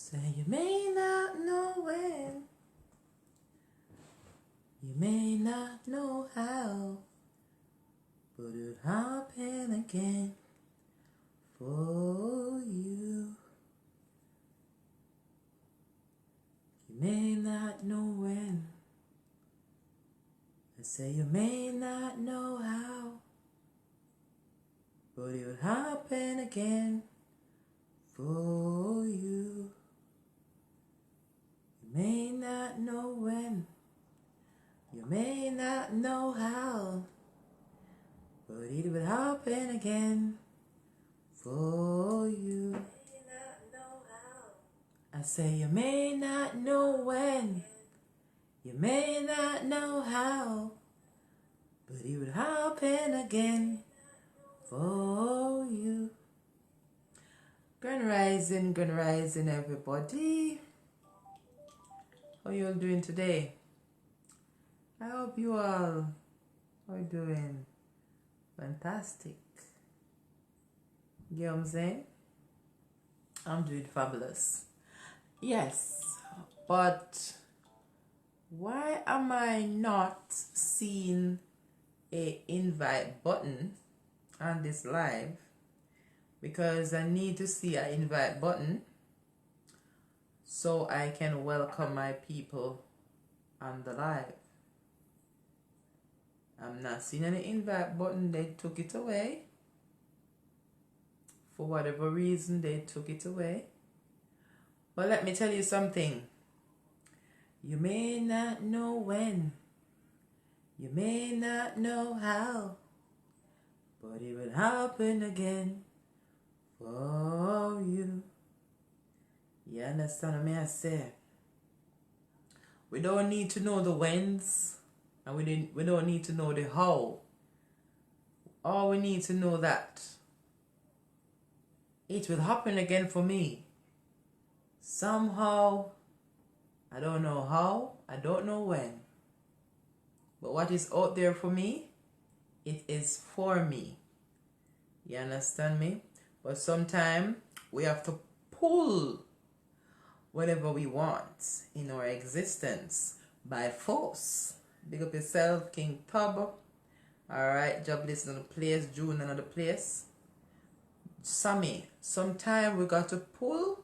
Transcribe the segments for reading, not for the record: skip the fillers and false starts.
Say you may not know when, you may not know how, but it'll happen again for you. You may not know when, I say you may not know how, but it'll happen again for you. You may not know when, you may not know how, but it will happen again for you. I say you may not know when, you may not know how, but it will happen again for you. Grand rising everybody. How you all doing today? I hope you all are doing fantastic. You know what I'm saying? I'm doing fabulous. Yes, but why am I not seeing a invite button on this live? Because I need to see an invite button so I can welcome my people on the live. I'm not seeing any invite button. They took it away. For whatever reason, they took it away. But let me tell you something. You may not know when, you may not know how, but it will happen again for you. You understand what I say? We don't need to know the whens, and we don't need to know the how. All we need to know that it will happen again for me. Somehow, I don't know how, I don't know when. But what is out there for me, it is for me. You understand me? But sometimes we have to pull whatever we want in our existence by force. Big up yourself, King Tub. Alright, Jobless in another place, June another place. Sammy, sometimes we got to pull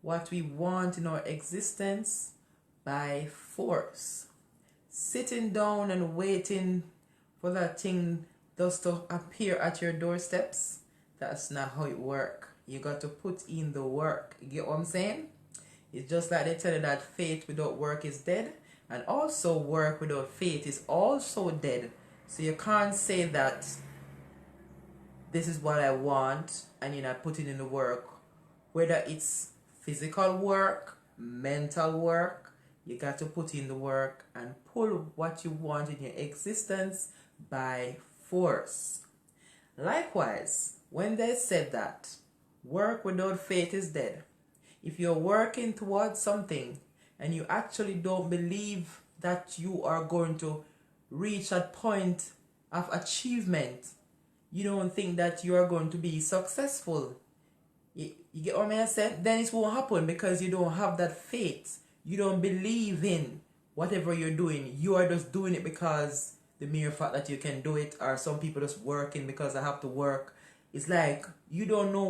what we want in our existence by force. Sitting down and waiting for that thing just to appear at your doorsteps, that's not how it works. You got to put in the work. You get what I'm saying? It's just like they tell you that faith without work is dead, and also work without faith is also dead. So you can't say that this is what I want and you're not putting in the work. Whether it's physical work, mental work, you got to put in the work and pull what you want in your existence by force. Likewise, when they said that work without faith is dead, if you're working towards something and you actually don't believe that you are going to reach that point of achievement, you don't think that you are going to be successful, you get what I said? Then it won't happen because you don't have that faith. You don't believe in whatever you're doing. You are just doing it because the mere fact that you can do it, or some people just working because I have to work. It's like you don't know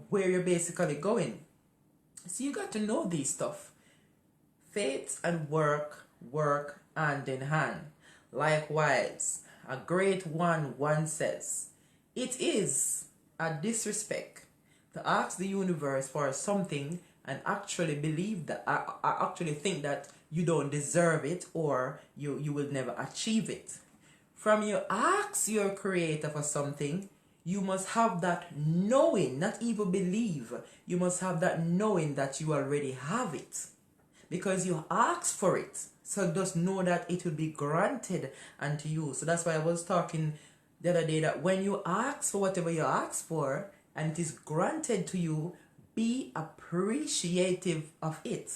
where you're basically going. So you got to know these stuff. Faith and work hand in hand. Likewise, a great one once says, it is a disrespect to ask the universe for something and actually believe that, I actually think that you don't deserve it or you will never achieve it. From you ask your creator for something, you must have that knowing, not even believe. You must have that knowing that you already have it. Because you ask for it. So just know that it will be granted unto you. So that's why I was talking the other day that when you ask for whatever you ask for and it is granted to you, be appreciative of it.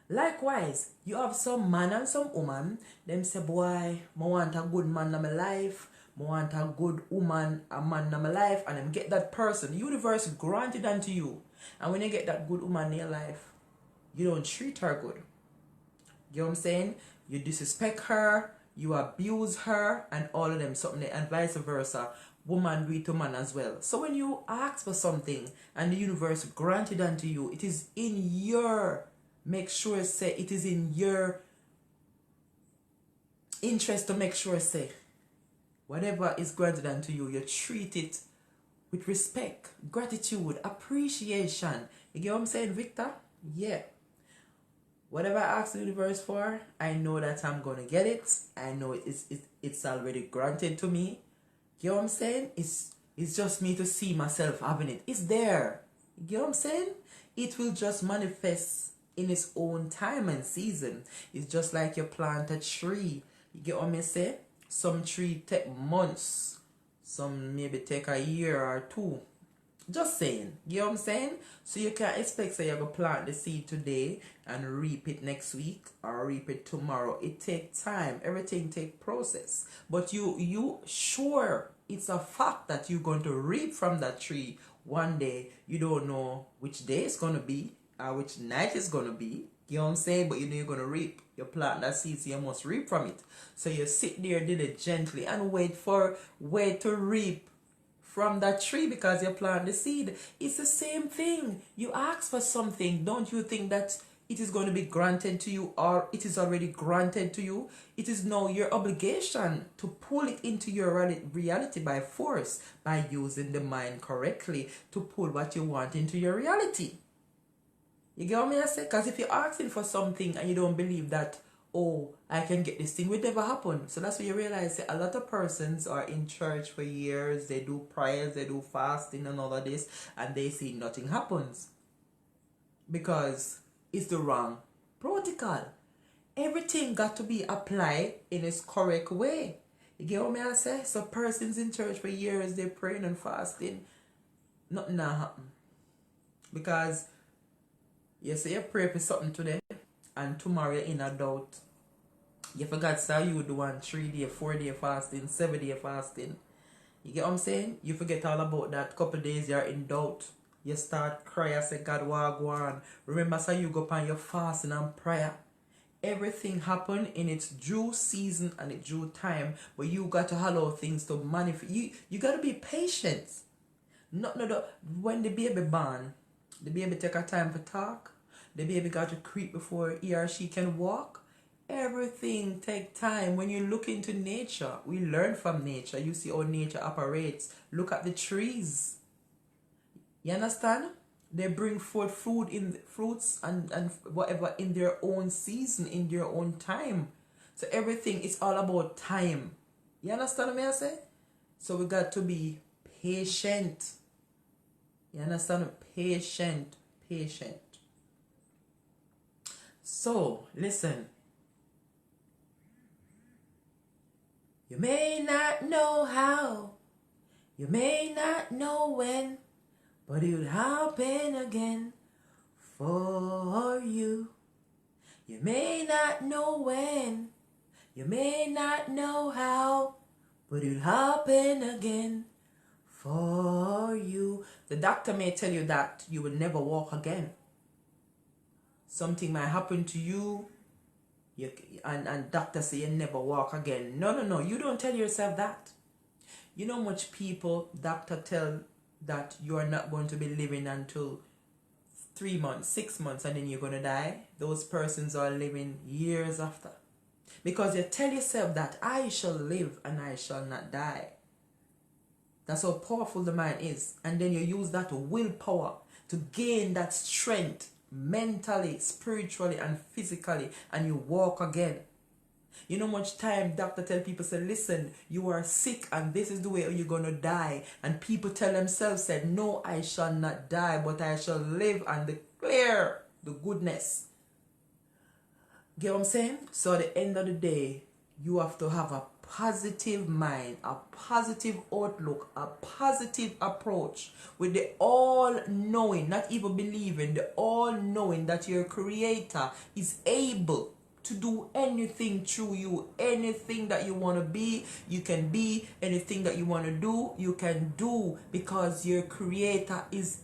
Likewise, you have some man and some woman, them say, boy, I want a good man in my life, I want a good woman, a man in my life, and them get that person. The universe granted unto you. And when you get that good woman in your life, you don't treat her good. You know what I'm saying? You disrespect her, you abuse her, and all of them something, and vice versa. Woman do it to man as well. So when you ask for something and the universe granted unto you, it is in your, make sure say it is in your interest to make sure say whatever is granted unto you, you treat it with respect, gratitude, appreciation. You get what I'm saying, Victor? Yeah. Whatever I ask the universe for, I know that I'm going to get it. I know it's already granted to me. You know what I'm saying? It's just me to see myself having it. It's there. You know what I'm saying? It will just manifest in its own time and season. It's just like you plant a tree. You get what I say? Some tree take months. Some maybe take a year or two. Just saying. You know what I'm saying? So you can't expect say you're going to plant the seed today and reap it next week or reap it tomorrow. It takes time. Everything takes process. But you sure it's a fact that you're going to reap from that tree one day. You don't know which day it's going to be or which night it's going to be. You know what I'm saying? But you know you're going to reap. You plant that seed, so you must reap from it. So you sit there diligently and wait to reap from that tree because you plant the seed. It's the same thing. You ask for something. Don't you think that it is going to be granted to you, or it is already granted to you? It is now your obligation to pull it into your reality by force, by using the mind correctly to pull what you want into your reality. You get what I say? Because if you're asking for something and you don't believe that, oh, I can get this thing, will never happen. So that's when you realize that a lot of persons are in church for years, they do prayers, they do fasting and all of this, and they see nothing happens. Because it's the wrong protocol. Everything got to be applied in its correct way. You get what I say? So persons in church for years, they're praying and fasting, nothing not happen. Because you say you pray for something today, and tomorrow you're in a doubt. You forgot how you do one 3-day, 4-day fasting, 7-day fasting. You get what I'm saying? You forget all about that. Couple days you're in doubt. You start crying, say, God, what go on? Remember, so you go upon your fasting and prayer. Everything happen in its due season and its due time, but you got to allow things to manifest. You got to be patient. No. When the baby born, the baby take a time to talk. The baby got to creep before he or she can walk. Everything take time. When you look into nature, we learn from nature. You see how nature operates. Look at the trees. You understand? They bring forth food in fruits and whatever in their own season, in their own time. So everything is all about time. You understand what I say? So we got to be patient. You understand? Patient. So, listen. You may not know how, you may not know when, but it will happen again for you. You may not know when, you may not know how, but it will happen again for you. The doctor may tell you that you will never walk again. Something might happen to you, and doctor say you never walk again. No. You don't tell yourself that. You know much people doctor tell that you are not going to be living until 3 months, 6 months, and then you're going to die. Those persons are living years after. Because you tell yourself that I shall live and I shall not die. That's how powerful the mind is. And then you use that willpower to gain that strength mentally, spiritually, and physically, and you walk again. You know much time doctor tell people, say, listen, you are sick and this is the way you're gonna die. And people tell themselves, said, no, I shall not die, but I shall live and declare the goodness. Get what I'm saying? So at the end of the day, you have to have a positive mind, a positive outlook, a positive approach with the all-knowing, not even believing, the all-knowing that your creator is able to do anything through you. Anything that you want to be, you can be. Anything that you want to do, you can do, because your creator is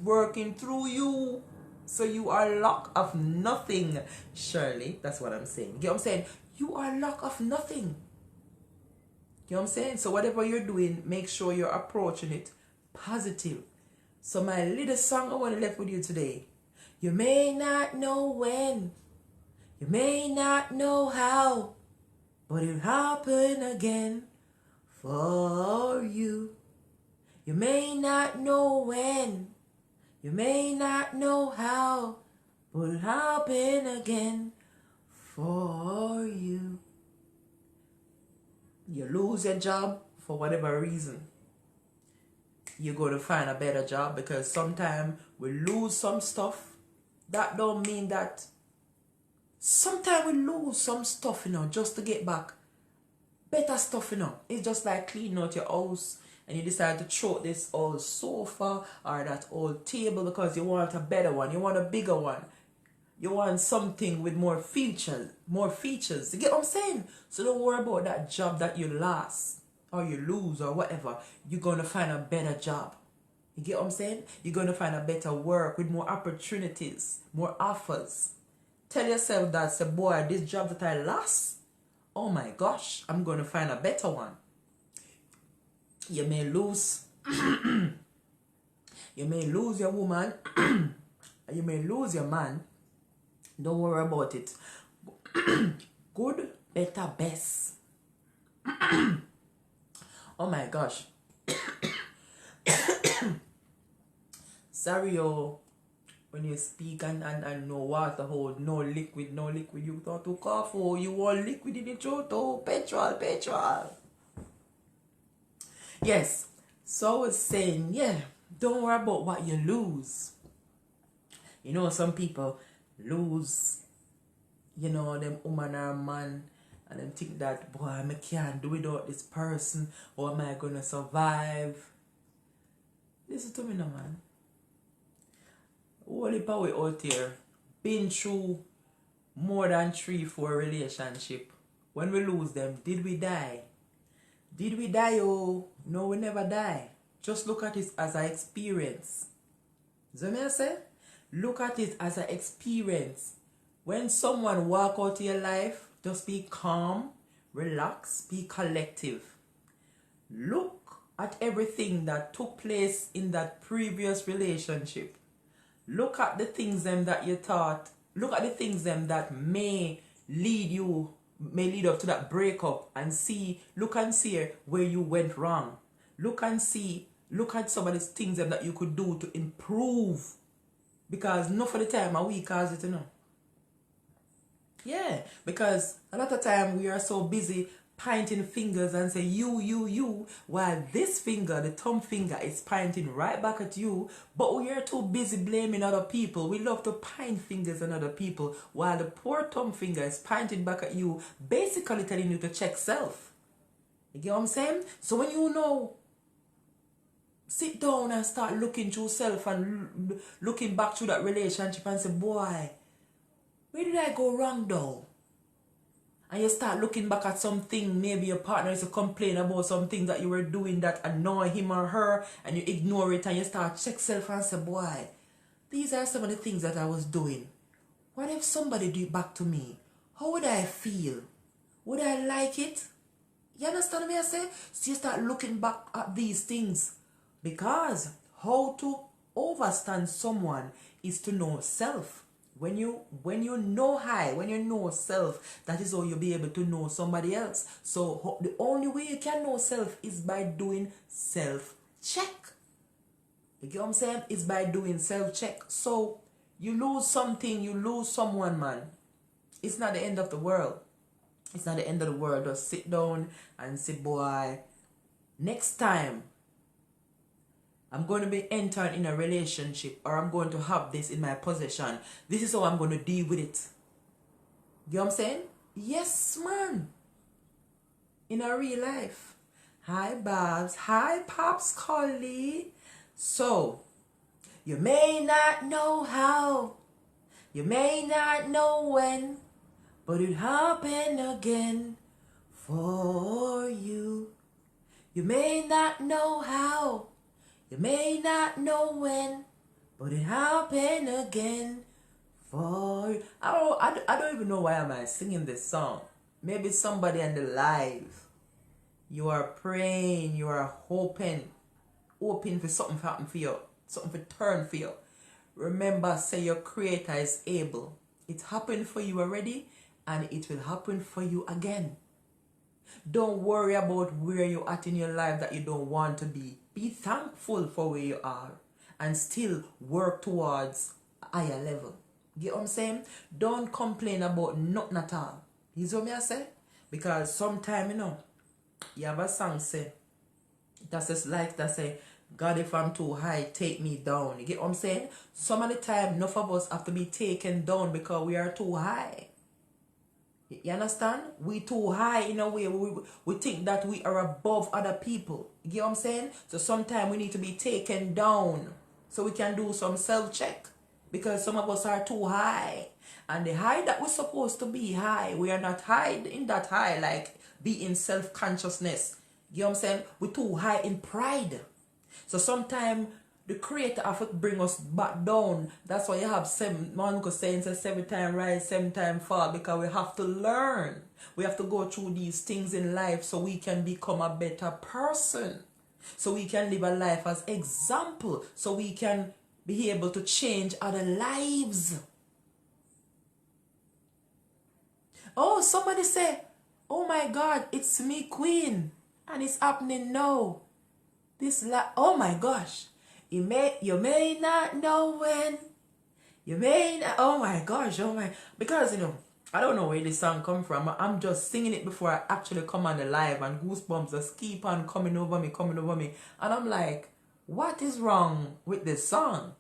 working through you. So you are lack of nothing, Shirley. That's what I'm saying. You know what I'm saying? You are lack of nothing. You know what I'm saying? So whatever you're doing, make sure you're approaching it positive. So my little song I want to leave with you today. You may not know when, you may not know how, but it'll happen again for you. You may not know when, you may not know how, but it'll happen again for you. You lose your job for whatever reason. You're going to find a better job, because sometimes we lose some stuff. That don't mean that. Sometimes we lose some stuff, just to get back better stuff, It's just like cleaning out your house and you decide to throw this old sofa or that old table because you want a better one. You want a bigger one. You want something with more features. You get what I'm saying? So don't worry about that job that you lost or you lose or whatever. You're going to find a better job. You get what I'm saying? You're going to find a better work with more opportunities, more offers. Tell yourself that, say, boy, this job that I lost, oh my gosh, I'm going to find a better one. You may lose, you may lose your woman, you may lose your man. Don't worry about it. Good, better, best. Oh my gosh. Sorry, when you speak and no water hold, no liquid, you thought to cough, oh, you want liquid in the throat, oh, petrol. Yes, so I was saying, yeah, don't worry about what you lose. Some people lose, them woman or man, and them think that, boy, I can't do without this person, or am I going to survive? Listen to me now, man. All the power out there been through more than 3-4 relationship. When we lose them, did we die? Did we die? Oh, no, we never die. Just look at it as an experience. You know what I say? Look at it as an experience. When someone walk out of your life, just be calm, relax, be collective. Look at everything that took place in that previous relationship. Look at the things that you thought. Look at the things that may lead up to that breakup, and look and see where you went wrong. Look at some of the things that you could do to improve. Because not for the time we cause it, Yeah, because a lot of time we are so busy pointing fingers and say you, while this finger, the thumb finger, is pointing right back at you, but we are too busy blaming other people. We love to point fingers at other people, while the poor thumb finger is pointing back at you, basically telling you to check self. You get what I'm saying? So when sit down and start looking through self and looking back through that relationship and say, boy, where did I go wrong though? And you start looking back at something, maybe your partner is to complain about something that you were doing that annoy him or her, and you ignore it and you start check self and say, boy, these are some of the things that I was doing. What if somebody did it back to me? How would I feel? Would I like it? You understand what I say? So you start looking back at these things, because how to overstand someone is to know self. When you know self, that is how you'll be able to know somebody else. So the only way you can know self is by doing self-check. You get what I'm saying? It's by doing self-check. So you lose something, you lose someone, man. It's not the end of the world. It's not the end of the world. Just sit down and say, boy, next time I'm going to be entering in a relationship, or I'm going to have this in my possession, this is how I'm going to deal with it. You know what I'm saying? Yes, man. In a real life. Hi, Babs. Hi, Pops Collie. So, you may not know how, you may not know when, but it happened again for you. You may not know how, you may not know when, but it happened again for you. I don't even know why am I singing this song. Maybe somebody in the live, you are praying, you are hoping for something to happen for you, something to turn for you. Remember, say your creator is able. It happened for you already, and it will happen for you again. Don't worry about where you're at in your life that you don't want to be. Be thankful for where you are and still work towards a higher level. Get what I'm saying? Don't complain about nothing at all. You see what I say? Because sometimes, you have a song say, that's just like that say, God, if I'm too high, take me down. You get what I'm saying? Some of the time, enough of us have to be taken down because we are too high. You understand? We too high in a way. We think that we are above other people. You get what I'm saying? So sometimes we need to be taken down so we can do some self-check. Because some of us are too high. And the high that we're supposed to be high, we are not high in that high, like be in self-consciousness. You get what I'm saying? We're too high in pride. So sometimes the creator have to bring us back down. That's why you have man saying 7 times rise, 7 times fall, because we have to learn. We have to go through these things in life so we can become a better person. So we can live a life as example. So we can be able to change other lives. Oh, somebody say, oh my God, it's me, Queen. And it's happening now. Oh my gosh. You may not know when. You may not, oh my gosh, because I don't know where this song come from. I'm just singing it before I actually come on the live, and goosebumps just keep on coming over me. And I'm like, what is wrong with this song?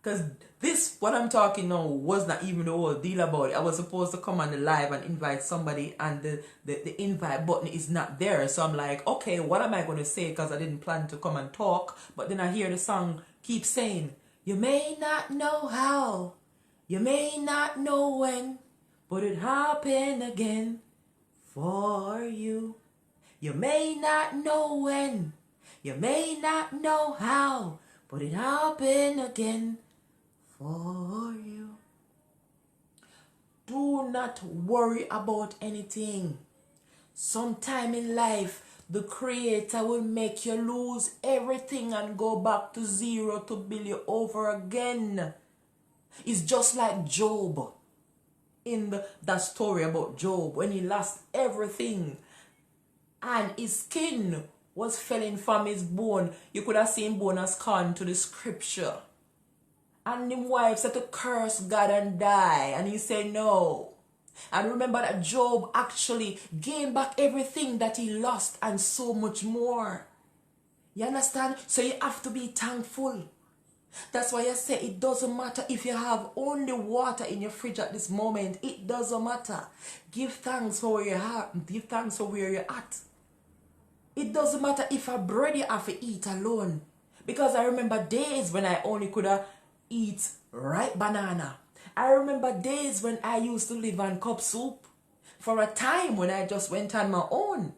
Because what I'm talking now was not even the whole deal about it. I was supposed to come on the live and invite somebody, and the invite button is not there. So I'm like, okay, what am I going to say? Because I didn't plan to come and talk. But then I hear the song keep saying, you may not know how, you may not know when, but it happened again for you. You may not know when, you may not know how, but it happened again for you. Do not worry about anything. Sometime in life, the creator will make you lose everything and go back to zero to build you over again. It's just like Job. In that story about Job, when he lost everything and his skin was falling from his bone, you could have seen bone as gone to the scripture. And his wife said to curse God and die. And he said no. And remember that Job actually gained back everything that he lost and so much more. You understand? So you have to be thankful. That's why I say it doesn't matter if you have only water in your fridge at this moment. It doesn't matter. Give thanks for where you are. Give thanks for where you're at. It doesn't matter if a bread you have to eat alone. Because I remember days when I only could eat ripe banana. I remember days when I used to live on cup soup. For a time when I just went on my own.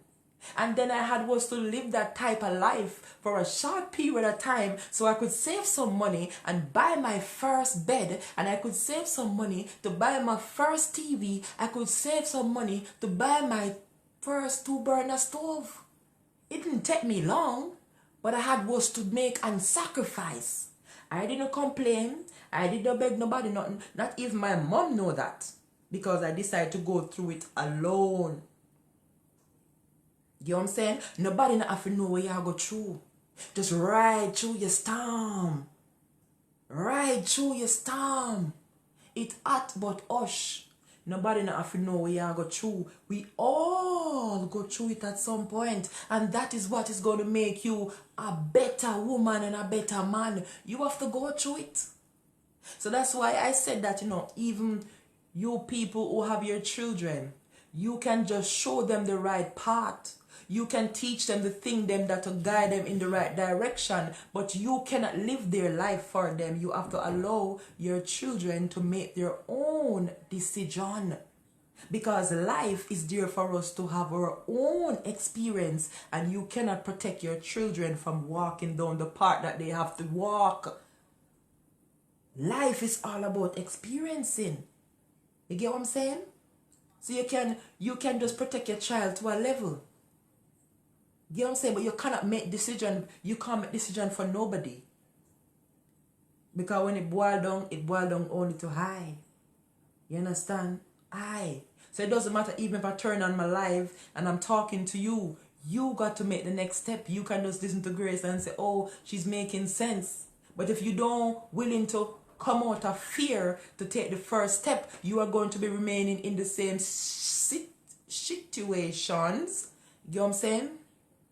And then I was to live that type of life for a short period of time so I could save some money and buy my first bed, and I could save some money to buy my first TV. I could save some money to buy my first 2-burner stove. It didn't take me long, but I was to make and sacrifice. I didn't complain. I didn't beg nobody nothing. Not even my mom know that, because I decided to go through it alone. You know what I'm saying? Nobody not have to know where you go through. Just ride through your storm. Ride through your storm. It hot but hush. Nobody not have to know where you go through. We all go through it at some point. And that is what is going to make you a better woman and a better man. You have to go through it. So that's why I said that, even you people who have your children, you can just show them the right path. You can teach them the thing that will guide them in the right direction, but you cannot live their life for them. You have to allow your children to make their own decision. Because life is there for us to have our own experience, and you cannot protect your children from walking down the path that they have to walk. Life is all about experiencing. You get what I'm saying? So you can just protect your child to a level. You get what I'm saying? But you cannot make decision. You can't make decision for nobody. Because when it boil down only to I. You understand? I. So it doesn't matter even if I turn on my live and I'm talking to you. You got to make the next step. You can just listen to Grace and say, oh, she's making sense. But if you don't willing to come out of fear to take the first step, you are going to be remaining in the same situations. You know what I'm saying?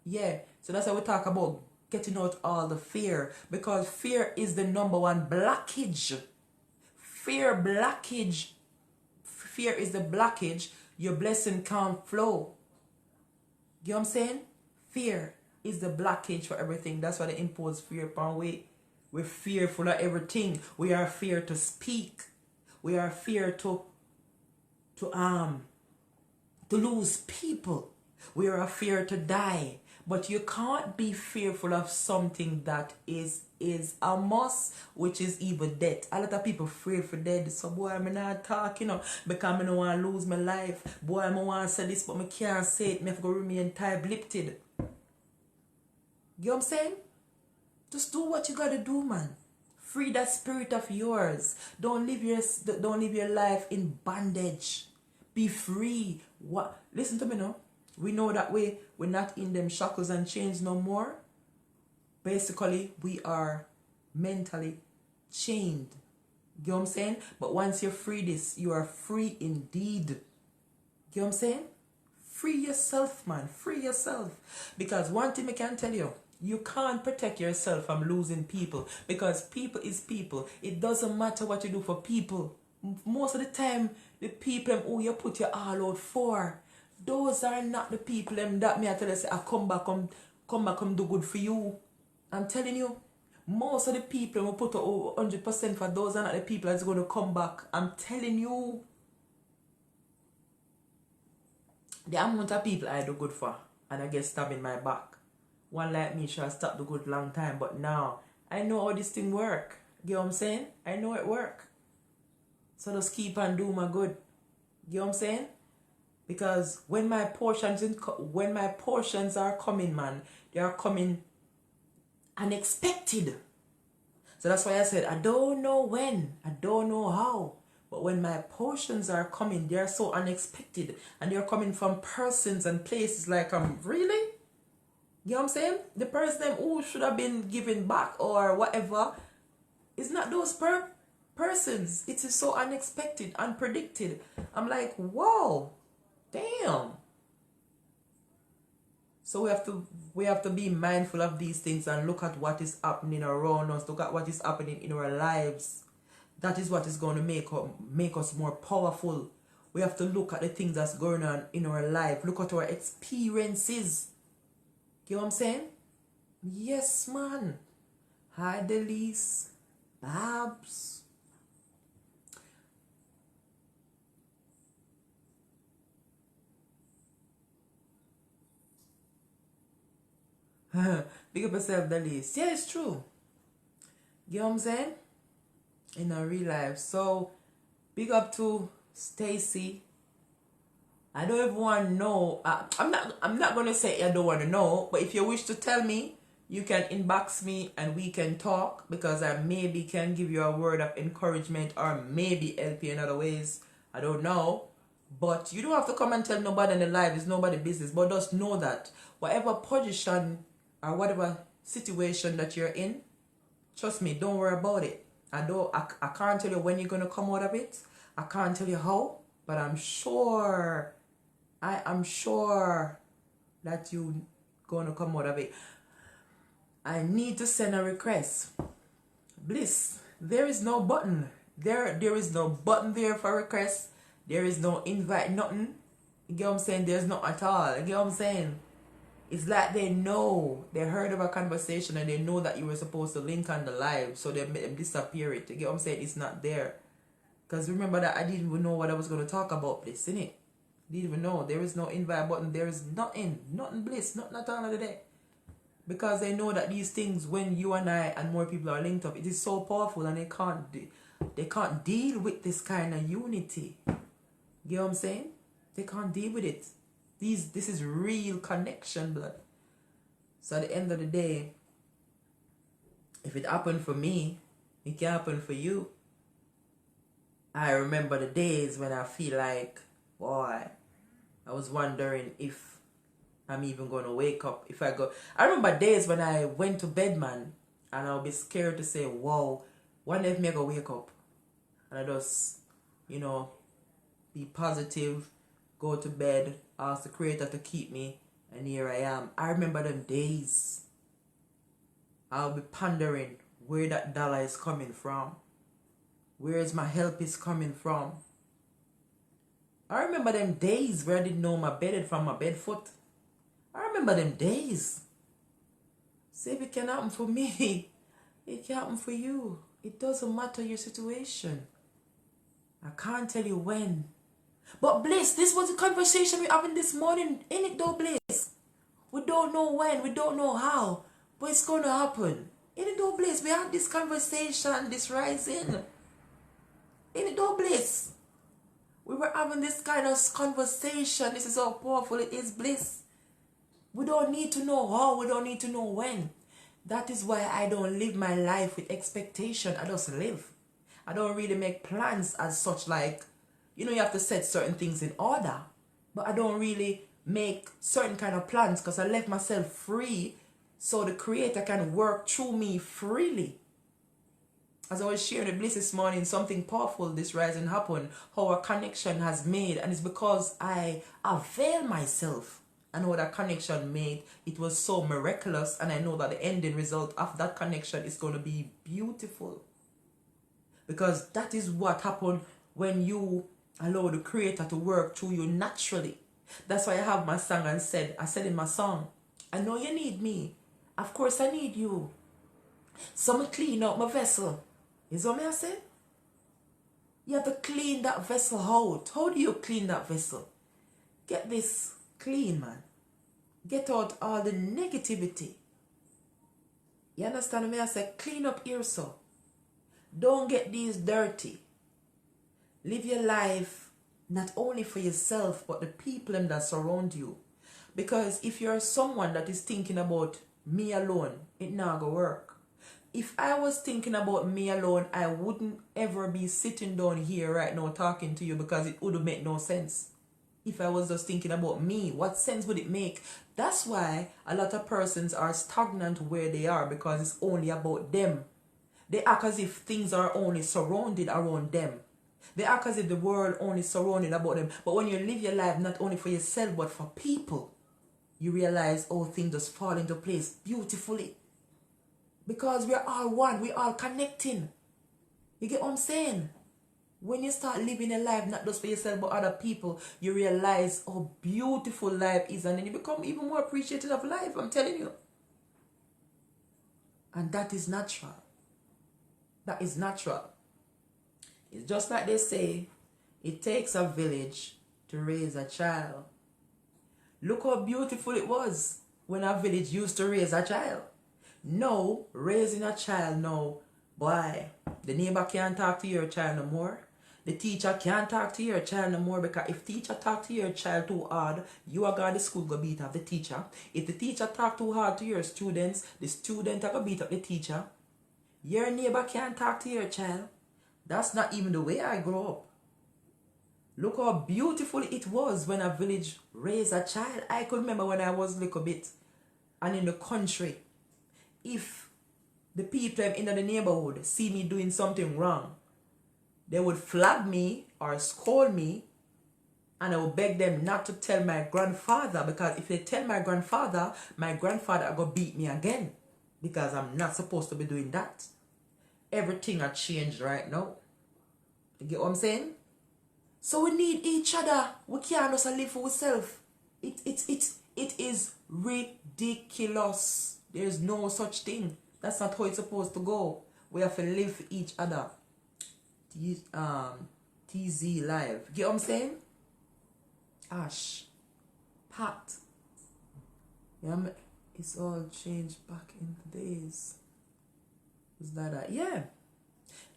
Yeah. So that's how we talk about getting out all the fear. Because fear is the number one blockage. Fear is the blockage. Your blessing can't flow. You know what I'm saying? Fear is the blockage for everything. That's why they impose fear upon we. We're fearful of everything. We are fear to speak. We are fear to lose people. We are fear to die. But you can't be fearful of something that is a must, which is even death. A lot of people afraid for death. So boy, I'm not talking because I don't want to lose my life. Boy, I want to say this, but I can't say it. I have to remain tight-lipped. You know what I'm saying? Just do what you gotta do, man. Free that spirit of yours. Don't live your life in bondage. Be free. What? Listen to me now. We know that we're not in them shackles and chains no more. Basically, we are mentally chained. You know what I'm saying? But once you're free this, you are free indeed. You know what I'm saying? Free yourself, man. Free yourself. Because one thing I can tell you, you can't protect yourself from losing people. Because people is people. It doesn't matter what you do for people. Most of the time, the people who you put your all out for, those are not the people that me I tell you say I come back do good for you. I'm telling you, most of the people who put 100% for, those are not the people that's going to come back. I'm telling you. The amount of people I do good for and I get stabbed in my back. One like me should have stopped the good long time, but now I know how this thing work. You know what I'm saying? I know it work. So just keep on doing my good. You know what I'm saying? Because when my portions are coming, man, they are coming unexpected. So that's why I said I don't know when, I don't know how, but when my portions are coming, they are so unexpected, and they are coming from persons and places like really. You know what I'm saying? The person who should have been given back or whatever is not those persons. It is so unexpected, unpredicted. I'm like, whoa, damn. So we have to be mindful of these things and look at what is happening around us. Look at what is happening in our lives. That is what is going to make us more powerful. We have to look at the things that's going on in our life. Look at our experiences. You know what I'm saying? Yes, man. Hi, Delise. Babs. Big up yourself, Delise. Yeah, it's true. You know what I'm saying? In our real life. So, big up to Stacy. I don't even want to know. I'm not going to say I don't want to know. But if you wish to tell me, you can inbox me and we can talk. Because I maybe can give you a word of encouragement or maybe help you in other ways. I don't know. But you don't have to come and tell nobody in the live. It's nobody's business. But just know that whatever position or whatever situation that you're in, trust me, don't worry about it. I can't tell you when you're going to come out of it. I can't tell you how. But I am sure that you're going to come out of it. I need to send a request. Bliss, there is no button. There is no button there for request. There is no invite, nothing. You get what I'm saying? There's not at all. You get what I'm saying? It's like they know. They heard of a conversation and they know that you were supposed to link on the live. So they made them disappear it. You get what I'm saying? It's not there. Because remember that I didn't even know what I was going to talk about, this, innit? Didn't even know. There is no invite button. There is nothing bliss, nothing at all of the day. Because they know that these things, when you and I and more people are linked up, it is so powerful, and they can't deal with this kind of unity. You know what I'm saying? They can't deal with it. This is real connection, blood. So at the end of the day, if it happened for me, it can happen for you. I remember the days when I feel like, boy, I was wondering if I'm even going to wake up. I remember days when I went to bed, man, and I'll be scared to say, whoa, what if me go wake up? And I just, be positive, go to bed, ask the Creator to keep me, and here I am. I remember them days. I'll be pondering where that dollar is coming from. Where is my help is coming from? I remember them days where I didn't know my bed from my bed foot. I remember them days. See, if it can happen for me, it can happen for you. It doesn't matter your situation. I can't tell you when. But Bliss, this was the conversation we're having this morning. Ain't it though, Bliss? We don't know when, we don't know how, but it's going to happen. Ain't it though, Bliss? We had this conversation, this rising. Ain't it though, Bliss? We were having this kind of conversation. This is how powerful it is, Bliss. We don't need to know how, we don't need to know when. That is why I don't live my life with expectation. I just live. I don't really make plans as such, like, you have to set certain things in order. But I don't really make certain kind of plans because I left myself free so the Creator can work through me freely. As I was sharing with Bliss this morning, something powerful this rising happened, how a connection has made, and it's because I avail myself. And how that connection made, it was so miraculous, and I know that the ending result of that connection is going to be beautiful. Because that is what happened when you allow the Creator to work through you naturally. That's why I have my song and I said in my song, I know you need me. Of course I need you. So me clean out my vessel. Is what I said? You have to clean that vessel out. How do you clean that vessel? Get this clean, man. Get out all the negativity. You understand me? I say clean up yourself. Don't get these dirty. Live your life not only for yourself, but the people that surround you. Because if you're someone that is thinking about me alone, it not gonna work. If I was thinking about me alone, I wouldn't ever be sitting down here right now talking to you, because it would make no sense. If I was just thinking about me, what sense would it make? That's why a lot of persons are stagnant where they are, because it's only about them. They act as if things are only surrounded around them. They act as if the world only surrounded about them. But when you live your life not only for yourself but for people, you realize all things just fall into place beautifully. Because we're all one, we're all connecting. You get what I'm saying? When you start living a life not just for yourself but other people, you realize how beautiful life is, and then you become even more appreciative of life, I'm telling you. And that is natural. That is natural. It's just like they say, it takes a village to raise a child. Look how beautiful it was when a village used to raise a child. Now, raising a child now, boy, the neighbor can't talk to your child no more. The teacher can't talk to your child no more, because if teacher talk to your child too hard, you are going to school go beat up the teacher. If the teacher talk too hard to your students, the student are going to beat up the teacher. Your neighbor can't talk to your child. That's not even the way I grew up. Look how beautiful it was when a village raised a child. I could remember when I was a little bit and in the country, if the people in the neighborhood see me doing something wrong, they would flag me or scold me, and I would beg them not to tell my grandfather, because if they tell my grandfather are going to beat me again, because I'm not supposed to be doing that. Everything has changed right now. You get what I'm saying? So we need each other. We can't just live for ourselves. It is ridiculous. There's no such thing. That's not how it's supposed to go. We have to live for each other. TZ live. Get what I'm saying? ash, pat. Yeah, it's all changed back in the days. It's like that, yeah.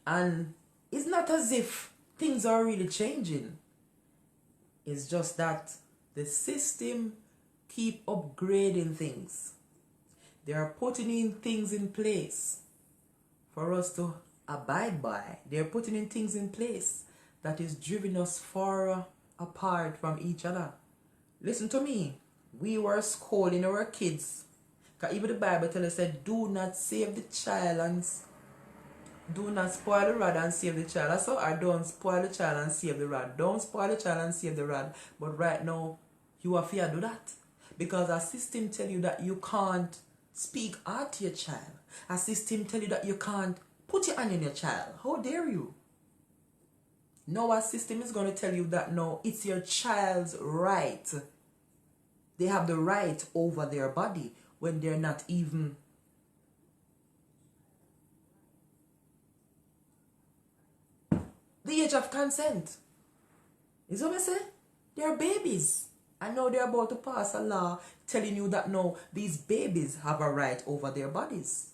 And it's not as if things are really changing. It's just that the system keep upgrading things. They are putting in things in place for us to abide by. They're putting in things in place that is driving us far apart from each other. Listen to me. We were scolding our kids. Because even the Bible tells us that do not save the child and do not spoil the rod and save the child. That's how I don't spoil the child and save the rod. Don't spoil the child and save the rod. But right now, you have to do that. Because our system tell you that you can't speak out to your child. Our system tell you that you can't put your hand in your child. How dare you? No, our system is going to tell you that no, it's your child's right. They have the right over their body when they're not even the age of consent. Is what I say? They're babies. I know they're about to pass a law telling you that no, these babies have a right over their bodies.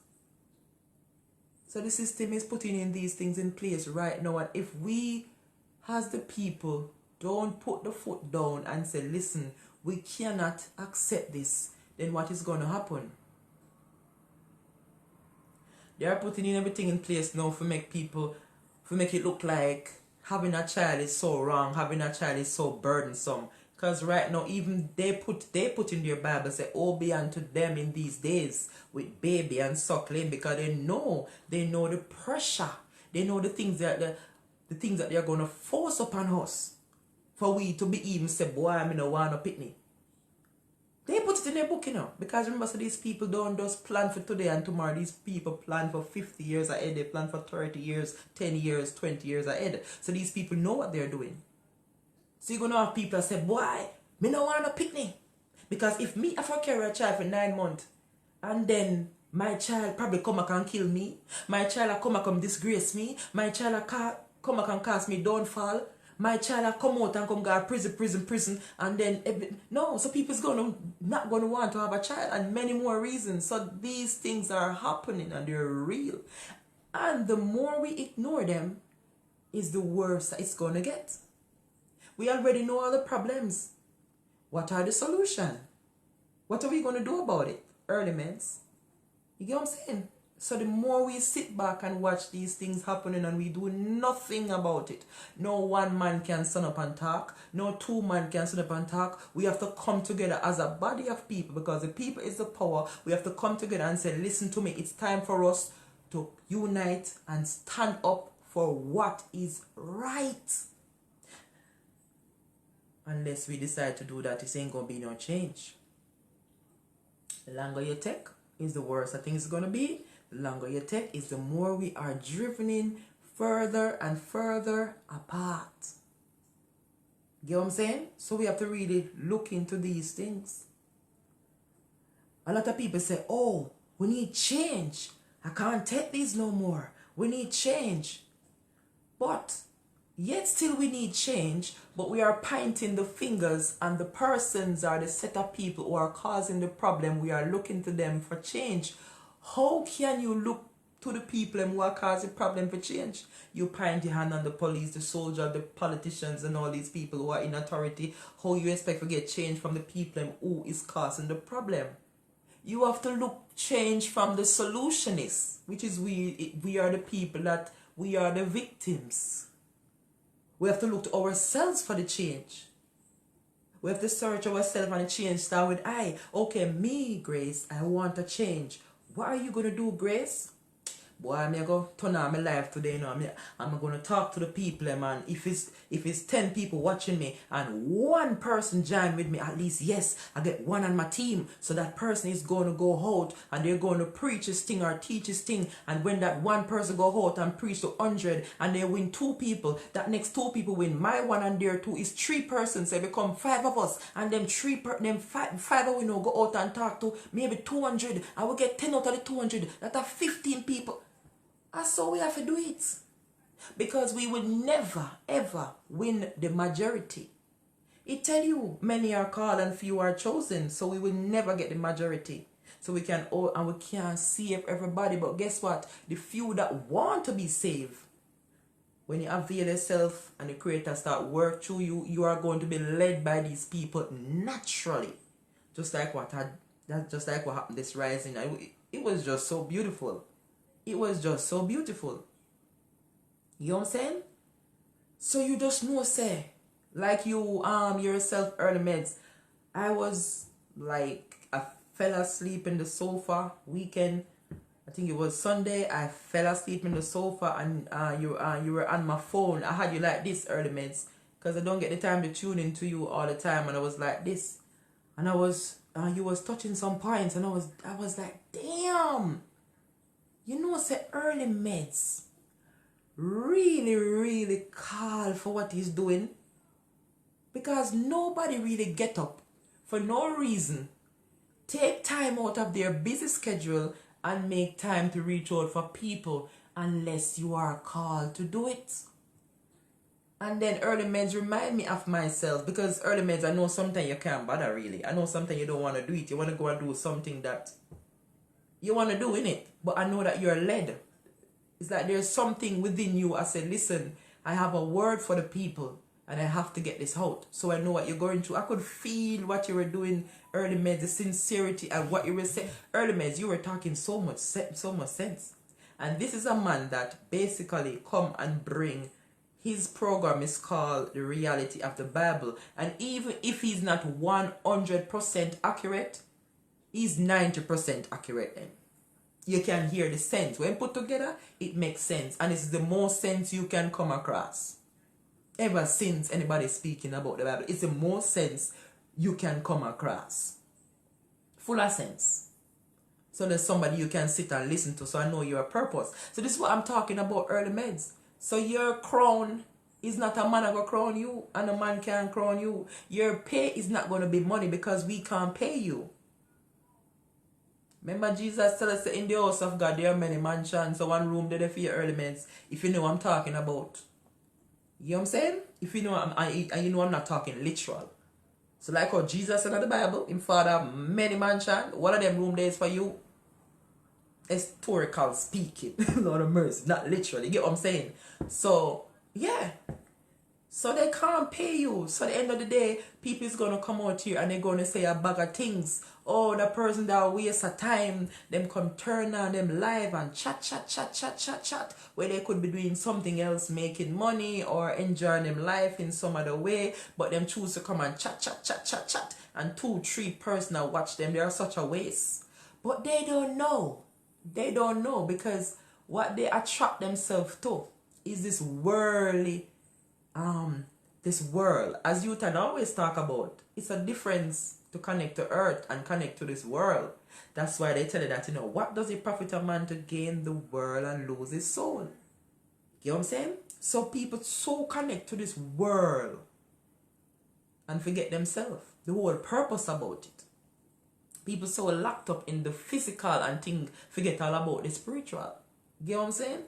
So the system is putting in these things in place right now. And if we, as the people, don't put the foot down and say, listen, we cannot accept this, then what is going to happen? They are putting in everything in place now to make people, to make it look like having a child is so wrong, having a child is so burdensome. Because right now, even they put in their Bible, say, oh, be unto them in these days with baby and suckling, because they know the pressure, they know the things that they're going to force upon us for we to be even say, boy, I no want no pitney. They put it in their book, you know, because remember, so these people don't just plan for today and tomorrow. These people plan for 50 years ahead. They plan for 30 years, 10 years, 20 years ahead. So these people know what they're doing. So you're going to have people that say, boy, me no want no pitney. Because if I carry a child for 9 months, and then my child probably come back and kill me, my child will come back and disgrace me, my child will come back and cause me downfall, my child will come out and come go prison, and then, no, so people's not going to want to have a child, and many more reasons. So these things are happening and they're real. And the more we ignore them, is the worse it's going to get. We already know all the problems. What are the solutions? What are we going to do about it? Early meds. You get what I'm saying? So the more we sit back and watch these things happening and we do nothing about it, no one man can stand up and talk, no two man can stand up and talk. We have to come together as a body of people, because the people is the power. We have to come together and say, listen to me, it's time for us to unite and stand up for what is right. Unless we decide to do that, it ain't going to be no change. The longer you take is the worse I think it's going to be. The longer you take is the more we are driven in further and further apart. Get what I'm saying? So we have to really look into these things. A lot of people say, oh, we need change. I can't take these no more. We need change. But yet still we need change, but we are pointing the fingers, and the persons are the set of people who are causing the problem. We are looking to them for change. How can you look to the people who are causing problem for change? You point your hand on the police, the soldier, the politicians, and all these people who are in authority. How you expect to get change from the people who is causing the problem? You have to look change from the solutionists, which is we are the people that we are the victims. We have to look to ourselves for the change. We have to search ourselves and the change start with I. Okay, me, Grace, I want a change. What are you going to do, Grace? Boy, I'm going to turn on my life today. You know, I'm going to talk to the people, man. If it's 10 people watching me and one person join with me, at least, yes, I get one on my team. So that person is going to go out and they're going to preach his thing or teach his thing. And when that one person go out and preach to 100 and they win 2 people, that next 2 people win. My one and their 2 is 3 persons. So become 5 of us. And them 5 of we know go out and talk to maybe 200. I will get 10 out of the 200. That are 15 people. That's how we have to do it. Because we will never, ever win the majority. It tell you many are called and few are chosen. So we will never get the majority. So we can all and we can't save everybody. But guess what? The few that want to be saved, when you avail yourself and the Creator start work through you, you are going to be led by these people naturally. Just like what happened this rising. It was just so beautiful. It was just so beautiful. You know what I'm saying? So you just know, say, like you yourself early meds. I was like, I fell asleep in the sofa weekend. I think it was Sunday. I fell asleep in the sofa and you were on my phone. I had you like this early meds because I don't get the time to tune into you all the time, and I was like this, and I was you was touching some points, and I was like, damn, you know, say early meds really, really call for what he's doing, because nobody really get up for no reason, take time out of their busy schedule and make time to reach out for people unless you are called to do it. And then early meds remind me of myself, because early meds, I know sometimes you can't bother really. I know sometimes you don't want to do it. You want to go and do something that you want to do, innit? But I know that you're led. It's like there's something within you. I said, listen, I have a word for the people and I have to get this out. So I know what you're going through. I could feel what you were doing early meds, the sincerity and what you were saying. Early meds, you were talking so much sense. And this is a man that basically come and bring, his program is called The Reality of the Bible. And even if he's not 100% accurate, he's 90% accurate then. You can hear the sense. When put together, it makes sense. And it's the most sense you can come across. Ever since anybody speaking about the Bible, it's the most sense you can come across. Full of sense. So there's somebody you can sit and listen to, so I know your purpose. So this is what I'm talking about, early meds. So your crown is not a man going to crown you, and a man can't crown you. Your pay is not going to be money because we can't pay you. Remember Jesus tell us in the house of God there are many mansions, so one room there for your early meds, if you know what I'm talking about. You know what I'm saying? If you know and you know I'm not talking literal. So like how Jesus said in the Bible, in Father many mansions, one of them room there is for you. Historical speaking. Lord of mercy, not literally. You get what I'm saying? So yeah. So they can't pay you. So at the end of the day, people is going to come out here and they're going to say a bag of things. Oh, the person that wastes a time, them come turn on them live and chat. Where they could be doing something else, making money or enjoying them life in some other way. But them choose to come and chat. And 2-3 person that watch them. They are such a waste. But they don't know. They don't know, because what they attract themselves to is this worldly this world, as you can always talk about. It's a difference to connect to earth and connect to this world. That's why they tell you that, what does it profit a man to gain the world and lose his soul? You know what I'm saying? So people so connect to this world and forget themselves, the whole purpose about it. People so locked up in the physical and forget all about the spiritual. You know what I'm saying?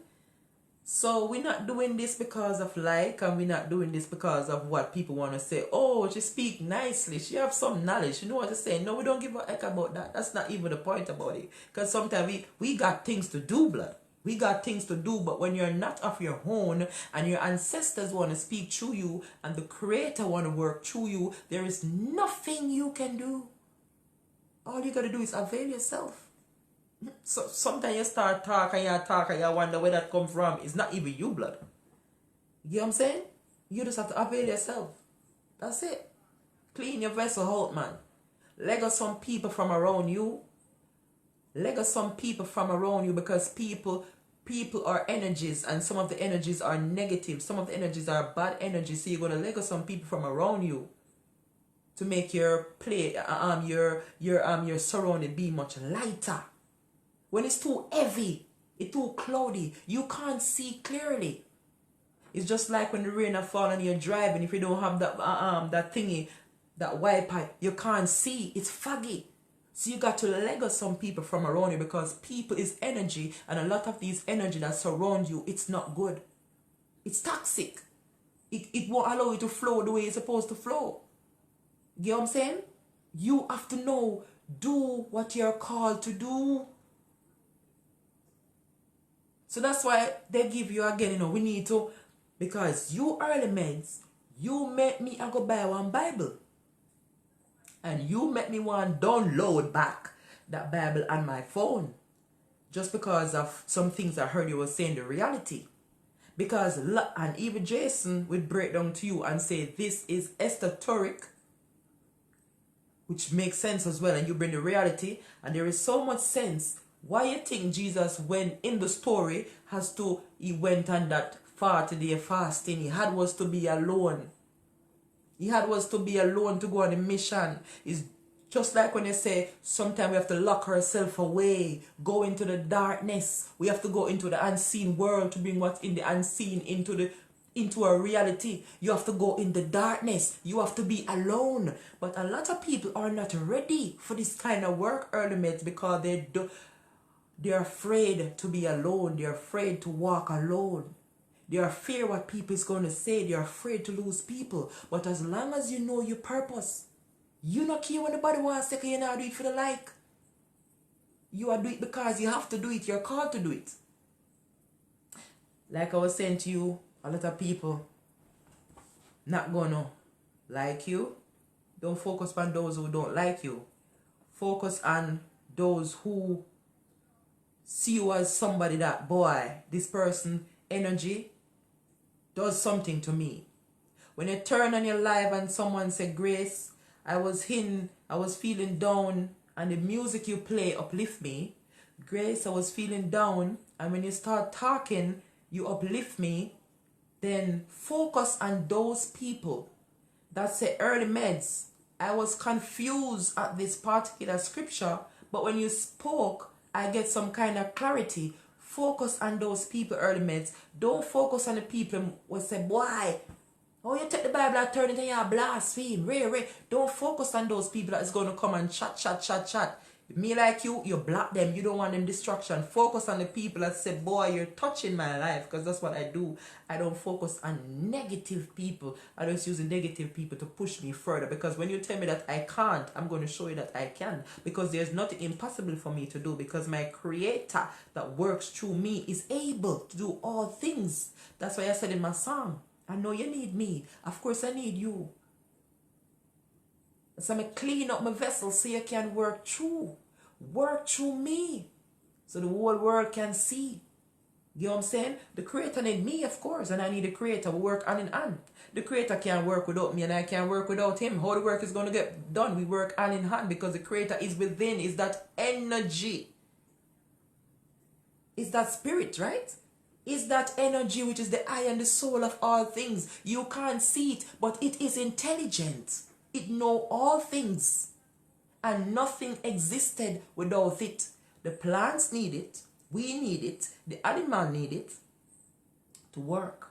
So we're not doing this because of like, and we're not doing this because of what people want to say. Oh, she speak nicely, she have some knowledge, she know what to say. No, we don't give a heck about that. That's not even the point about it. Because sometimes we got things to do, blood. We got things to do, but when you're not of your own and your ancestors want to speak through you and the Creator want to work through you, there is nothing you can do. All you got to do is avail yourself. So sometimes you start talking and you wonder where that come from. It's not even you, blood. You know what I'm saying? You just have to avail yourself. That's it. Clean your vessel out, man. Let go some people from around you. Let go some people from around you, because people are energies, and some of the energies are negative. Some of the energies are bad energies. So you're gonna let go some people from around you to make your your surrounding be much lighter. When it's too heavy, it's too cloudy, you can't see clearly. It's just like when the rain has fallen and you're driving. If you don't have that thingy, that wiper, you can't see. It's foggy. So you got to let go some people from around you, because people is energy, and a lot of these energy that surround you, it's not good. It's toxic. It won't allow you to flow the way it's supposed to flow. You know what I'm saying? You have to know, do what you're called to do. So that's why they give you again, we need to, because you early meds, you make me I go buy one Bible. And you make me want to download back that Bible on my phone. Just because of some things I heard you were saying the reality. Because, and even Jason would break down to you and say this is esoteric, which makes sense as well, and you bring the reality, and there is so much sense. Why you think Jesus, when in the story, he went on that 40-day fasting, he had was to be alone. He had was to be alone to go on a mission. It's just like when they say, sometimes we have to lock ourselves away, go into the darkness. We have to go into the unseen world to bring what's in the unseen into a reality. You have to go in the darkness. You have to be alone. But a lot of people are not ready for this kind of work, early mates, because they're afraid to be alone. They're afraid to walk alone. They're afraid what people is going to say. They're afraid to lose people. But as long as you know your purpose, you not care what nobody wants to say, you not do it for the like. You are do it because you have to do it. You're called to do it. Like I was saying to you, a lot of people not gonna like you. Don't focus on those who don't like you. Focus on those who see you as somebody that, boy, this person energy does something to me. When you turn on your live and someone say, Grace, I was feeling down, and the music you play uplift me. Grace, I was feeling down, and when you start talking, you uplift me. Then focus on those people that say, early meds, I was confused at this particular scripture, but when you spoke, I get some kind of clarity. Focus on those people, early meds. Don't focus on the people who say, boy, oh, you take the Bible and turn it and you blaspheme. Ray. Don't focus on those people that is going to come and chat. Me like you block them. You don't want them distraction. Focus on the people that say, boy, you're touching my life. Because that's what I do. I don't focus on negative people. I don't use the negative people to push me further. Because when you tell me that I can't, I'm going to show you that I can. Because there's nothing impossible for me to do. Because my creator that works through me is able to do all things. That's why I said in my song, I know you need me. Of course I need you. So I clean up my vessel so you can work through. Work through me. So the whole world can see. You know what I'm saying? The creator need me, of course. And I need the creator to work hand in hand. The creator can't work without me and I can't work without him. How the work is going to get done? We work hand in hand because the creator is within. Is that energy. Is that spirit, right? Is that energy which is the eye and the soul of all things. You can't see it, but it is intelligent. It knows all things. And nothing existed without it. The plants need it. We need it. The animal need it to work.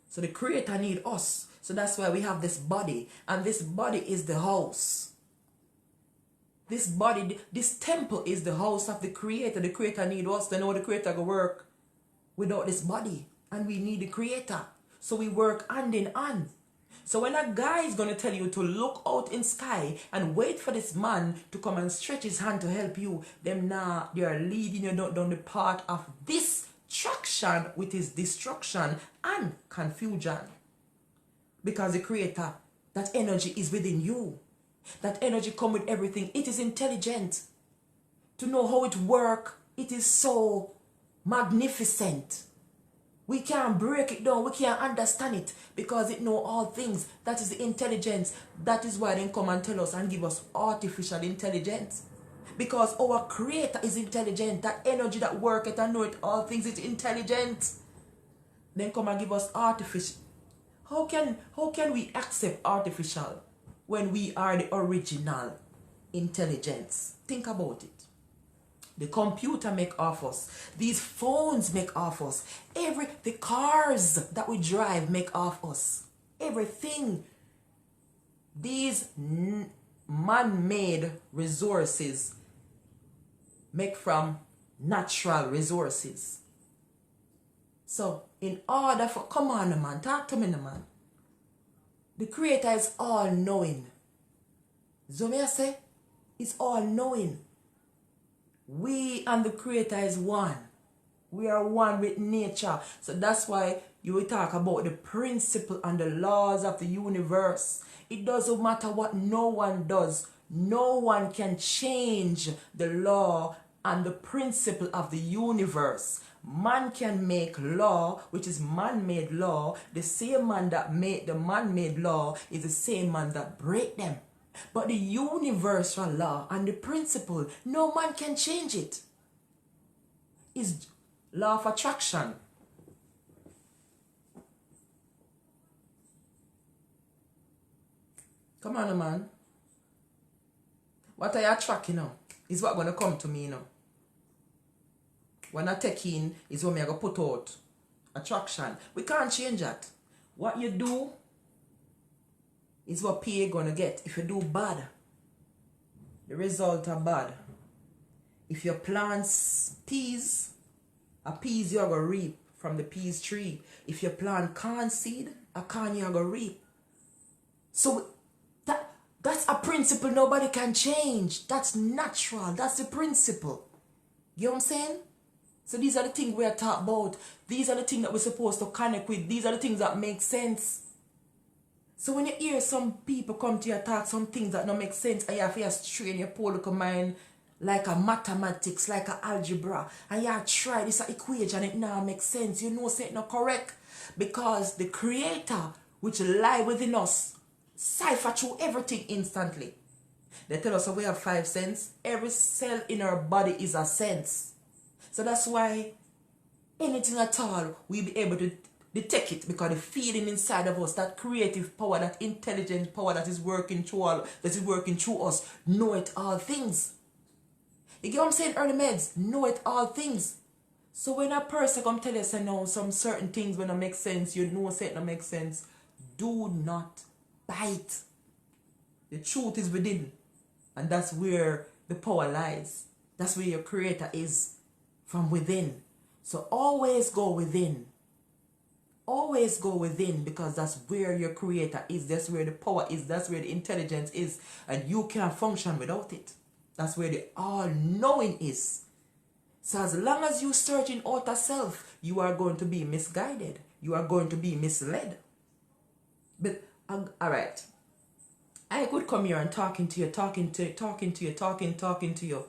So the creator need us. So that's why we have this body. And this body is the house. This body, this temple is the house of the creator. The creator need us. Then how the creator go work without this body. And we need the creator. So we work hand in hand. So when a guy is going to tell you to look out in sky and wait for this man to come and stretch his hand to help you, they are leading you down the path of distraction, which is destruction and confusion. Because the creator, that energy is within you. That energy comes with everything. It is intelligent. To know how it works, it is so magnificent. We can't break it down. We can't understand it because it knows all things. That is the intelligence. That is why they come and tell us and give us artificial intelligence. Because our creator is intelligent. That energy that worketh and knoweth all things is intelligent. Then come and give us artificial. How can we accept artificial when we are the original intelligence? Think about it. The computer make off us. These phones make off us. The cars that we drive make off us. Everything. These man-made resources make from natural resources. So, in order for, come on man, talk to me man. The creator is all knowing. So may I say, it's all knowing. We and the Creator is one. We are one with nature. So that's why you will talk about the principle and the laws of the universe. It doesn't matter what no one does. No one can change the law and the principle of the universe. Man can make law, which is man-made law. The same man that made the man-made law is the same man that break them. But the universal law and the principle, no man can change it. It's law of attraction. Come on, man. What I attract, is what going to come to me, When I take in, is what me I go put out. Attraction. We can't change that. What you do is what you're going to get. If you do bad, the result are bad. If you plant peas, a peas you're going to reap from the peas tree. If you plant corn seed, a corn you're going to reap. So that's a principle nobody can change. That's natural. That's the principle. You know what I'm saying? So these are the things we are talking about. These are the things that we're supposed to connect with. These are the things that make sense. So when you hear some people come to you talk some things that don't make sense, and you have to strain your political mind like a mathematics, like a algebra, and you have to try this equation and it now makes sense. You know it's not correct. Because the Creator, which lie within us, cipher through everything instantly. They tell us that we have 5 senses. Every cell in our body is a sense. So that's why anything at all, we'll be able to detect it, because the feeling inside of us, that creative power, that intelligent power that is working through us, know it all things. You get what I'm saying? Early meds, know it all things. So when a person come tell you, say no, some certain things when it make sense, you know say it don't make sense, do not bite. The truth is within. And that's where the power lies. That's where your Creator is, from within. So always go within. Always go within, because that's where your Creator is. That's where the power is. That's where the intelligence is. And you can't function without it. That's where the all-knowing is. So as long as you search in outer self, you are going to be misguided. You are going to be misled. But, alright. I could come here and talking to you.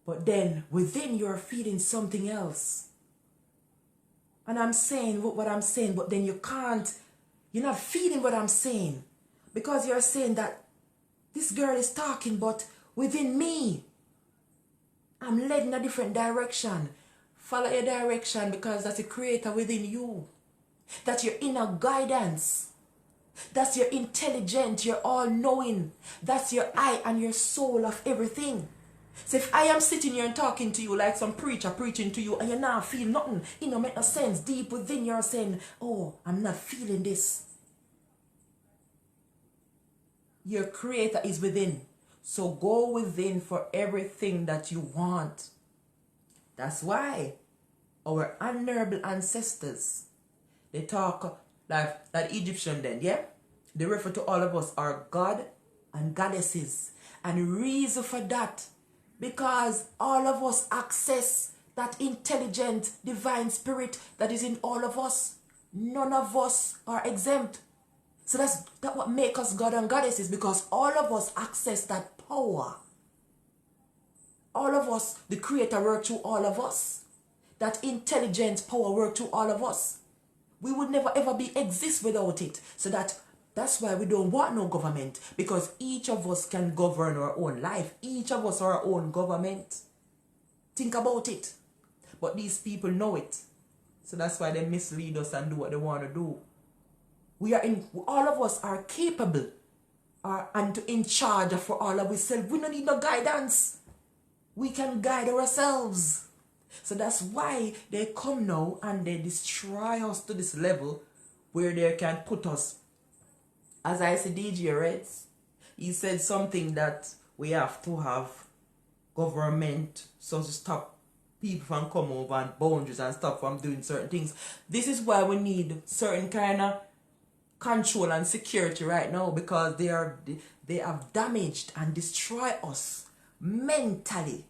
But then, within you're feeling something else. And I'm saying what I'm saying, but then you're not feeling what I'm saying. Because you're saying that this girl is talking, but within me, I'm led in a different direction. Follow your direction, because that's the Creator within you. That's your inner guidance. That's your intelligence, your all-knowing. That's your eye and your soul of everything. So if I am sitting here and talking to you like some preacher preaching to you, and you not feel nothing, it don't make no sense. Deep within you're saying, oh, I'm not feeling this. Your Creator is within. So go within for everything that you want. That's why our honorable ancestors, they talk like that Egyptian then, yeah? They refer to all of us are God and goddesses. And reason for that, because all of us access that intelligent divine spirit that is in all of us. None of us are exempt. So that's what makes us God and goddesses, because all of us access that power. All of us, the Creator worked through all of us. That intelligent power worked through all of us. We would never ever exist without it. So that's why we don't want no government, because each of us can govern our own life. Each of us are our own government. Think about it. But these people know it. So that's why they mislead us and do what they want to do. All of us are capable and in charge for all of ourselves. We don't need no guidance. We can guide ourselves. So that's why they come now and they destroy us to this level where they can put us. As I said, DJ Reds, he said something that we have to have government so to stop people from coming over and boundaries and stop from doing certain things. This is why we need certain kind of control and security right now because they have damaged and destroyed us mentally.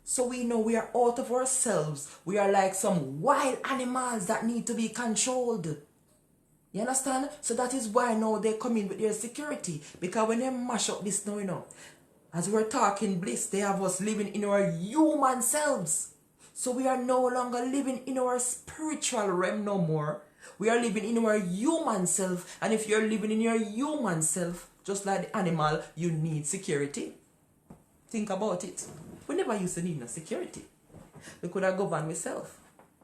So we know we are out of ourselves. We are like some wild animals that need to be controlled. You understand? So that is why now they come in with their security. Because when they mash up this now, you know, as we're talking bliss, they have us living in our human selves. So we are no longer living in our spiritual realm no more. We are living in our human self. And if you're living in your human self, just like the animal, you need security. Think about it. We never used to need no security. We could have governed ourselves.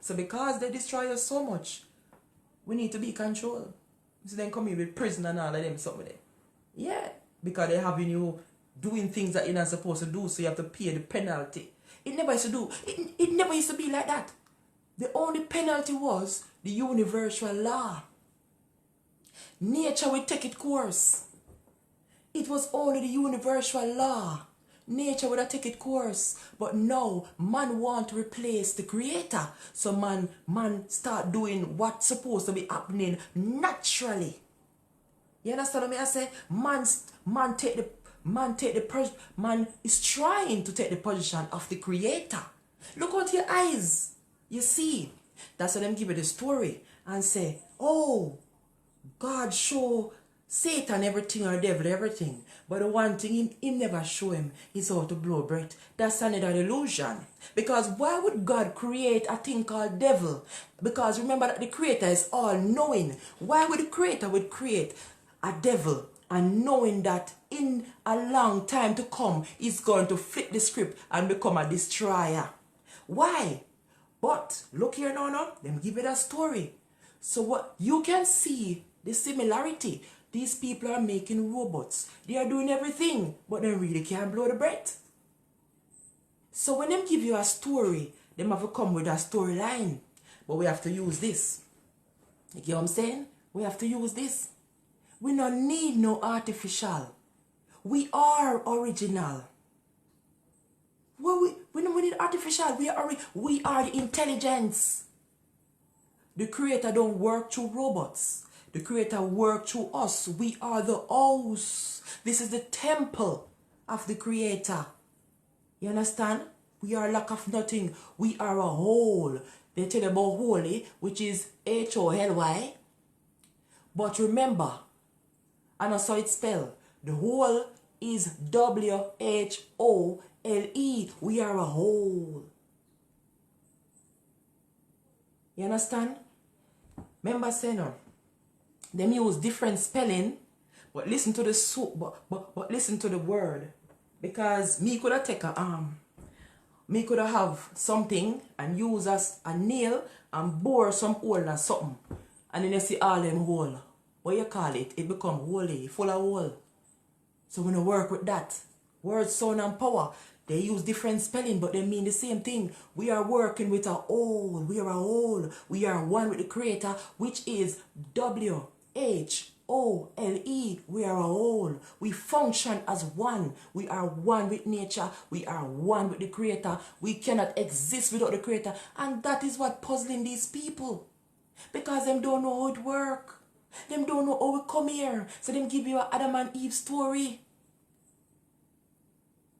So because they destroy us so much, we need to be controlled. So then come in with prison and all of them something there. Yeah. Because they're having you doing things that you're not supposed to do, so you have to pay the penalty. It never used to do. It never used to be like that. The only penalty was the universal law. Nature will take its course. It was only the universal law. Nature would have taken its course. But now, man want to replace the creator. So man start doing what's supposed to be happening naturally. You understand what I say? Man is trying to take the position of the creator. Look out your eyes. You see, that's why them give you the story and say, oh, God show Satan everything or devil everything. But the one thing him never show him is how to blow breath. That's another illusion. Because why would God create a thing called devil? Because remember that the creator is all knowing. Why would the creator would create a devil and knowing that in a long time to come he's going to flip the script and become a destroyer? Why? But look here now, them give it a story. So what you can see the similarity. These people are making robots. They are doing everything, but they really can't blow the breath. So when them give you a story, they have to come with a storyline. But we have to use this. You get what I'm saying? We have to use this. We don't need no artificial. We are original. Well, we don't need artificial. We are the intelligence. The creator don't work through robots. The creator works through us. We are the house. This is the temple of the creator. You understand? We are lack of nothing. We are a whole. They tell you about holy, which is H-O-L-Y. But remember, and that's how it's spelled. The whole is W-H-O-L-E. We are a whole. You understand? Remember saying no? Them use different spelling, but listen to the but listen to the word. Because me could have taken me could have something and use as a nail and bore some hole or something. And then you see all them hole. What you call it? It become holy, full of hole. So when you work with that, word, sound and power, they use different spelling, but they mean the same thing. We are working with a whole. We are a whole. We are one with the creator, which is W-H-O-L-E. We are a whole. We function as one. We are one with nature. We are one with the creator. We cannot exist without the creator. And that is what puzzling these people. Because them don't know how it works. Them don't know how we come here. So them give you an Adam and Eve story.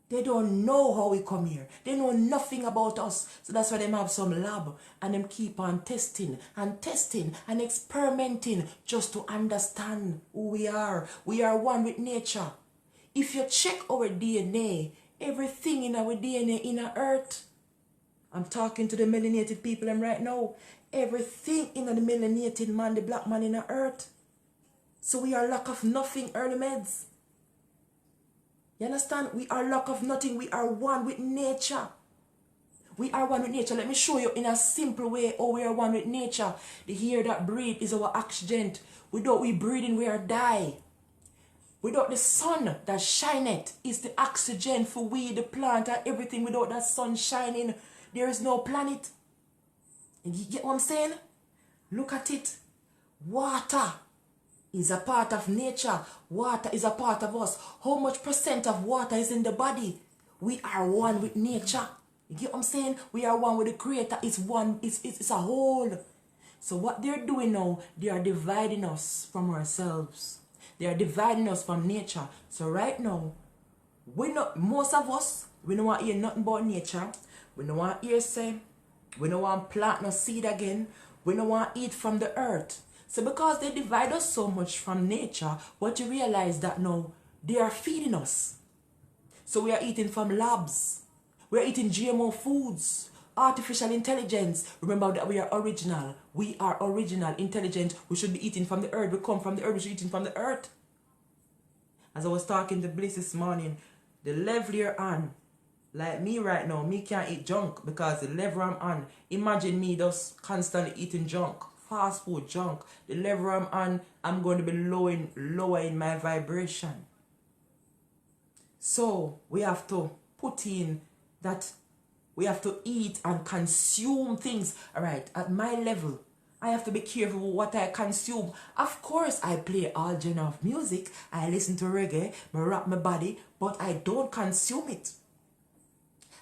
They don't know how we come here. They know nothing about us. So that's why them have some lab. And them keep on testing and testing and experimenting just to understand who we are. We are one with nature. If you check our DNA, everything in our DNA in our earth. I'm talking to the melanated people right now. Everything in the melanated man, the black man in the earth. So we are lack of nothing, early meds. You understand? We are lack of nothing. We are one with nature. We are one with nature. Let me show you in a simple way how we are one with nature. The air that breathe is our oxygen. Without we breathing, we are die. Without the sun that shineth is the oxygen for we, the plant and everything. Without that sun shining, there is no planet. And you get what I'm saying? Look at it. Water is a part of nature. Water is a part of us. How much % of water is in the body? We are one with nature. You get what I'm saying? We are one with the creator. It's one. It's a whole. So what they're doing now, they are dividing us from ourselves. They are dividing us from nature. So right now, most of us, we don't want to hear nothing about nature. We don't want to hear say, we don't want to plant no seed again. We don't want to eat from the earth. So because they divide us so much from nature, what you realize that now, they are feeding us. So we are eating from labs. We are eating GMO foods, artificial intelligence. Remember that we are original. We are original, intelligent. We should be eating from the earth. We come from the earth. We should be eating from the earth. As I was talking to Bliss this morning, the level you're on, like me right now, me can't eat junk because the level I'm on. Imagine me just constantly eating junk, fast food junk. The level I'm on, I'm going to be lowering my vibration. So we have to put in that we have to eat and consume things. Alright, at my level, I have to be careful what I consume. Of course, I play all genre of music. I listen to reggae, I rap my body, but I don't consume it.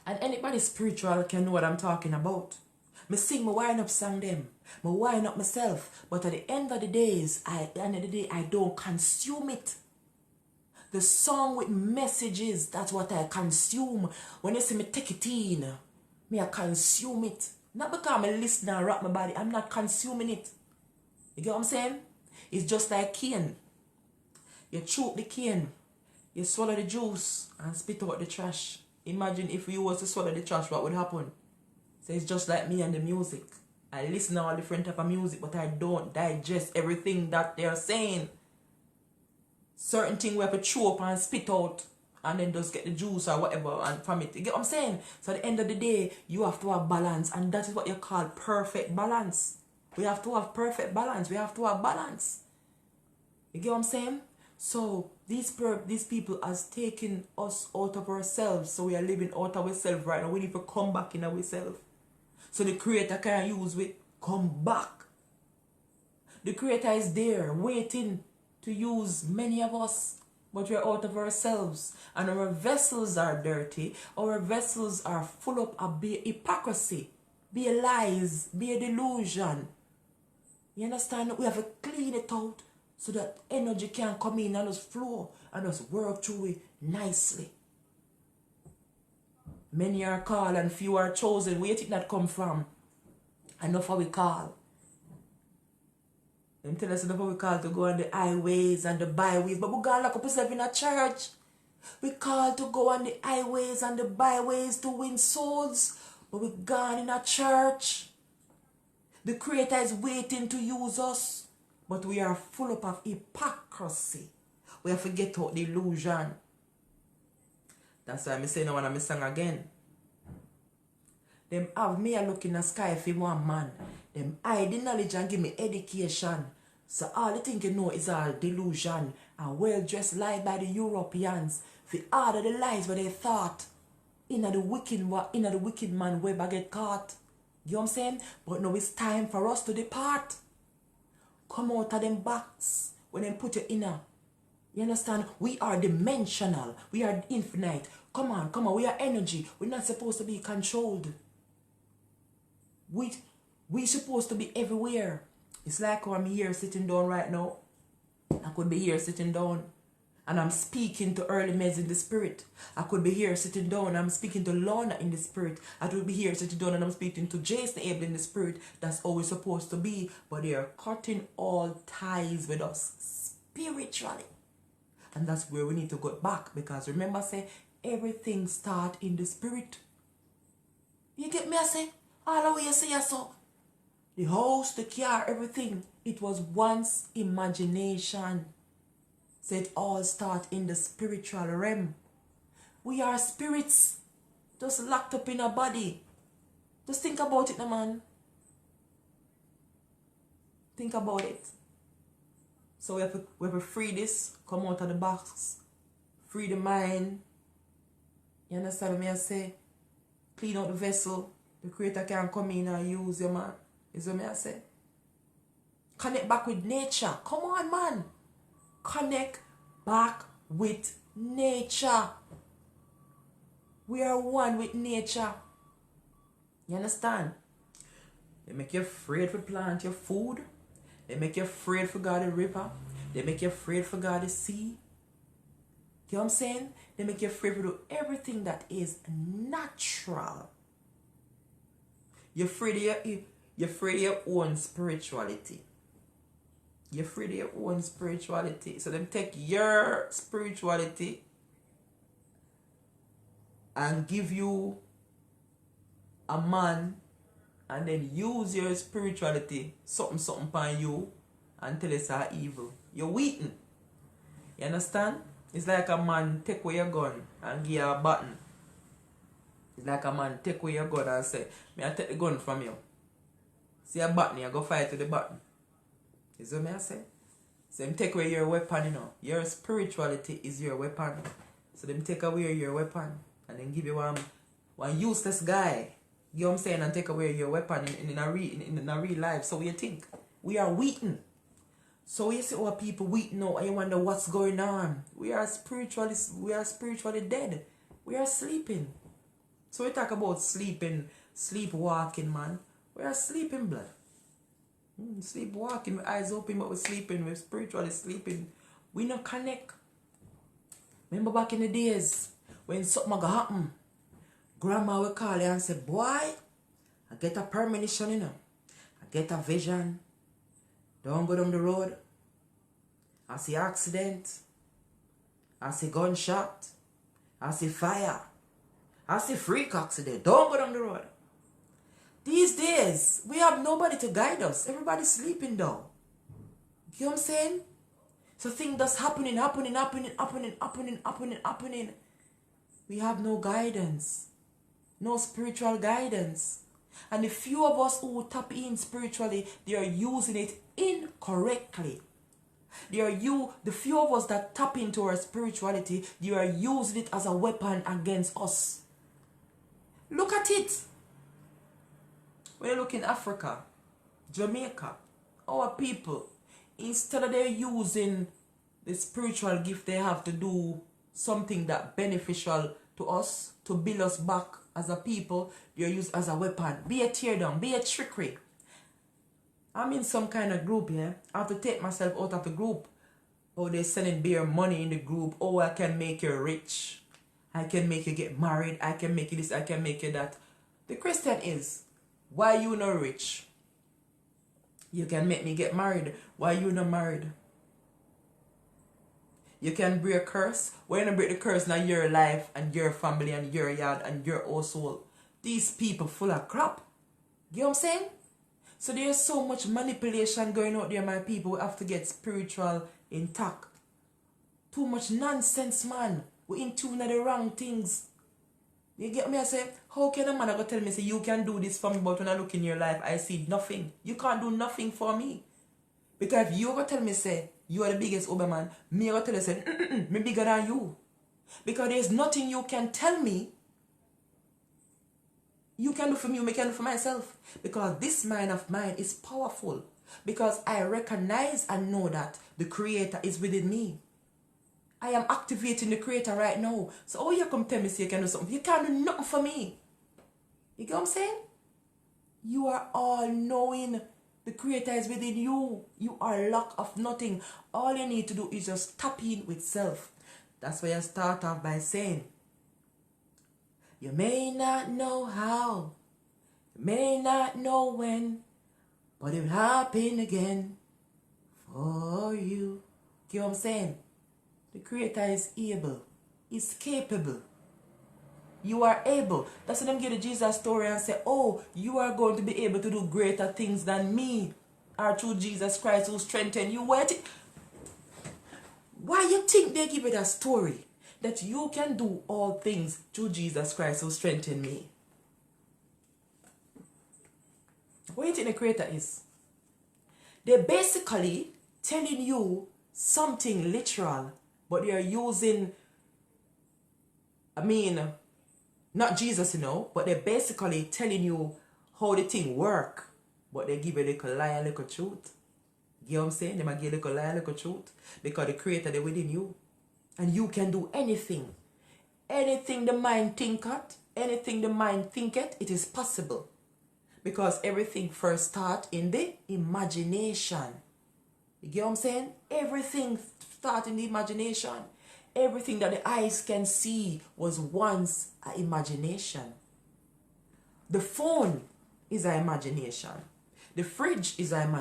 And anybody spiritual can know what I'm talking about. Me sing my wind up song them. Me wind up myself. But at the end of the day, I don't consume it. The song with messages, that's what I consume. When you see me take it in, me I consume it. Not because I'm a listener and rock my body. I'm not consuming it. You get what I'm saying? It's just like cane. You choke the cane, you swallow the juice and spit out the trash. Imagine if you was to swallow the trash, what would happen? So it's just like me and the music. I listen to all different type of music, but I don't digest everything that they're saying. Certain thing we have to chew up and spit out and then just get the juice or whatever and from it. You get what I'm saying? So at the end of the day, you have to have balance, and that is what you call perfect balance. We have to have perfect balance. We have to have balance. You get what I'm saying? So these people has taken us out of ourselves. So we are living out of ourselves right now. We need to come back in ourselves. So the Creator can use it. Come back. The Creator is there waiting to use many of us, but we're out of ourselves, and our vessels are dirty. Our vessels are full up of hypocrisy, be lies, be a delusion. You understand? We have to clean it out so that energy can come in and just flow and just work through it nicely. Many are called and few are chosen. Where did that come from? Enough how we call. Them tell us enough how we call to go on the highways and the byways, but we gotta lock up ourselves in a church. We call to go on the highways and the byways to win souls, but we gone in a church. The Creator is waiting to use us, but we are full up of hypocrisy. We have to get out the illusion. That's why I'm saying I want to sing again. Them have me a look in the sky if you want man. Them hide the knowledge and give me education. So all the thing you know is all delusion and well-dressed lie by the Europeans. For all of the lies where they thought in the wicked man web I get caught. You know what I'm saying? But now it's time for us to depart. Come out of them box when they put you in a. You understand? We are dimensional. We are infinite. Come on. We are energy. We're not supposed to be controlled. We supposed to be everywhere. It's like how I'm here sitting down right now. I could be here sitting down and I'm speaking to early meds in the spirit. I could be here sitting down and I'm speaking to Lorna in the spirit. I could be here sitting down and I'm speaking to Jason Abel in the spirit. That's how we're supposed to be. But they are cutting all ties with us spiritually. And that's where we need to go back. Because remember, I say, everything starts in the spirit. You get me, I say? All the way you say so. The house, the car, everything. It was once imagination. So it all starts in the spiritual realm. We are spirits. Just locked up in a body. Just think about it, man. Think about it. So we have to free this. Come out of the box. Free the mind. You understand what I say? Clean out the vessel. The Creator can come in and use you, man. Is what I say? Connect back with nature. Come on, man. Connect back with nature. We are one with nature. You understand? They make you afraid to plant your food. They make you afraid for God the river. They make you afraid for God the sea. You know what I'm saying? They make you afraid to do everything that is natural. You're afraid of your own spirituality. You're afraid of your own spirituality. So them take your spirituality and give you a man and then use your spirituality something upon you and tell us are evil. You're weakened. You understand? It's like a man take away your gun and give you a button. It's like a man take away your gun and say, "May I take the gun from you? See a button, you go fight with the button." Is what I say? So them take away your weapon, you know. Your spirituality is your weapon. So them take away your weapon and then give you one useless guy. You know what I'm saying? And take away your weapon in a real life. So what you think? We are weakened. So you see our people weakened now and you wonder what's going on. We are spiritually dead. We are sleeping. So we talk about sleepwalking, man. We are sleeping, blood. Sleepwalking, with eyes open, but we're sleeping. We're spiritually sleeping. We not connect. Remember back in the days when something go happen, grandma will call you and say, "Boy, I get a premonition, you know. I get a vision. Don't go down the road. I see accident. I see gunshot. I see fire. I see freak accident. Don't go down the road." These days, we have nobody to guide us. Everybody's sleeping down. You know what I'm saying? So things just happening. We have no guidance. No spiritual guidance. And the few of us who tap in spiritually, they are using it incorrectly. The few of us that tap into our spirituality, they are using it as a weapon against us. Look at it. When you look in Africa, Jamaica, our people, instead of they using the spiritual gift they have to do something that beneficial to us, to build us back as a people, they're used as a weapon. Be a tear down, be a trickery. I'm in some kind of group here. I have to take myself out of the group. Oh, they're sending bare money in the group. Oh, I can make you rich. I can make you get married. I can make you this. I can make you that. The question is, why you not rich? You can make me get married. Why you not married? You can break a curse. Why you not break the curse in your life and your family and your yard and your household? These people full of crap. You know what I'm saying? So there's so much manipulation going out there, my people. We have to get spiritual intact. Too much nonsense, man. We're in tune with the wrong things. You get me? I say, how can a man go tell me, say, you can do this for me, but when I look in your life, I see nothing. You can't do nothing for me. Because if you go tell me, say, you are the biggest Oberman, me go tell you, say, me bigger than you. Because there's nothing you can tell me you can do for me, you can do for myself. Because this mind of mine is powerful. Because I recognize and know that the Creator is within me. I am activating the Creator right now. So how you come tell me say you can do something? You can't do nothing for me. You get what I'm saying? You are all knowing. The Creator is within you. You are lack of nothing. All you need to do is just tap in with self. That's why I start off by saying, you may not know how, you may not know when, but it will happen again for you. You know what I'm saying? The Creator is able. He's capable. You are able. That's why them give the Jesus story and say, oh, you are going to be able to do greater things than me. Or through Jesus Christ who strengthened you. Why you think they give it a story? That you can do all things through Jesus Christ who strengthened me. What do you think the Creator is? They're basically telling you something literal, but they are using, not Jesus, but they're basically telling you how the thing work, but they give you a little lie, a little truth. You know what I'm saying? They might give you a little lie, a little truth, because the Creator is within you. And you can do anything. Anything the mind thinketh, anything the mind thinketh, it is possible. Because everything first starts in the imagination. You get what I'm saying? Everything starts in the imagination. Everything that the eyes can see was once an imagination. The phone is an imagination. The fridge is an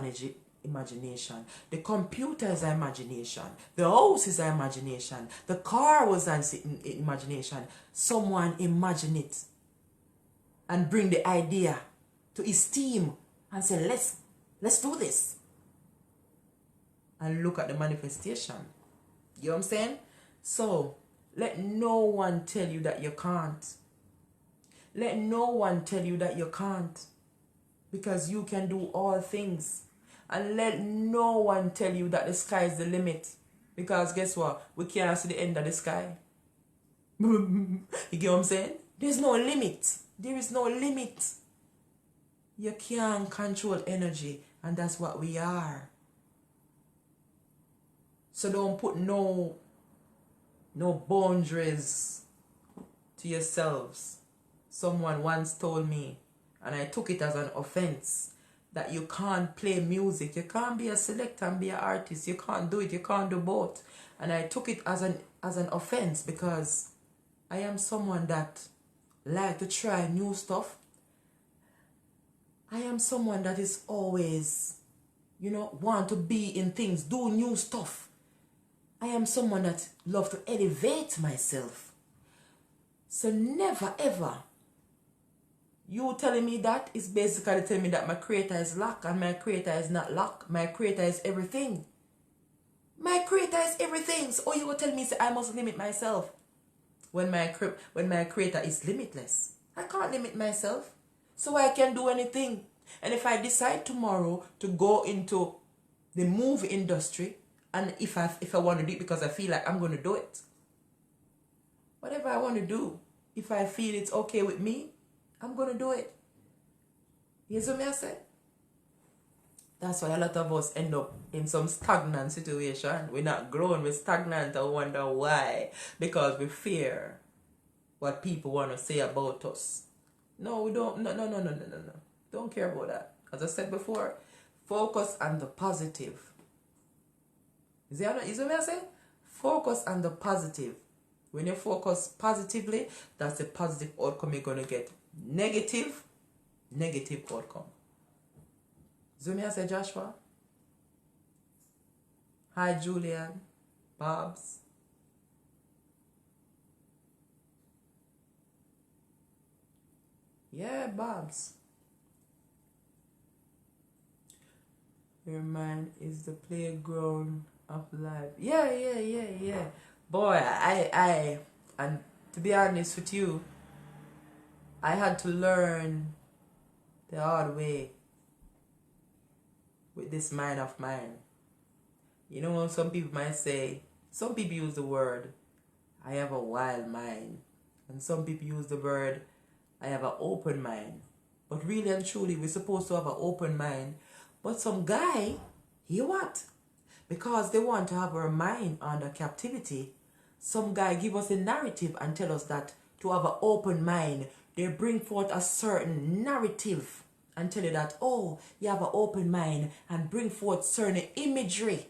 imagination. The computer is an imagination. The house is an imagination. The car was an imagination. Someone imagine it and bring the idea to his team and say, let's do this. And look at the manifestation. You know what I'm saying? So, let no one tell you that you can't. Let no one tell you that you can't. Because you can do all things. And let no one tell you that the sky is the limit. Because guess what? We can't see the end of the sky. You get what I'm saying? There's no limit. There is no limit. You can't control energy. And that's what we are. So don't put no boundaries to yourselves. Someone once told me, and I took it as an offense, that you can't play music. You can't be a selector and be an artist. You can't do it. You can't do both. And I took it as an offense because I am someone that like to try new stuff. I am someone that is always, want to be in things, do new stuff. I am someone that love to elevate myself. So never ever, you telling me that is basically telling me that my creator is lack and my creator is not lack. My creator is everything. My creator is everything. So you will tell me say I must limit myself when my creator is limitless. I can't limit myself. So I can do anything. And if I decide tomorrow to go into the movie industry, and if I want to do it because I feel like I'm going to do it, whatever I want to do, if I feel it's okay with me, I'm going to do it. You see what I say? That's why a lot of us end up in some stagnant situation. We're not growing, we're stagnant. I wonder why. Because we fear what people want to say about us. No, we don't. No. Don't care about that. As I said before, focus on the positive. Is that what I say? Focus on the positive. When you focus positively, that's the positive outcome you're going to get. Negative outcome. Zumia say Joshua. Hi Julian. Bobs. Yeah, Bobs. Your mind is the playground of life. Yeah. Boy, I and to be honest with you, I had to learn the hard way with this mind of mine. Some people might say, some people use the word, I have a wild mind. And some people use the word, I have an open mind. But really and truly, we're supposed to have an open mind. But some guy, hear what? Because they want to have our mind under captivity, some guy give us a narrative and tell us that to have an open mind, they bring forth a certain narrative and tell you that, oh, you have an open mind, and bring forth certain imagery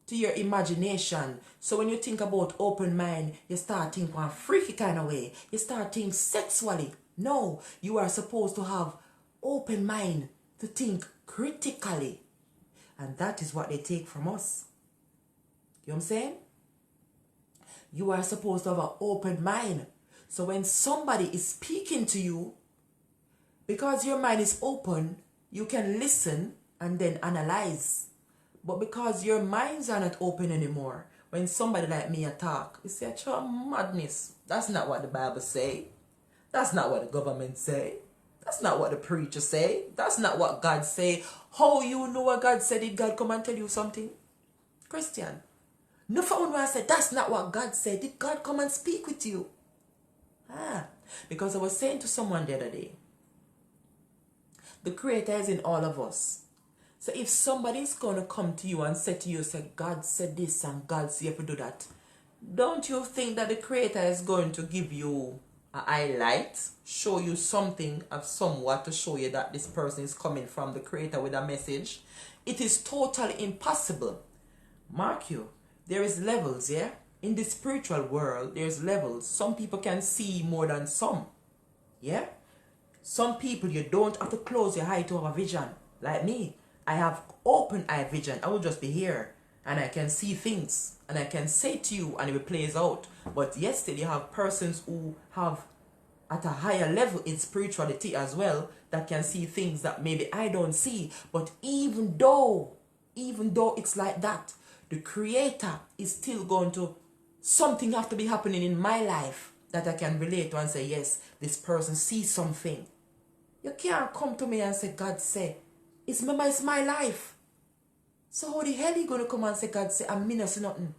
to your imagination. So when you think about open mind, you start thinking one freaky kind of way. You start thinking sexually. No, you are supposed to have open mind to think critically. And that is what they take from us. You know what I'm saying? You are supposed to have an open mind. So when somebody is speaking to you, because your mind is open, you can listen and then analyze. But because your minds are not open anymore, when somebody like me talk, you say, madness. That's not what the Bible say. That's not what the government say. That's not what the preacher say. That's not what God say. How you know what God said? Did God come and tell you something? Christian. No for when I said that's not what God said. Did God come and speak with you? Because I was saying to someone the other day, the Creator is in all of us. So if somebody's going to come to you and say to you, say, God said this and God said you have to do that, don't you think that the Creator is going to give you a highlight, show you something of somewhat to show you that this person is coming from the Creator with a message, it is totally impossible. Mark you, there is levels, yeah? In the spiritual world, there's levels. Some people can see more than some, yeah? Some people, you don't have to close your eye to have a vision. Like me, I have open eye vision. I will just be here and I can see things and I can say to you and it will plays out. But yesterday you have persons who have at a higher level in spirituality as well that can see things that maybe I don't see. But even though it's like that, the Creator is still going to, something have to be happening in my life that I can relate to and say, yes, this person sees something. You can't come to me and say, God say, it's my life. So how the hell are you going to come and say, God say, I'm not see nothing?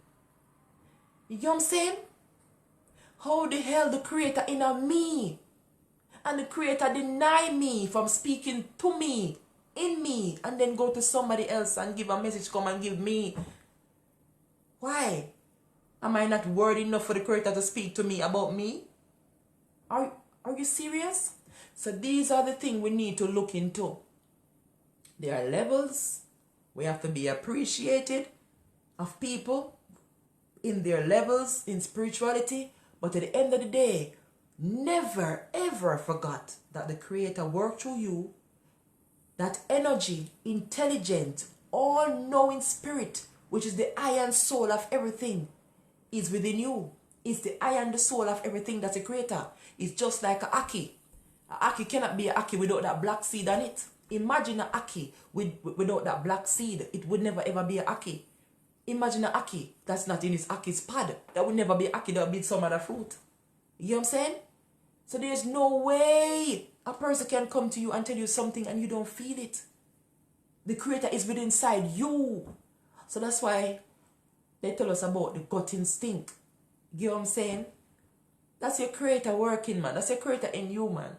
You know what I'm saying? How the hell the Creator in a me and the Creator deny me from speaking to me, in me, and then go to somebody else and give a message, come and give me? Why? Am I not worthy enough for the Creator to speak to me about me? Are you serious? So these are the things we need to look into. There are levels. We have to be appreciated of people in their levels in spirituality. But at the end of the day, never ever forget that the Creator worked through you. That energy, intelligent, all-knowing spirit, which is the eye and soul of everything, is within you. It's the eye and the soul of everything that's a Creator. It's just like a Aki. A Aki cannot be a Aki without that black seed on it. Imagine a Aki without that black seed. It would never ever be a Aki. Imagine a Aki that's not in its Aki's pod. That would never be a Aki, that would be some other fruit. You know what I'm saying? So there's no way a person can come to you and tell you something and you don't feel it. The Creator is within inside you. So that's why they tell us about the gut instinct. You know what I'm saying? That's your Creator working, man. That's your Creator in you, man.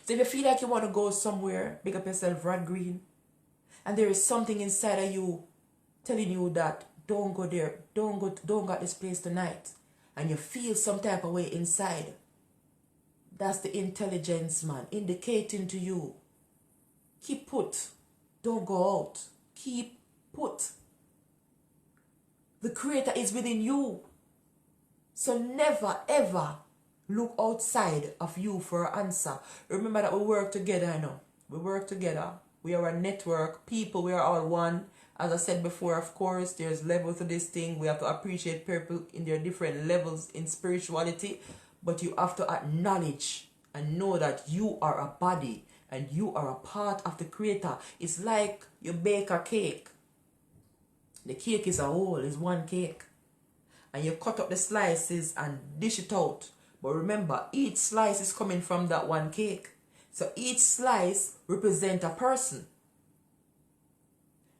So if you feel like you want to go somewhere, pick up yourself, Rod Green, and there is something inside of you telling you that don't go there, don't go at this place tonight, and you feel some type of way inside, that's the intelligence, man, indicating to you, keep put, don't go out, keep put. The Creator is within you. So never ever look outside of you for an answer. Remember that we work together, I know. We work together. We are a network. People, we are all one. As I said before, of course, there's levels to this thing. We have to appreciate people in their different levels in spirituality. But you have to acknowledge and know that you are a body and you are a part of the Creator. It's like you bake a cake. The cake is a whole, it's one cake. And you cut up the slices and dish it out. But remember, each slice is coming from that one cake. So each slice represents a person.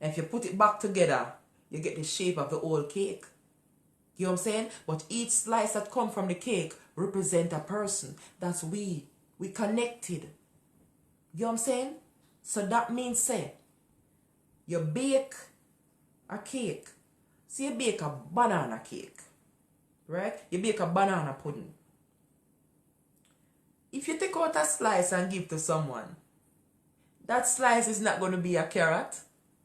And if you put it back together, you get the shape of the whole cake. You know what I'm saying? But each slice that comes from the cake represents a person. That's we. We connected. You know what I'm saying? So that means, say, you bake a cake. So you bake a banana cake. Right? You bake a banana pudding. If you take out a slice and give to someone, that slice is not going to be a carrot.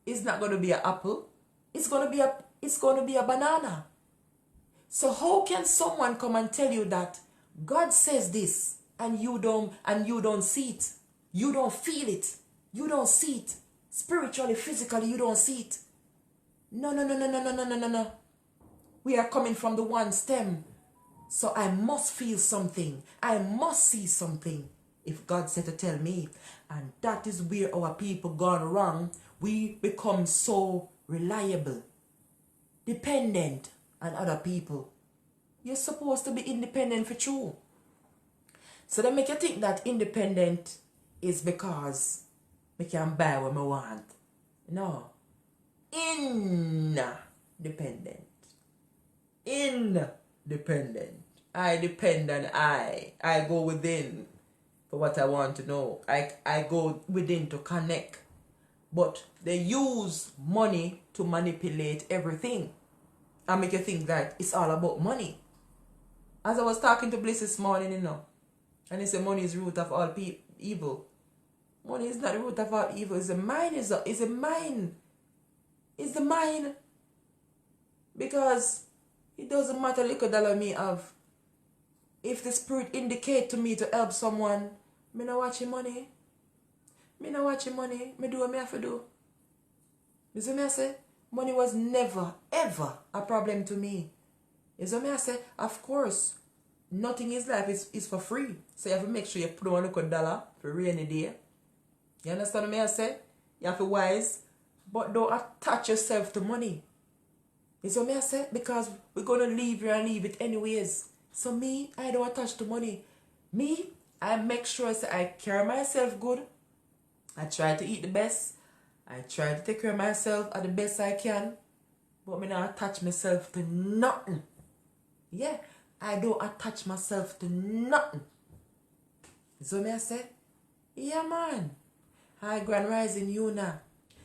It's not going to be an apple. It's going to be a banana. So how can someone come and tell you that God says this and you don't see it? You don't feel it. You don't see it. Spiritually, physically, you don't see it. No. We are coming from the one stem. So I must feel something. I must see something if God said to tell me. And that is where our people gone wrong. We become so reliable, dependent on other people. You're supposed to be independent for true. So they make you think that independent is because I can buy what I want. No. Independent. Independent. I depend on I go within for what I want to know. I go within to connect. But they use money to manipulate everything. And make you think that it's all about money. As I was talking to Bliss this morning, and he said money is the root of all evil. Money is not the root of all evil. It's the mind. It's the mind. It's the mind. Because it doesn't matter little dollar me have. If the spirit indicate to me to help someone, me not watching money. Me not watching money. Me do what me have to do. You see me I say? Money was never, ever a problem to me. You see me I say? Of course, nothing in life is for free. So you have to make sure you put on a dollar for rainy day. You understand what me I say? You have to wise. But don't attach yourself to money. You see what I say? Because we're going to leave here and leave it anyways. So me, I don't attach to money. Me, I make sure that I carry myself good. I try to eat the best. I try to take care of myself at the best I can. But me not attach myself to nothing. Yeah, I don't attach myself to nothing. You see what I say? Yeah, man. High grand rising you now.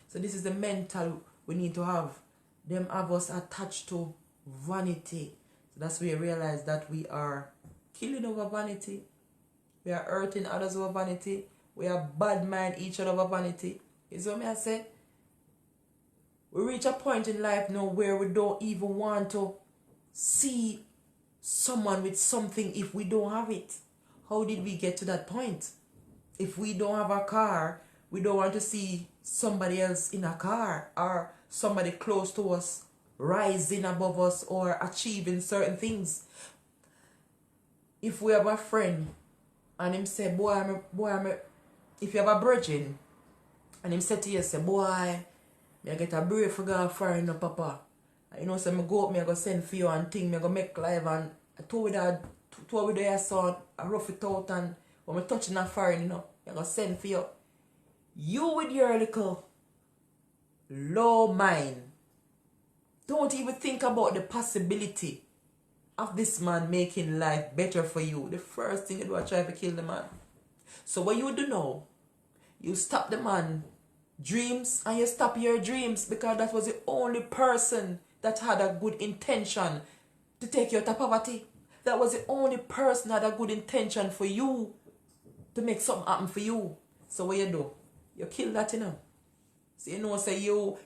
So this is the mental we need to have. Them have us attached to vanity. So that's where you realize that we are killing over vanity. We are hurting others over vanity. We are bad mind each other over vanity. You see what I say? We reach a point in life now where we don't even want to see someone with something if we don't have it. How did we get to that point? If we don't have a car, we don't want to see somebody else in a car or somebody close to us rising above us or achieving certain things. If we have a friend and him say, if you have a virgin and him say to you, say, boy, me I get a brave for go foreign, no papa. And you know, say, me go up, me I go send for you and thing, me I go make live and I told with your son, I rough it out and when I touching a foreign, me I go send for you. You with your little low mind, don't even think about the possibility of this man making life better for you. The first thing you do is try to kill the man. So what you do now, you stop the man dreams and you stop your dreams because that was the only person that had a good intention to take you out of poverty. That was the only person that had a good intention for you to make something happen for you. So what you do? You kill that, So you know, say you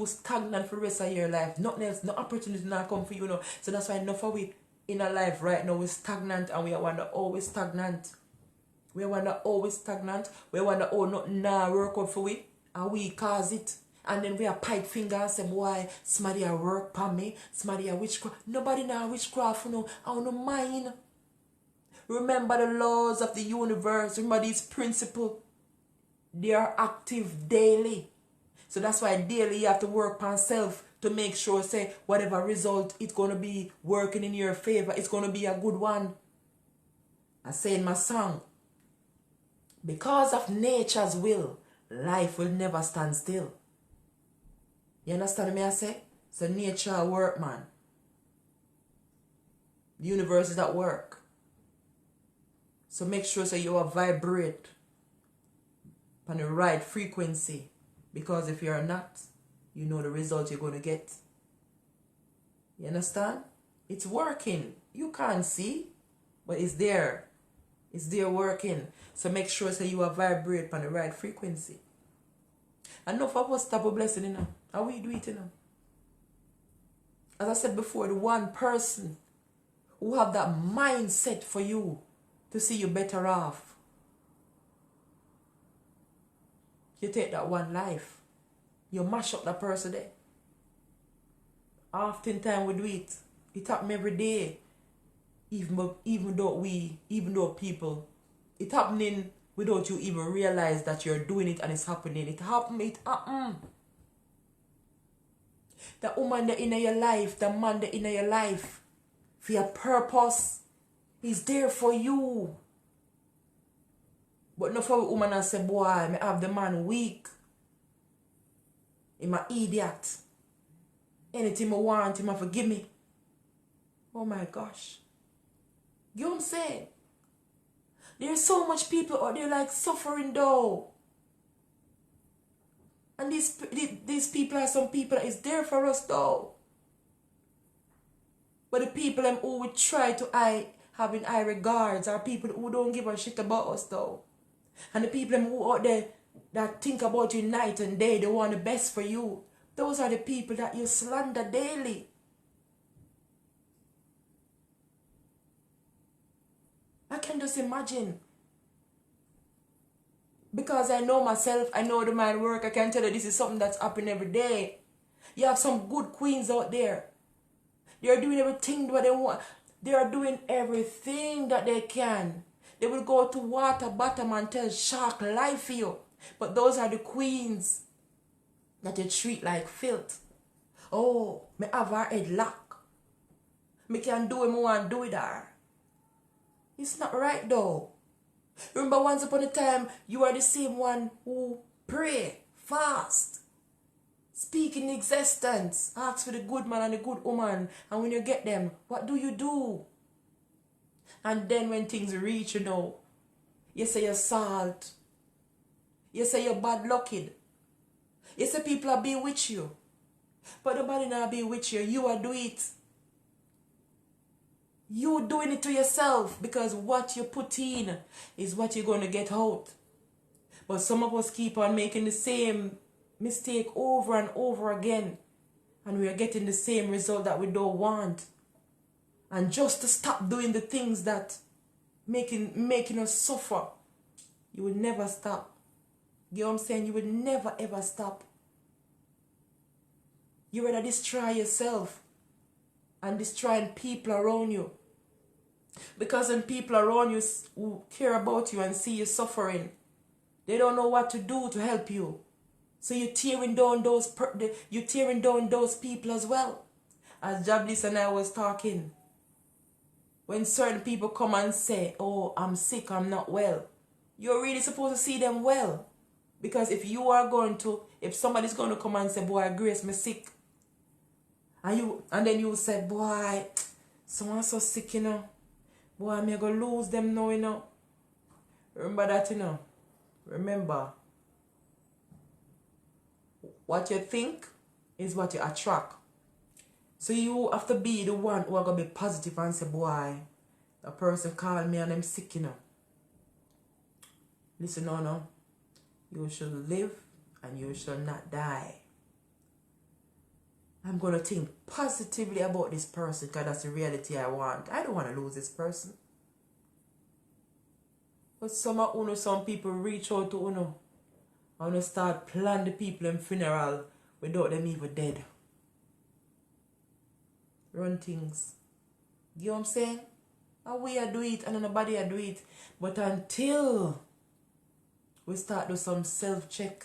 stagnant for the rest of your life. Nothing else, no opportunity not come for you, So that's why enough of we in our life right now we're stagnant and we are always stagnant. We are always stagnant. We wonder, oh, nothing now work out for we. And we cause it. And then we are pipe finger and say, why somebody a work for me, somebody a witchcraft. Nobody now witchcraft, I don't mind. Remember the laws of the universe. Remember these principles. They are active daily. So that's why daily you have to work on self to make sure, say, whatever result it's going to be working in your favor, it's going to be a good one. I say in my song, because of nature's will, life will never stand still. You understand me I say? So nature work, man. The universe is at work. So make sure so you are vibrate on the right frequency. Because if you're not, you know the result you're going to get. You understand? It's working. You can't see, but it's there. It's there working. So make sure so you are vibrate on the right frequency. Enough of us stop a blessing, How we do it, As I said before, the one person who have that mindset for you to see you better off. You take that one life. You mash up that person there. Oftentimes we do it. It happens every day. Even though people, it happening without you even realize that you're doing it and it's happening. It happen. The woman that in your life, the man that in your life, for your purpose, is there for you. But not for a woman and say, boy, I have the man weak. I'm an idiot. Anything I want, him forgive me. Oh my gosh. You know what I'm saying? There's so much people out there like suffering though. And these people are some people that is there for us though. But the people them who we try to have in high regards are people who don't give a shit about us though. And the people them who out there that think about you night and day, they want the best for you. Those are the people that you slander daily. I can just imagine. Because I know myself, I know the man work, I can tell you this is something that's happening every day. You have some good queens out there. They are doing everything that they want. They are doing everything that they can. They will go to water bottom and tell shark lie for you. But those are the queens that you treat like filth. Oh, me have her head lock. Me can do what me want to do with her. It's not right though. Remember once upon a time, you are the same one who pray, fast, speak in existence, ask for the good man and the good woman, and when you get them, what do you do? And then when things reach, you say you're salt, you say you're bad lucky, you say people are being with you, but nobody not be with you, you are doing it. You doing it to yourself because what you put in is what you're going to get out. But some of us keep on making the same mistake over and over again. And we are getting the same result that we don't want. And just to stop doing the things that making us suffer, you will never stop. You know what I'm saying? You will never ever stop. You rather destroy yourself and destroying people around you. Because when people around you who care about you and see you suffering, they don't know what to do to help you. So you're tearing down those people as well. As Jablis and I was talking, when certain people come and say, oh, I'm sick, I'm not well, you're really supposed to see them well. Because if somebody's going to come and say, boy, Grace, me sick, and then you say, boy, someone's so sick, boy, I'm going to lose them now, Remember that, Remember, what you think is what you attract. So you have to be the one who are going to be positive and say, boy, a person called me and I'm sick, Listen, no. You should live and you shall not die. I'm going to think positively about this person because that's the reality I want. I don't want to lose this person. But some people reach out to Uno and start plan the people in funeral without them even dead. Run things. You know what I'm saying? And we are do it and nobody are do it. But until we start do some self-check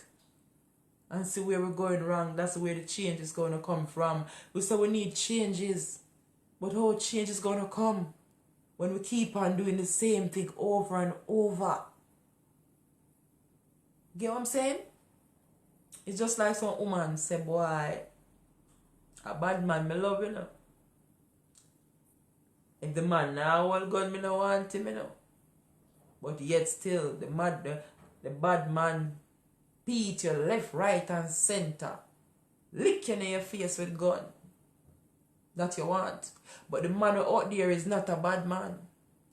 and see where we're going wrong, that's where the change is going to come from. We say we need changes, but how change is going to come when we keep on doing the same thing over and over? Get what I'm saying? It's just like some woman say, boy, a bad man, me love you. If the man now hold gun, me no want him, But yet still, the bad man beat you left, right, and center. Lick you in your face with gun. That you want. But the man out there is not a bad man.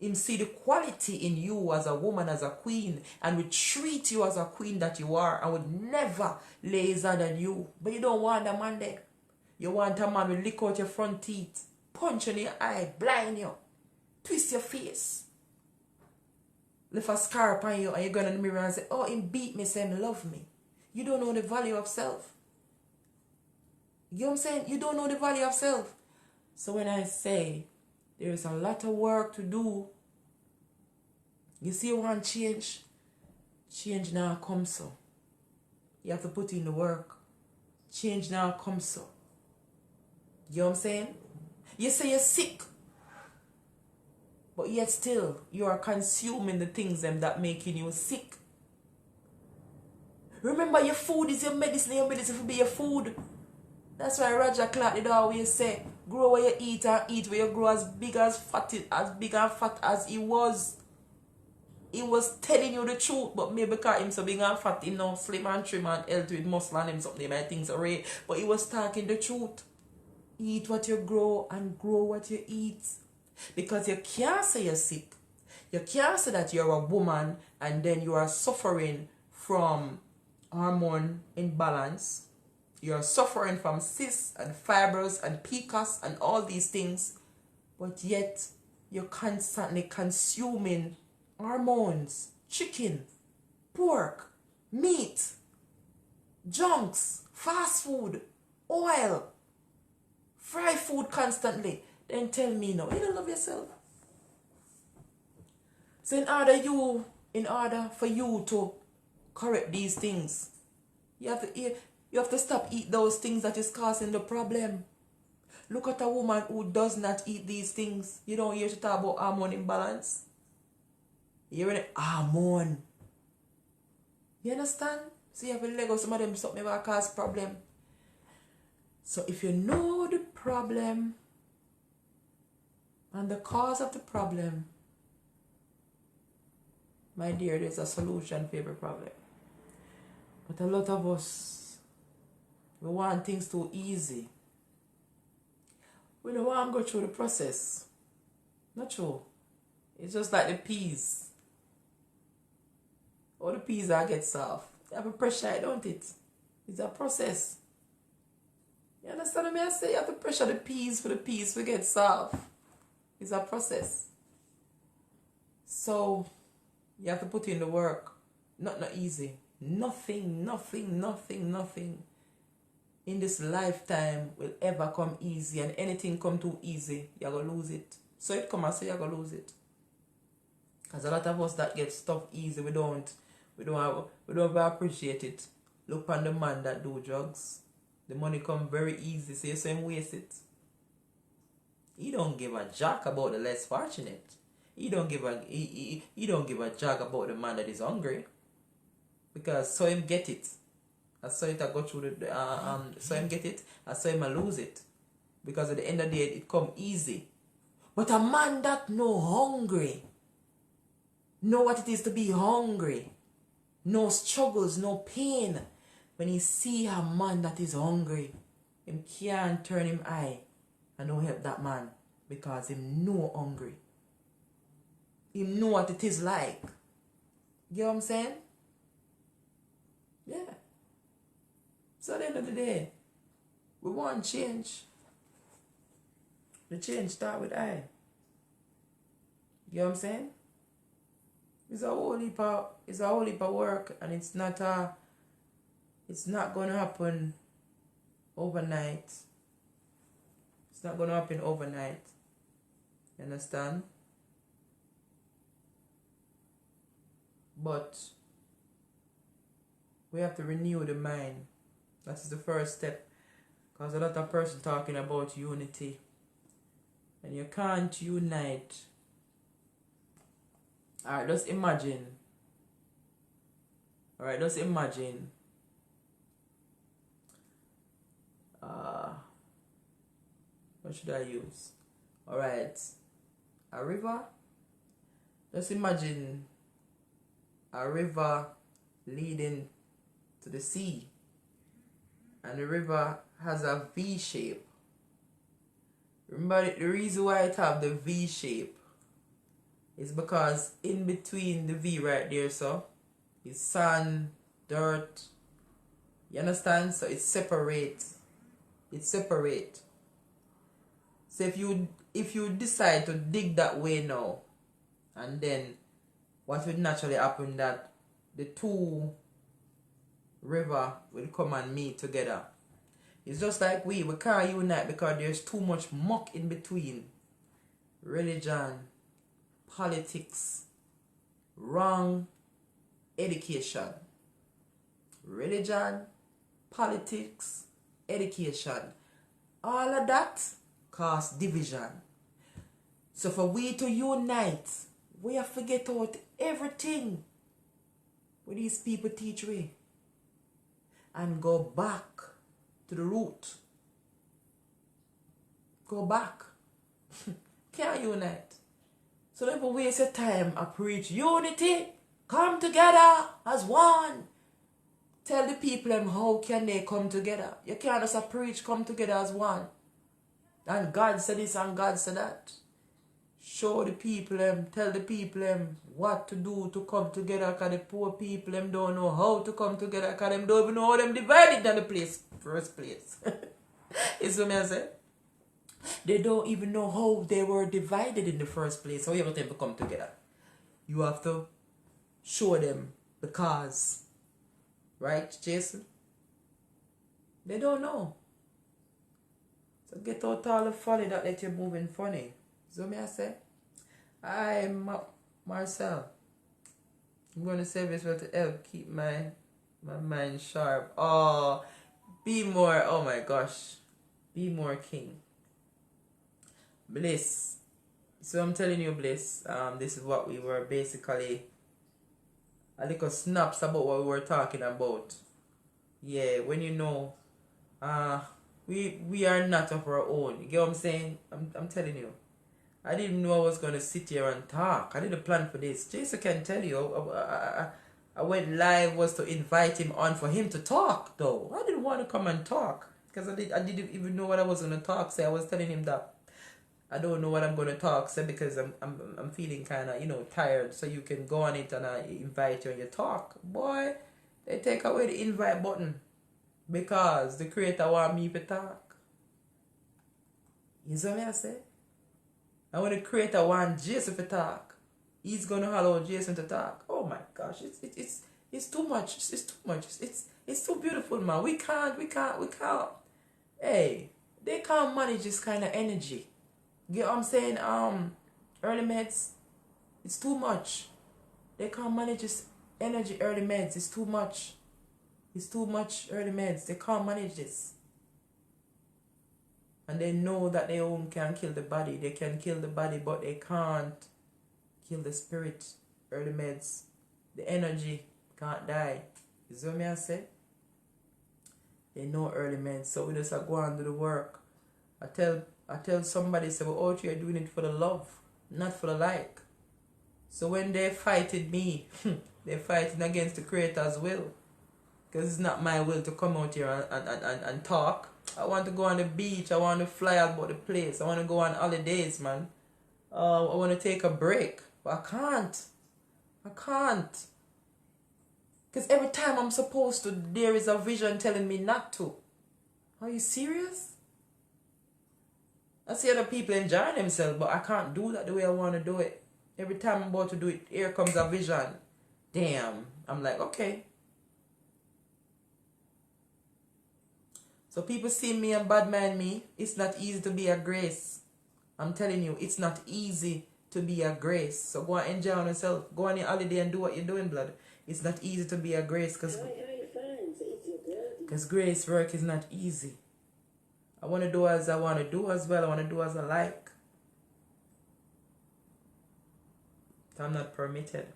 Him see the quality in you as a woman, as a queen, and will treat you as a queen that you are, and would never lay his hand on you. But you don't want a man there. You want a man who lick out your front teeth, punch in your eye, blind you, twist your face, leave a scar upon you, and you go in the mirror and say, oh, him beat me, say him love me. You don't know the value of self. You know what I'm saying? You don't know the value of self. So when I say there is a lot of work to do, you see you want change, change now comes so. You have to put in the work. Change now comes so. You know what I'm saying? You say you're sick, but yet still you are consuming the things that making you sick. Remember, your food is your medicine. Your medicine will be your food. That's why Roger Clark did always say, grow where you eat and eat where you grow as big and fat as he was. He was telling you the truth, but maybe because him so big and fat, him now slim and trim and healthy with muscle and him something, my things are right. But he was talking the truth. Eat what you grow and grow what you eat. Because you can't say you're sick. You can't say that you're a woman and then you are suffering from hormone imbalance. You're suffering from cysts and fibers and PCOS and all these things. But yet you're constantly consuming hormones, chicken, pork, meat, junks, fast food, oil, fried food constantly. Then tell me now, you don't love yourself. So in order for you to correct these things, you have to stop eat those things that is causing the problem. Look at a woman who does not eat these things. You don't hear she talk about hormone imbalance. You hear it? Hormone. You understand? So you have to let go some of them something that cause problem. So if you know the problem and the cause of the problem, my dear, there's a solution for every problem. But a lot of us, we want things too easy. We don't want to go through the process. Not true. It's just like the peas. All the peas that get soft. They have a pressure, don't it? It's a process. You understand what I say? You have to pressure the peas for the peas to get soft. It's a process. So you have to put in the work. Not easy. Nothing in this lifetime will ever come easy, and anything come too easy, you're going to lose it. So it come and say you're going to lose it. Because a lot of us that get stuff easy, we don't ever appreciate it. Look on the man that do drugs. The money come very easy, so you say him waste it. He don't give a jack about the less fortunate. He don't give a jack about the man that is hungry. Because so him get it. I saw it I go through so him get it, I saw him I lose it. Because at the end of the day it come easy. But a man that no hungry, know what it is to be hungry, no struggles, no pain. When he see a man that is hungry, him can't turn him eye and don't help that man. Because him know hungry. Him know what it is like. You know what I'm saying? Yeah. So at the end of the day, we want change. The change start with I. You know what I'm saying? It's a whole heap of work, and it's not gonna happen overnight. It's not gonna happen overnight. You understand? But we have to renew the mind. That is the first step. Because a lot of person talking about unity. And you can't unite. Alright, just imagine. Alright, just imagine. What should I use? Alright. A river. Just imagine a river leading to the sea. And the river has a V shape. Remember, the reason why it have the V shape is because in between the V right there, so is sand, dirt. You understand? So it's separate. It's separate. So if you decide to dig that way now, and then what would naturally happen that the two river will come and meet together. It's just like we can't unite because there's too much muck in between. Religion, politics, wrong education. Religion, politics, education. All of that cause division. So for we to unite, we have to get out everything what these people teach we and go back to the root. Go back. Can't unite. So don't waste your time and preach unity. Come together as one. Tell the people how can they come together. You can't just preach come together as one. And God said this and God said that. Show the people them, tell the people them what to do to come together, because the poor people them don't know how to come together, because them don't even know how them divided in the first place. You see what I say? They don't even know how they were divided in the first place. How you ever to come together? You have to show them the cause. Right, Jason? They don't know. So get out all the folly that let you moving funny. So me I say, I'm Marcel. I'm going to say this to help keep my mind sharp. Oh, be more, oh my gosh. Be more king. Bliss. So I'm telling you, Bliss, this is what we were basically, a little snaps about what we were talking about. Yeah, when you know, we are not of our own. You get what I'm saying? I'm telling you. I didn't know I was going to sit here and talk. I didn't plan for this. Jason can tell you. I went live was to invite him on for him to talk, though. I didn't want to come and talk because I didn't even know what I was going to talk. So I was telling him that I don't know what I'm going to talk. So because I'm feeling kind of tired. So you can go on it and I invite you and you talk. Boy, they take away the invite button because the creator want me to talk. You see what I say? And when the creator wants Jason to talk, he's gonna allow Jason to talk. Oh my gosh, it's too much. It's too much. It's too beautiful, man. We can't. Hey, they can't manage this kind of energy. You know what I'm saying? Early meds, it's too much. They can't manage this energy. Early meds, it's too much. It's too much. Early meds, they can't manage this. And they know that they own can kill the body. They can kill the body, but they can't kill the spirit. Early meds. The energy can't die. You see what I say? They know early meds. So we just go and do the work. I tell somebody, say, well, out here doing it for the love, not for the like. So when they fighting me, they're fighting against the creator's will. Because it's not my will to come out here and talk. I want to go on the beach. I want to fly about the place. I want to go on holidays, man. I want to take a break. But I can't. Because every time I'm supposed to, there is a vision telling me not to. Are you serious? I see other people enjoying themselves, but I can't do that the way I want to do it. Every time I'm about to do it, here comes a vision. Damn. I'm like, okay. So people see me and bad mind me. It's not easy to be a grace. I'm telling you, it's not easy to be a grace. So go and enjoy on yourself. Go on your holiday and do what you're doing, blood. It's not easy to be a grace because grace work is not easy. I want to do as I want to do as well. I want to do as I like. I'm not permitted.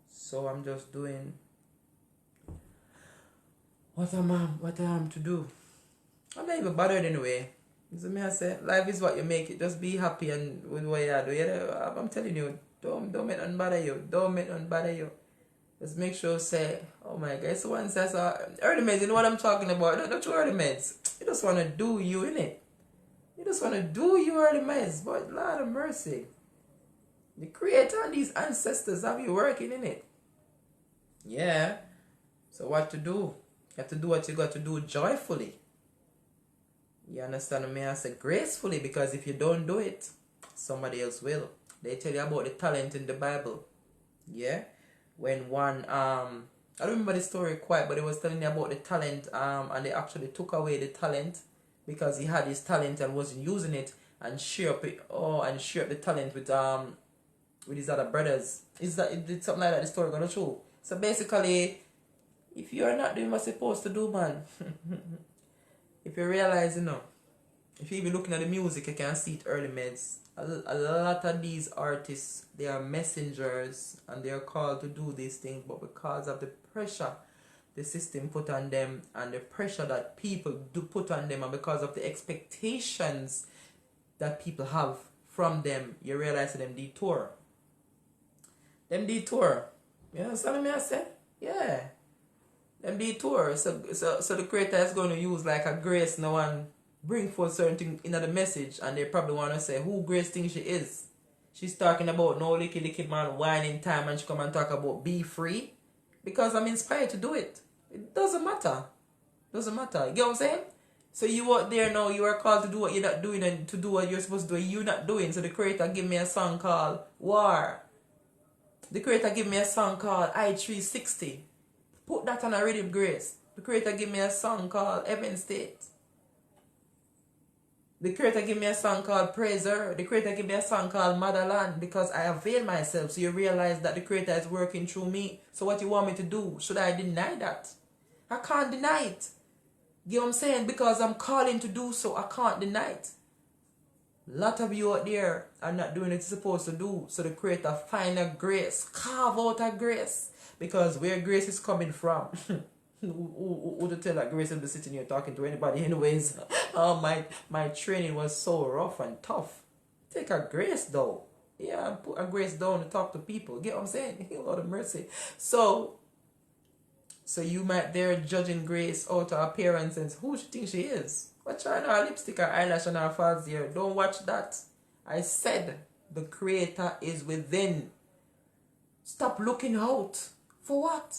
So I'm just doing what I am to do. I'm not even bothered anyway. You see me, I say, life is what you make it. Just be happy and with what you do. Yeah, I'm telling you, don't make nothing bother you. Don't make nothing bother you. Just make sure say, oh my God, so one says early meds, you know what I'm talking about? Not your early meds. You just want to do you, innit? You just want to do your early meds, but Lord of mercy. The creator and these ancestors have you working in it. Yeah. So what to do? You have to do what you got to do joyfully. You understand me? I said gracefully, because if you don't do it, somebody else will. They tell you about the talent in the Bible. Yeah? When one, I don't remember the story quite, but it was telling you about the talent, and they actually took away the talent because he had his talent and wasn't using it, and share up the talent with his other brothers. Is that it? Something like that the story gonna show. So basically, if you are not doing what you're supposed to do, man, if you realize, if you even looking at the music, you can see it early meds. A lot of these artists, they are messengers and they are called to do these things, but because of the pressure the system put on them and the pressure that people do put on them, and because of the expectations that people have from them, you realize them detour. You understand me I say? Yeah. Them detour. So the creator is going to use like a grace no one bring forth certain things in the message, and they probably want to say who Grace thinks she is. She's talking about no licky man whining time, and she come and talk about be free because I'm inspired to do it. It doesn't matter. Doesn't matter. You get what I'm saying? So you out there now, you are called to do what you're not doing and to do what you're supposed to do, and you're not doing. So the Creator give me a song called War. The Creator give me a song called I-360. Put that on a rhythm, Grace. The Creator give me a song called Heaven State. The Creator give me a song called Praise Her. The Creator give me a song called Motherland, because I avail myself. So you realize that the Creator is working through me. So what you want me to do? Should I deny that? I can't deny it. You know what I'm saying? Because I'm calling to do so, I can't deny it. A lot of you out there are not doing what you're supposed to do. So the Creator find a grace, carve out a grace. Because where grace is coming from, who to tell that grace will be sitting here talking to anybody anyways? Oh, my training was so rough and tough. Take a grace though. Yeah, put a grace down to talk to people. Get what I'm saying? Lord of mercy. So you might there judging Grace out of appearances. Who she think she is? Watch her her lipstick, her eyelash, and her false hair. Don't watch that. I said the Creator is within. Stop looking out. For what?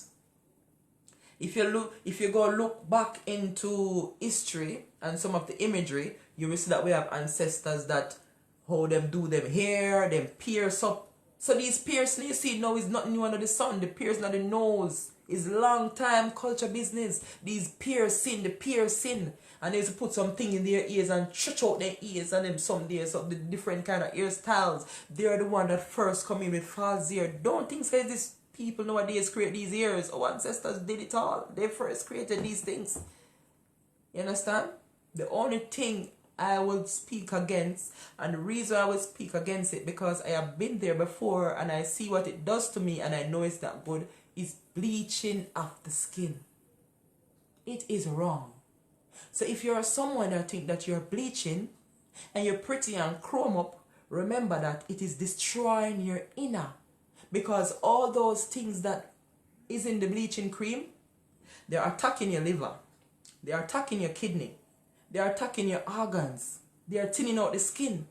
If you go look back into history and some of the imagery, you will see that we have ancestors that how them do them hair, them pierce up. So these piercing you see now is nothing new under the sun. The piercing of the nose is long time culture business. These piercing, the piercing. And they used to put something in their ears and stretch out their ears, and them some days of the different kind of hairstyles. They're the one that first come in with false hair. Don't think say this people nowadays create these ears. Our ancestors did it all. They first created these things. You understand? The only thing I will speak against, and the reason I will speak against it, because I have been there before and I see what it does to me and I know it's not good, is bleaching of the skin. It is wrong. So if you're someone that think that you're bleaching and you're pretty and chrome up, remember that it is destroying your inner. Because all those things that is in the bleaching cream, they're attacking your liver. They're attacking your kidney. They're attacking your organs. They're thinning out the skin.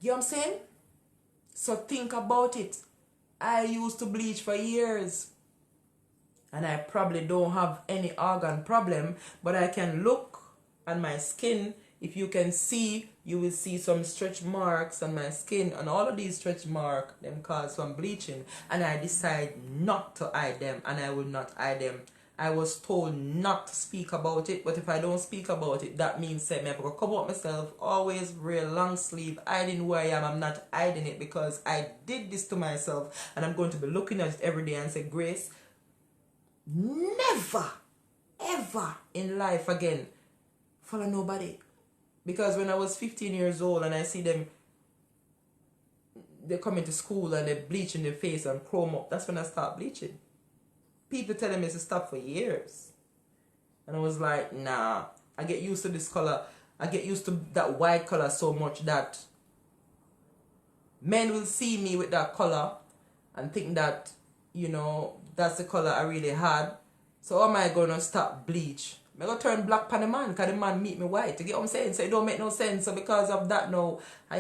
You know what I'm saying? So think about it. I used to bleach for years. And I probably don't have any organ problem, but I can look at my skin. If you can see, you will see some stretch marks on my skin, and all of these stretch marks, them cause some bleaching, and I decide not to hide them, and I will not hide them. I was told not to speak about it, but if I don't speak about it, that means that I have to cover up myself, always wear long sleeve, hiding where I am. I'm not hiding it because I did this to myself, and I'm going to be looking at it every day and say, Grace, never, ever in life again follow nobody. Because when I was 15 years old and I see them, they come into school and they bleach in their face and chrome up, that's when I start bleaching. People telling me to stop for years. And I was like, nah, I get used to this color. I get used to that white color so much that men will see me with that color and think that, you know, that's the color I really had. So how am I going to stop bleach? I'm going to turn black pan the man because the man meet me white. You get what I'm saying? So it don't make no sense. So because of that now, I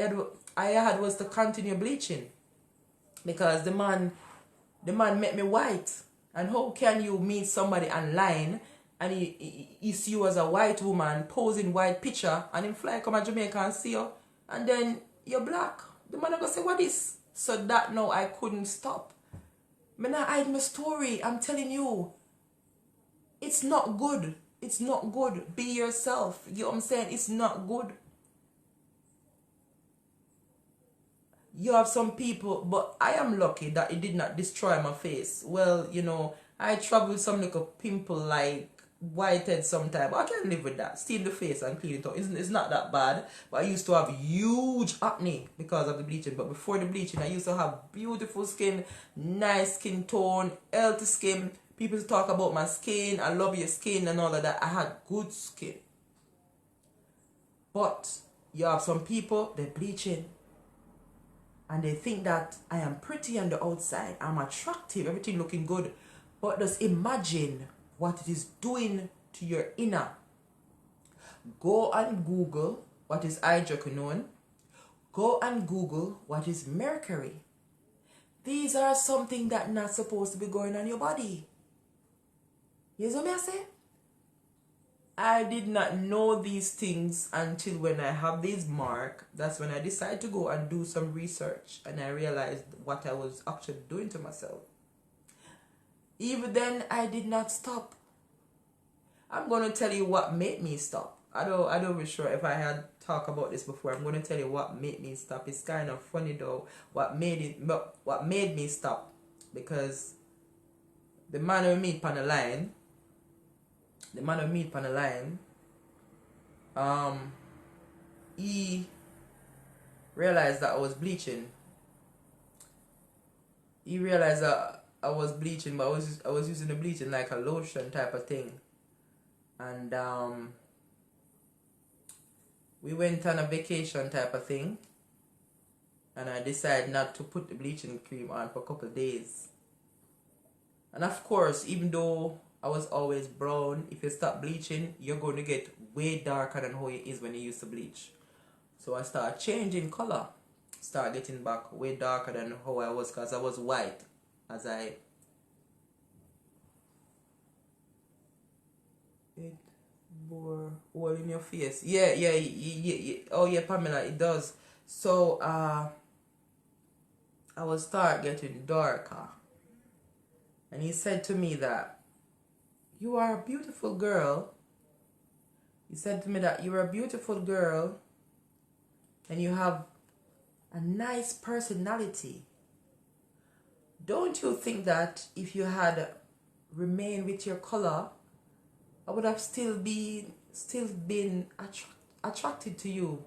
had was to continue bleaching. Because the man met me white. And how can you meet somebody online and he see you as a white woman posing white picture and him fly come to Jamaica and see you and then you're black? The man going to say, what is? So that now I couldn't stop. I not hide my story. I'm telling you. It's not good. It's not good. Be yourself. You know what I'm saying? It's not good. You have some people, but I am lucky that it did not destroy my face. Well, you know, I travel with some little pimple like whitehead sometimes. I can live with that. Steam the face and clean it up. It's not that bad. But I used to have huge acne because of the bleaching. But before the bleaching, I used to have beautiful skin, nice skin tone, healthy skin. People talk about my skin, I love your skin and all of that. I had good skin. But you have some people, they're bleaching. And they think that I am pretty on the outside. I'm attractive, everything looking good. But just imagine what it is doing to your inner. Go and Google what is hydroquinone. Go and Google what is mercury. These are something that not supposed to be going on your body. You know what I say? I did not know these things until when I have these mark. That's when I decided to go and do some research, and I realized what I was actually doing to myself. Even then, I did not stop. I'm going to tell you what made me stop. I don't be sure if I had talked about this before. I'm going to tell you what made me stop. It's kind of funny though. What made me stop, because the man we meet on the line, he realized that I was bleaching. He realized that I was bleaching, but I was using the bleaching like a lotion type of thing. And we went on a vacation type of thing, and I decided not to put the bleaching cream on for a couple of days. And of course, even though I was always brown, if you stop bleaching, you're going to get way darker than how it is when you used to bleach. So I started changing color, start getting back way darker than how I was, because I was white as I... It bore all in your face. Yeah. Oh yeah, Pamela, it does. So I will start getting darker. And he said to me that you are a beautiful girl. He said to me that you are a beautiful girl and you have a nice personality. Don't you think that if you had remained with your color, I would have still been attracted to you?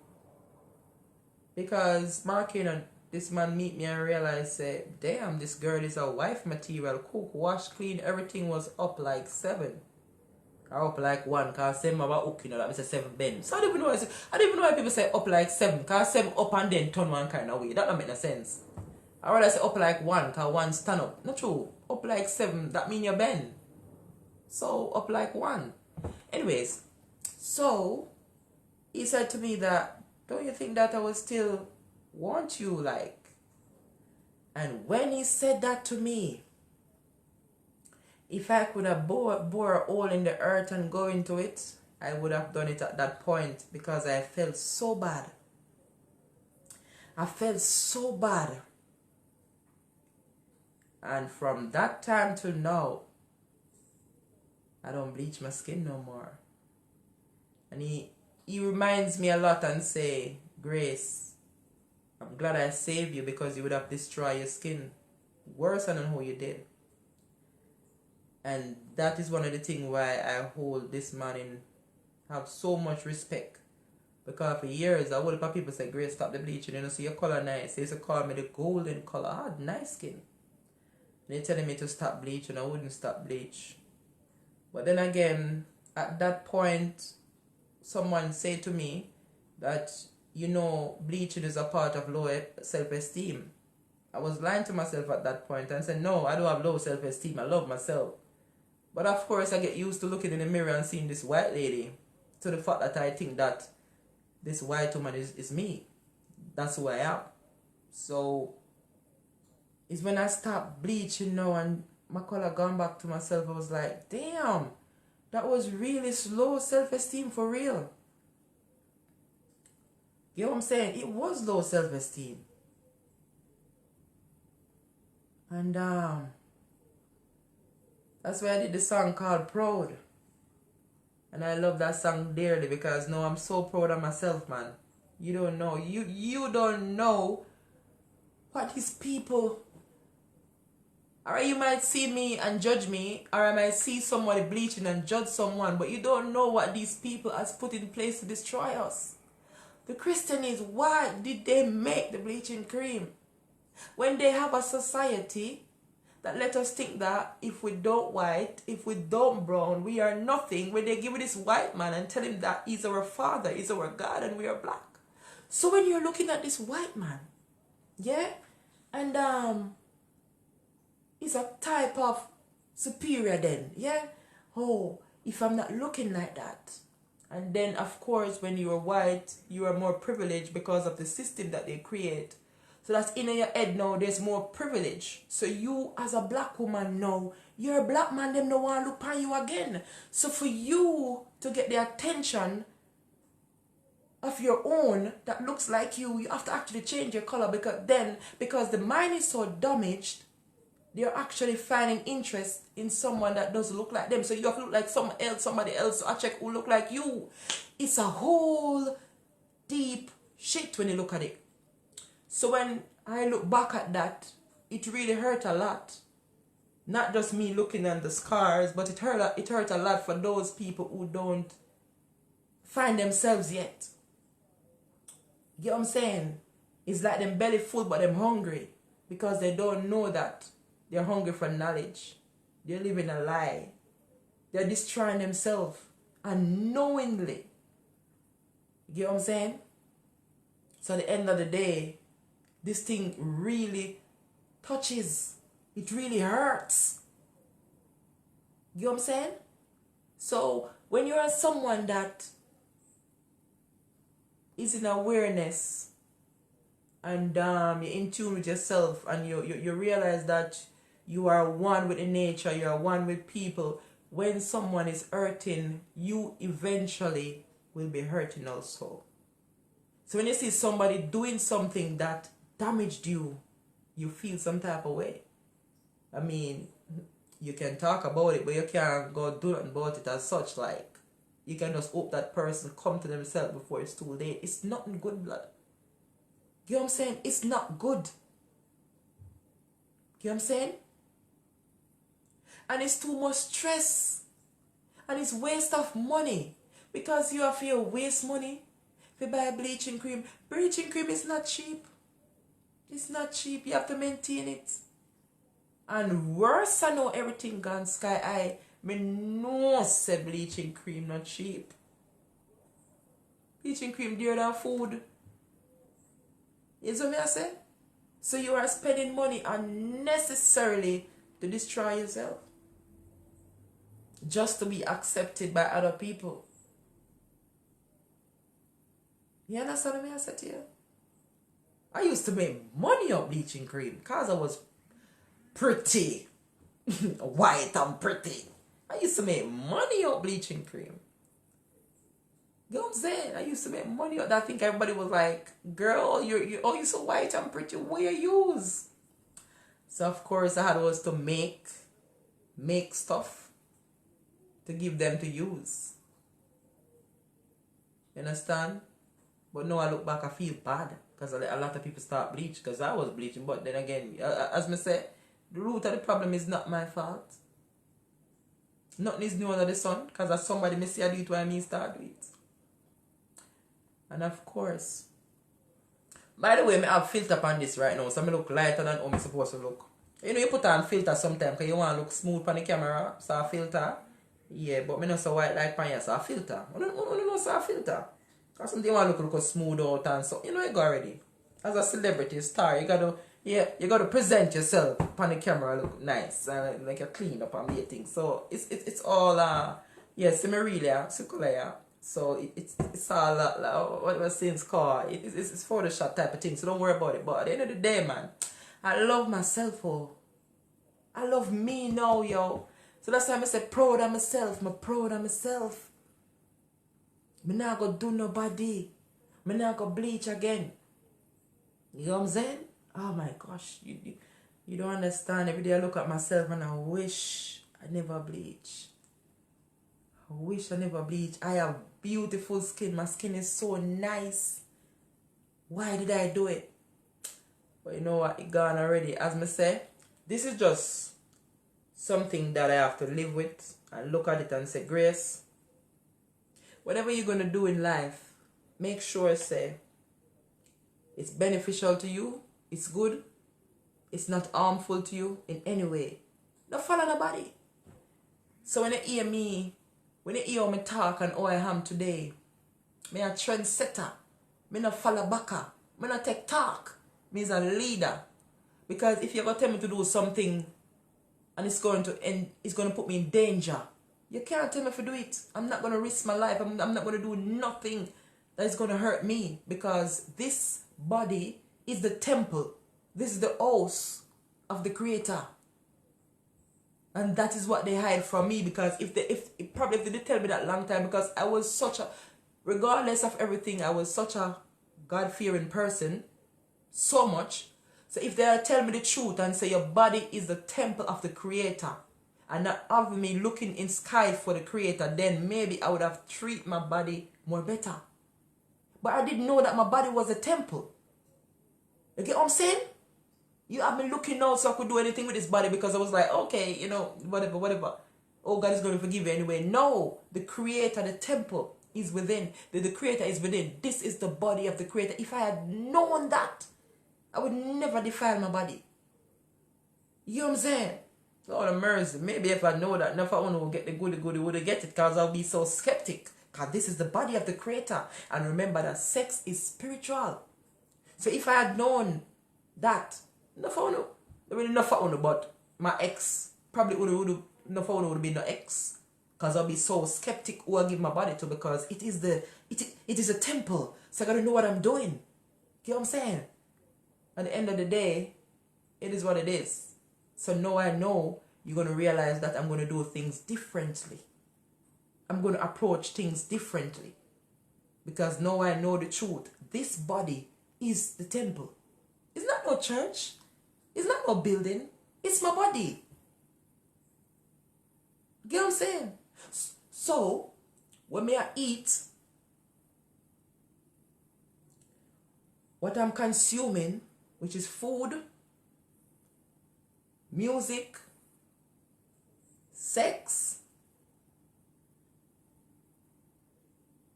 Because Markin and this man meet me and realize, say, damn, this girl is a wife material. Cook, wash, clean, everything was up like 7. Or up like 1, because 7 about hook, you know, that means a 7 bend. So I don't even know why people say up like 7, because 7 up and then turn one kind of way. That don't make no sense. I rather say up like 1, because 1 stand up. Not true. Up like 7, that mean you bend. So up like 1. Anyways, so he said to me that, don't you think that I would still want you, like? And when he said that to me, if I could have bore a hole in the earth and go into it, I would have done it at that point, because I felt so bad. I felt so bad. And from that time to now, I don't bleach my skin no more. And he reminds me a lot and say, Grace, I'm glad I saved you, because you would have destroyed your skin worse than how you did. And that is one of the things why I hold this man in, have so much respect. Because for years, a whole lot of people say, Grace, stop the bleaching, you know, so your color nice. They used to call me the golden color. I had nice skin. They're telling me to stop bleaching, I wouldn't stop bleach. But then again, at that point, someone said to me that, you know, bleaching is a part of low self-esteem. I was lying to myself at that point and said, no, I don't have low self-esteem. I love myself. But of course, I get used to looking in the mirror and seeing this white lady, to the fact that I think that this white woman is me. That's who I am. So it's when I stopped bleaching now and my color gone back to myself, I was like, damn, that was really slow self-esteem for real. You know what I'm saying? It was low self-esteem. And that's why I did the song called Proud. And I love that song dearly, because now I'm so proud of myself, man. You don't know. You don't know what these people... Alright, you might see me and judge me, or I might see somebody bleaching and judge someone, but you don't know what these people has put in place to destroy us. The question is, why did they make the bleaching cream? When they have a society that let us think that if we don't white, if we don't brown, we are nothing, when they give this white man and tell him that he's our father, he's our God, and we are black. So when you're looking at this white man, yeah, and he's a type of superior then, yeah? Oh, if I'm not looking like that, And then, of course, when you are white, you are more privileged because of the system that they create. So that's in your head now, there's more privilege. So you, as a black woman now, you're a black man, them no want to look on you again. So for you to get the attention of your own that looks like you have to actually change your color, because the mind is so damaged, they're actually finding interest in someone that doesn't look like them. So you have to look like somebody else to check who look like you. It's a whole deep shit when you look at it. So when I look back at that, it really hurt a lot. Not just me looking at the scars, but it hurt a lot for those people who don't find themselves yet. You know what I'm saying? It's like them belly full but them hungry because they don't know that they're hungry for knowledge. They're living a lie. They're destroying themselves unknowingly. You know what I'm saying? So at the end of the day, this thing really touches. It really hurts. You know what I'm saying? So when you're someone that is in awareness and you're in tune with yourself and you realize that you are one with the nature, you are one with people, when someone is hurting, you eventually will be hurting also. So when you see somebody doing something that damaged you, you feel some type of way. I mean, you can talk about it, but you can't go do nothing about it as such. Like, you can just hope that person come to themselves before it's too late. It's nothing good, blood. You know what I'm saying? It's not good. You know what I'm saying? And it's too much stress. And it's waste of money. Because you have to waste money to buy bleaching cream. Bleaching cream is not cheap. It's not cheap. You have to maintain it. And worse, I know everything gone sky high. Me no say bleaching cream not cheap. Bleaching cream dearer than food. You know what I say? So you are spending money unnecessarily to destroy yourself. Just to be accepted by other people. You understand what I said to you? I used to make money on bleaching cream because I was pretty. White and pretty. I used to make money on bleaching cream. You know what I'm saying? I used to make money on that. I think everybody was like, girl, you're so white and pretty. What you use? So of course I had was to make stuff to give them to use. You understand? But now I look back, I feel bad because a lot of people start bleach because I was bleaching. But then again, as I said, the root of the problem is not my fault. Nothing is new under the sun because as somebody may say I do it why me start do it. And of course, by the way, I have filter on this right now, so I look lighter than how I'm supposed to look. You know, you put on filter sometimes because you want to look smooth on the camera, so I filter. Yeah, but I not so white like pan, so I filter. I don't know, so I filter. Because something you want to look smooth out and so, you know, you go already. As a celebrity star, you gotta present yourself on the camera, look nice, and like you clean up and be a thing. So it's all yes, I'm really circular. So it's all what was saying called. It's Photoshop type of thing. So don't worry about it. But at the end of the day, man, I love myself. Oh, I love me now, yo. So that's why I say proud of myself. I'm proud of myself. Me not go do nobody. Me not go bleach again. You know what I'm saying? Oh my gosh, you don't understand. Every day I look at myself and I wish I never bleach. I wish I never bleach. I have beautiful skin. My skin is so nice. Why did I do it? But you know what? It gone already. As I say, this is just something that I have to live with and look at it and say, Grace, whatever you're going to do in life, make sure, say, it's beneficial to you, it's good, it's not harmful to you in any way. Don't follow nobody. So when you hear me, when you hear me talk and how I am today, me a trendsetter, me not follow backer, me not take talk, me is a leader. Because if you ever tell me to do something and it's going to put me in danger, You can't tell me if I do it. I'm not going to risk my life. I'm not going to do nothing that is going to hurt me, because this body is the temple. This is the house of the Creator. And that is what they hide from me, because if they did tell me that long time, because I was such a, regardless of everything, I was such a God-fearing person, so much. So if they tell me the truth and say your body is the temple of the Creator, and not have me looking in sky for the Creator, then maybe I would have treated my body more better. But I didn't know that my body was a temple. You get what I'm saying? You have me looking now so I could do anything with this body, because I was like, okay, you know, whatever. Oh, God is going to forgive you anyway. No, the Creator, the temple is within. The Creator is within. This is the body of the Creator. If I had known that, I would never defile my body. You know what I'm saying? Lord of mercy. Maybe if I know that, if I want to get the goody, would have get it, because I'll be so skeptic. Because this is the body of the Creator. And remember that sex is spiritual. So if I had known that, enough I know. I mean, enough I know, but my ex probably would have been no ex. Because I'll be so skeptic who I give my body to, because it is a temple. So I got to know what I'm doing. You know what I'm saying? At the end of the day, it is what it is. So now I know you're going to realize that I'm going to do things differently. I'm going to approach things differently. Because now I know the truth. This body is the temple. It's not no church. It's not no building. It's my body. Get what I'm saying? So, when I eat, what I'm consuming, which is food, music, sex,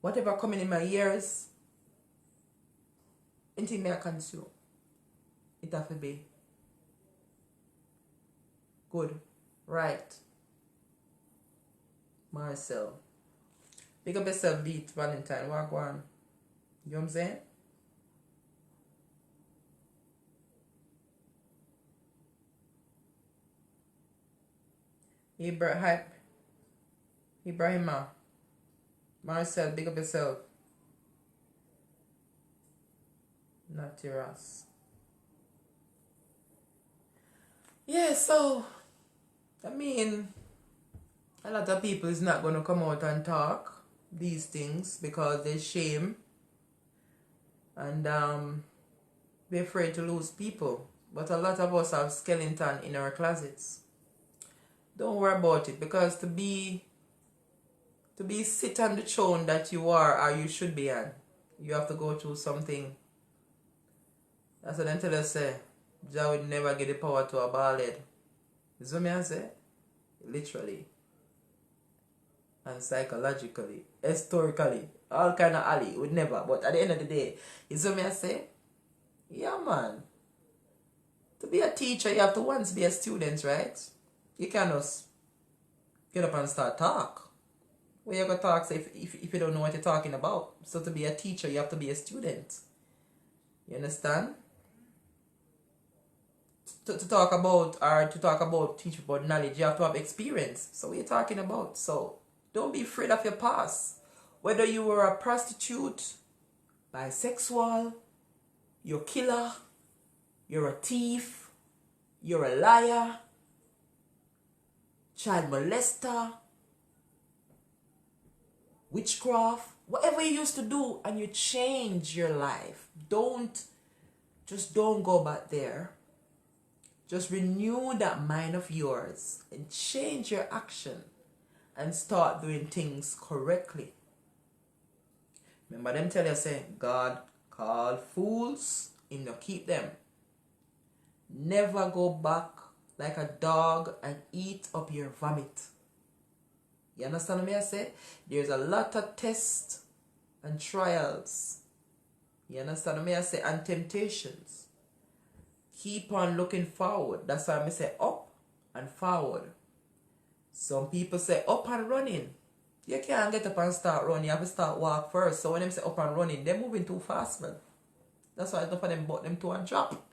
whatever coming in my ears, anything I consume, it have to be good, right. Marcel, pick up yourself, beat Valentine, walk on. You know what I'm saying? Ibrahima, Marcel, big up yourself. Not your ass. Yeah, so I mean, a lot of people is not going to come out and talk these things because they shame and they're afraid to lose people. But a lot of us have skeleton in our closets. Don't worry about it, because to be sit on the throne that you are or you should be on, you have to go through something. That's what they tell us, say, Jah would never get the power to a bald head. You see what I say? Literally. And psychologically, historically, all kind of alley, would never. But at the end of the day, you see what I say? Yeah, man. To be a teacher, you have to once be a student, right? You can't just get up and start talk. Where you going to talk, say, if you don't know what you're talking about. So to be a teacher, you have to be a student. You understand? To talk about teach about knowledge, you have to have experience. So what are you talking about? So don't be afraid of your past. Whether you were a prostitute, bisexual, you're a killer, you're a thief, you're a liar, child molester, witchcraft, whatever you used to do and you change your life, don't go back there. Just renew that mind of yours and change your action and start doing things correctly. Remember them tell you, say, God called fools, Him not keep them. Never go back like a dog and eat up your vomit. You understand what I say? There's a lot of tests and trials. You understand what I say? And temptations. Keep on looking forward. That's why I say up and forward. Some people say up and running. You can't get up and start running. You have to start walk first. So when them say up and running, they're moving too fast, man. That's why it's not for them but them to and drop.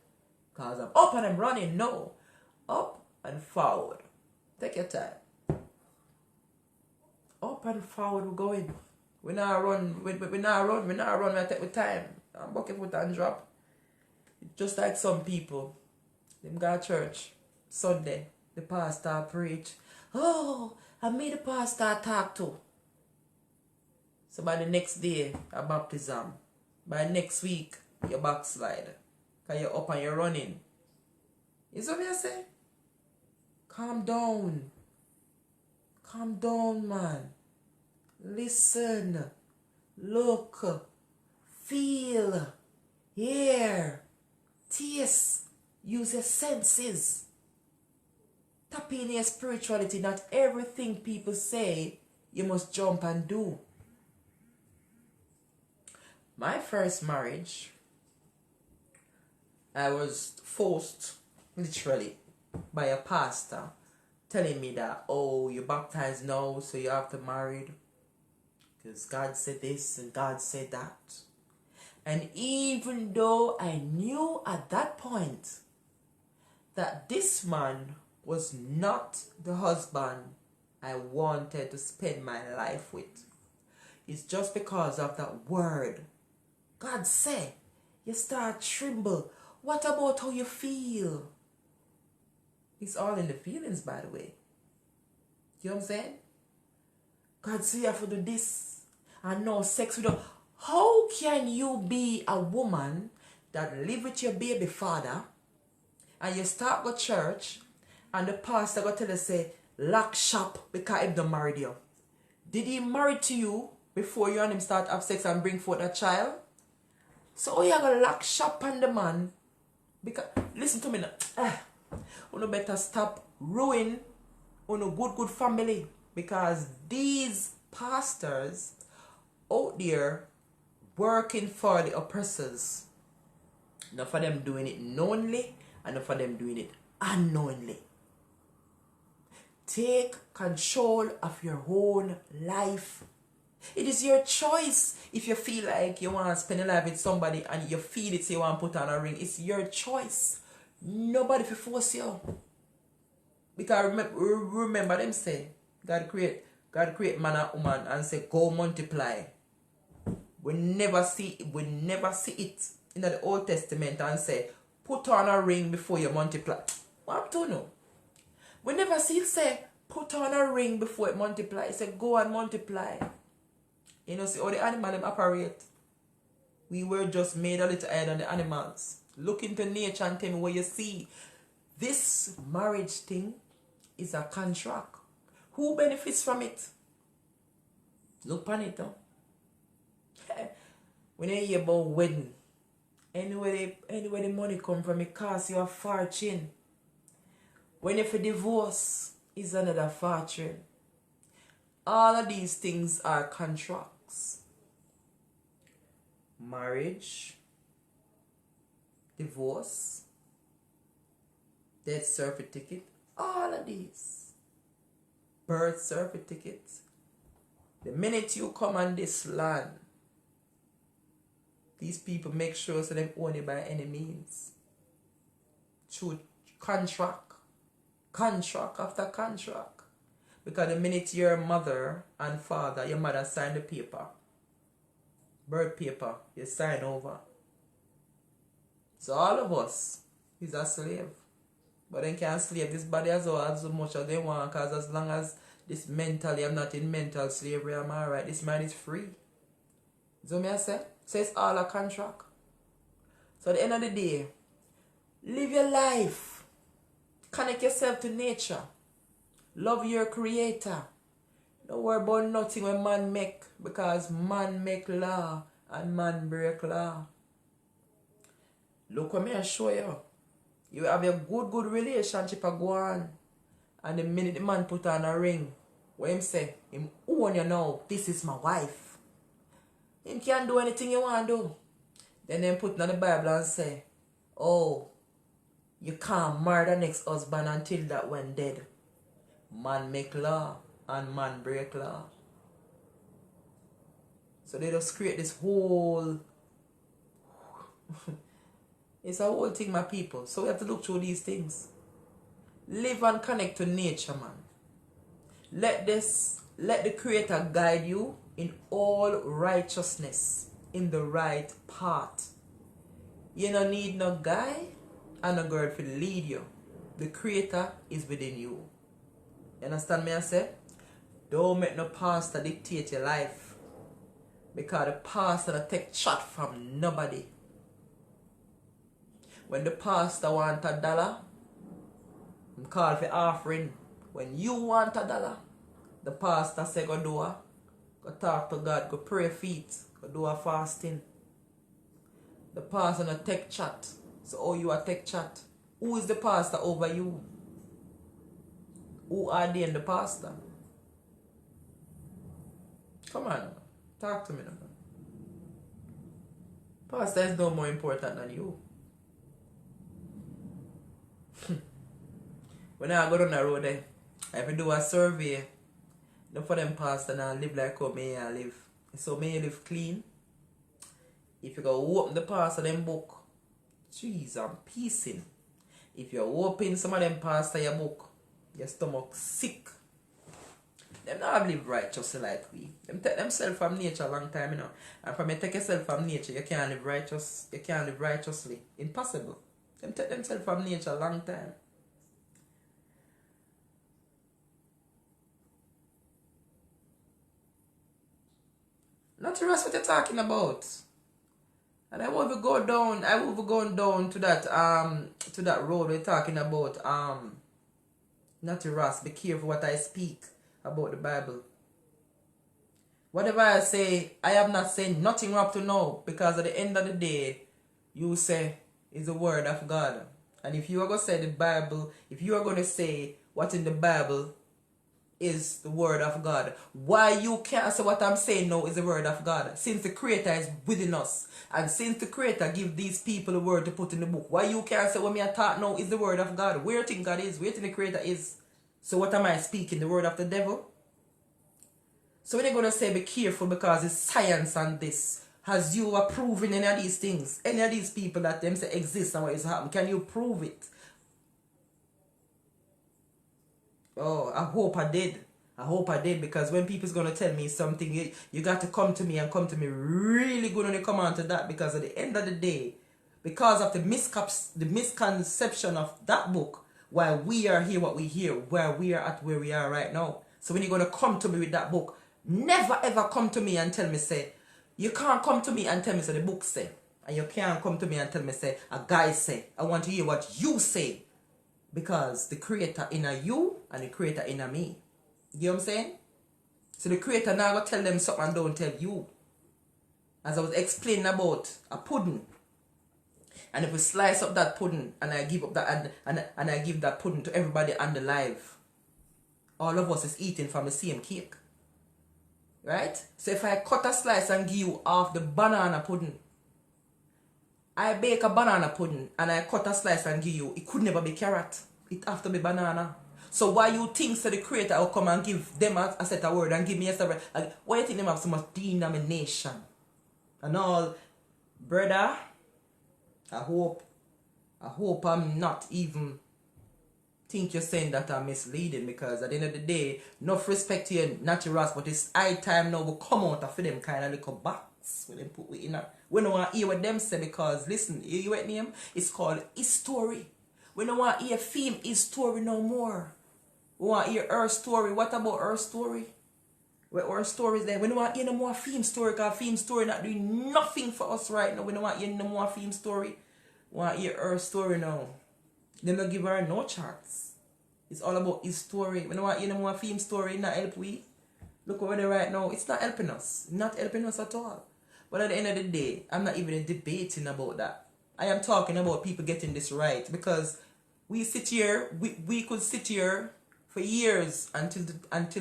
Because I'm up and I'm running. No. Up and forward. Take your time. Up and forward we're going. We not run, we not run, we take the time. I'm bucket foot and drop. Just like some people, them go to church Sunday, the pastor preach. Oh, I made the pastor talk to. So by the next day, a baptism. By next week, you backslide. Because you're up and you're running. You see what I say? Calm down. Calm down, man. Listen. Look. Feel. Hear. Taste. Use your senses. Tap in your spirituality. Not everything people say you must jump and do. My first marriage, I was forced, literally, by a pastor telling me that, oh, you're baptized now, so you have to marry. Because God said this and God said that. And even though I knew at that point that this man was not the husband I wanted to spend my life with, it's just because of that word. God said, you start tremble. What about how you feel? It's all in the feelings, by the way. You know what I'm saying? God said you have to do this and no sex with you. How can you be a woman that live with your baby father and you start go church and the pastor go tell you say lock shop because he don't married you? Did he marry to you before you and him start have sex and bring forth a child? So you gonna lock shop on the man? Because listen to me now. You better stop ruin on a good family, because these pastors out there working for the oppressors. Enough of them doing it knowingly and enough of them doing it unknowingly. Take control of your own life. It is your choice. If you feel like you want to spend a life with somebody and you feel it, so you want to put on a ring, it's your choice. Nobody will force you. Because remember them say, God create man and woman and say, go multiply. We never see it in the Old Testament and say, put on a ring before you multiply. What to know? We never see it say, put on a ring before it multiply. It say, go and multiply. You know, see how the animal them operate. We were just made a little higher than the animals. Look into nature and tell me what you see. This marriage thing is a contract. Who benefits from it? Look on it, huh? When you hear about wedding, anywhere the money come from, it costs you a fortune. When you divorce, is another fortune. All of these things are contracts. Marriage, divorce, death certificate, all of these. Birth certificate. The minute you come on this land, these people make sure so they own it by any means. Through contract after contract. Because the minute your mother and father, your mother sign the paper, birth paper, you sign over. So all of us is a slave. But they can't slave this body as well as much as they want, because as long as this mentally, I'm not in mental slavery, I'm alright. This man is free. So me I say? So it's all a contract. So at the end of the day, live your life. Connect yourself to nature. Love your creator. Don't worry about nothing when man make, because man make law and man break law. Look what me I show you. You have a good relationship a go on. And the minute the man put on a ring, what him say? Him own you now. This is my wife. Him can do anything you want to do. Then him put on the Bible and say, oh, you can't murder next husband until that one dead. Man make law and man break law. So they just create this whole it's a whole thing, my people. So we have to look through these things. Live and connect to nature, man. Let this Let the Creator guide you in all righteousness, in the right path. You don't need no guy and no girl to lead you. The Creator is within you. You understand me I say? Don't make no pastor dictate your life. Because the pastor don't take chat from nobody. When the pastor want $1, I'm call for offering. When you want $1, the pastor say go do a, go talk to God, go pray feet, go do a fasting. The pastor not take chat. So oh you a take chat. Who is the pastor over you? Who ordained the pastor? Come on, talk to me now. Pastor is no more important than you. When I go down the road there, I have to do a survey. Not for them pastor now live like how me I live. So me live clean. If you go open the pastor them book, jeez, I'm piecing. If you open some of them pastor your book, your stomach sick. Them not live righteously like we. Them take themselves from nature a long time, you know. And from you take yourself from nature, you can't live righteous. You can't live righteously. Impossible. Them take themselves from nature a long time. Not to rest what you're talking about. And I will be go down to that road we're talking about. Not to rest, be careful what I speak about the Bible. Whatever I say, I am not saying nothing up to now, because at the end of the day, you say is the word of God. And if you are going to say the Bible, if you are going to say what in the Bible is the word of God, why you can't say what I'm saying now is the word of God? Since the Creator is within us, and since the Creator give these people the word to put in the book, why you can't say what me I thought now is the word of God? Where you think God is? Where you think the Creator is? So what am I speaking? The word of the devil? So when you're going to say be careful because it's science and this, has you are proving any of these things? Any of these people that them say exist and what is happening, can you prove it? Oh, I hope I did. I hope I did, because when people's going to tell me something, you got to come to me and come to me really good when you come on to that, because at the end of the day, because of the misconception of that book, why we are here what we hear, where we are at where we are right now. So when you're going to come to me with that book, never ever come to me and tell me say, you can't come to me and tell me say the book say, and you can't come to me and tell me say a guy say. I want to hear what you say, because the Creator in you and the Creator in me. You know what I'm saying? So the Creator now go tell them something and don't tell you. As I was explaining about a pudding. And if we slice up that pudding and I give up that and I give that pudding to everybody on the live, all of us is eating from the same cake. Right? So if I cut a slice and give you half the banana pudding, I bake a banana pudding and I cut a slice and give you, it could never be carrot. It have to be banana. So why you think so the Creator will come and give them a set of word and give me a set of, like, why you think them have so much denomination? And all, brother, I hope I'm not even think you're saying that I'm misleading, because at the end of the day, enough respect to your natural, but it's high time now we come out of them kind of little box when they put we in a, we don't want to hear what them say, because listen, you what name? It's called history. We don't want to hear theme history no more. We want to hear her story. What about her story? Where our stories there? We don't want to hear no more theme story, because theme story not doing nothing for us right now. We don't want to hear no more theme story. We want to hear her story now. They don't give her no chance. It's all about his story. We don't want to hear no more theme story. Not help we. Look over there right now. It's not helping us. Not helping us at all. But at the end of the day, I'm not even debating about that. I am talking about people getting this right, because we sit here, we could sit here for years until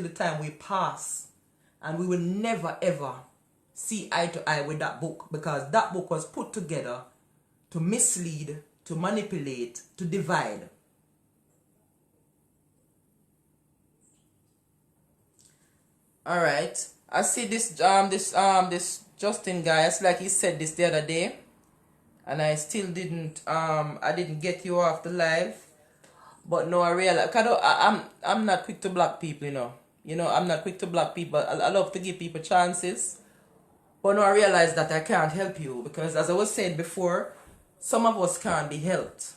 the time we pass, and we will never ever see eye to eye with that book, because that book was put together to mislead, to manipulate, to divide. All right, I see this Justin guy. It's like he said this the other day, and I still didn't get you off the live. But no, I realize, cause I'm not quick to block people, you know. You know, I'm not quick to block people. I love to give people chances. But now I realize that I can't help you because, as I was saying before, some of us can't be helped.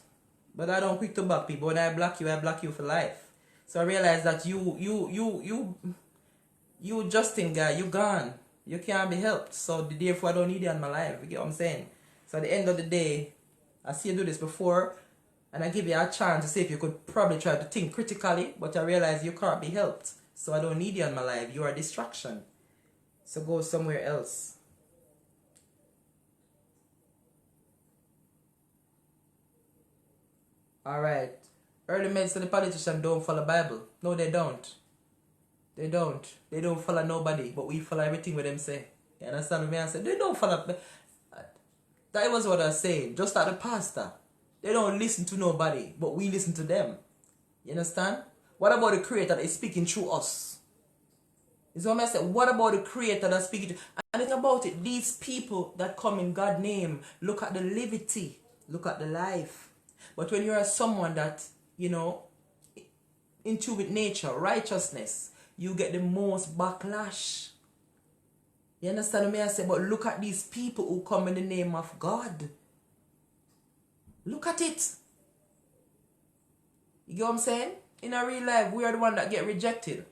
But I don't quick to block people. When I block you for life. So I realize that you Justin guy, you gone. You can't be helped. So therefore I don't need you in my life. You get what I'm saying? So at the end of the day, I see you do this before, and I give you a chance to see if you could probably try to think critically, but I realize you can't be helped. So I don't need you in my life. You are a distraction. So go somewhere else. Alright. Early men say the politicians don't follow the Bible. No, they don't. They don't. They don't follow nobody, but we follow everything what them say. You understand what I say? They don't follow. That was what I was saying. Just like the pastor. They don't listen to nobody, but we listen to them. You understand? What about the creator that is speaking through us? Is what I said. What about the creator that's speaking to? And think about it. These people that come in God's name, look at the liberty. Look at the life. But when you're someone that, you know, into with nature, righteousness, you get the most backlash. You understand what I say? But look at these people who come in the name of God. Look at it. You get what I'm saying? In a real life, we are the one that get rejected.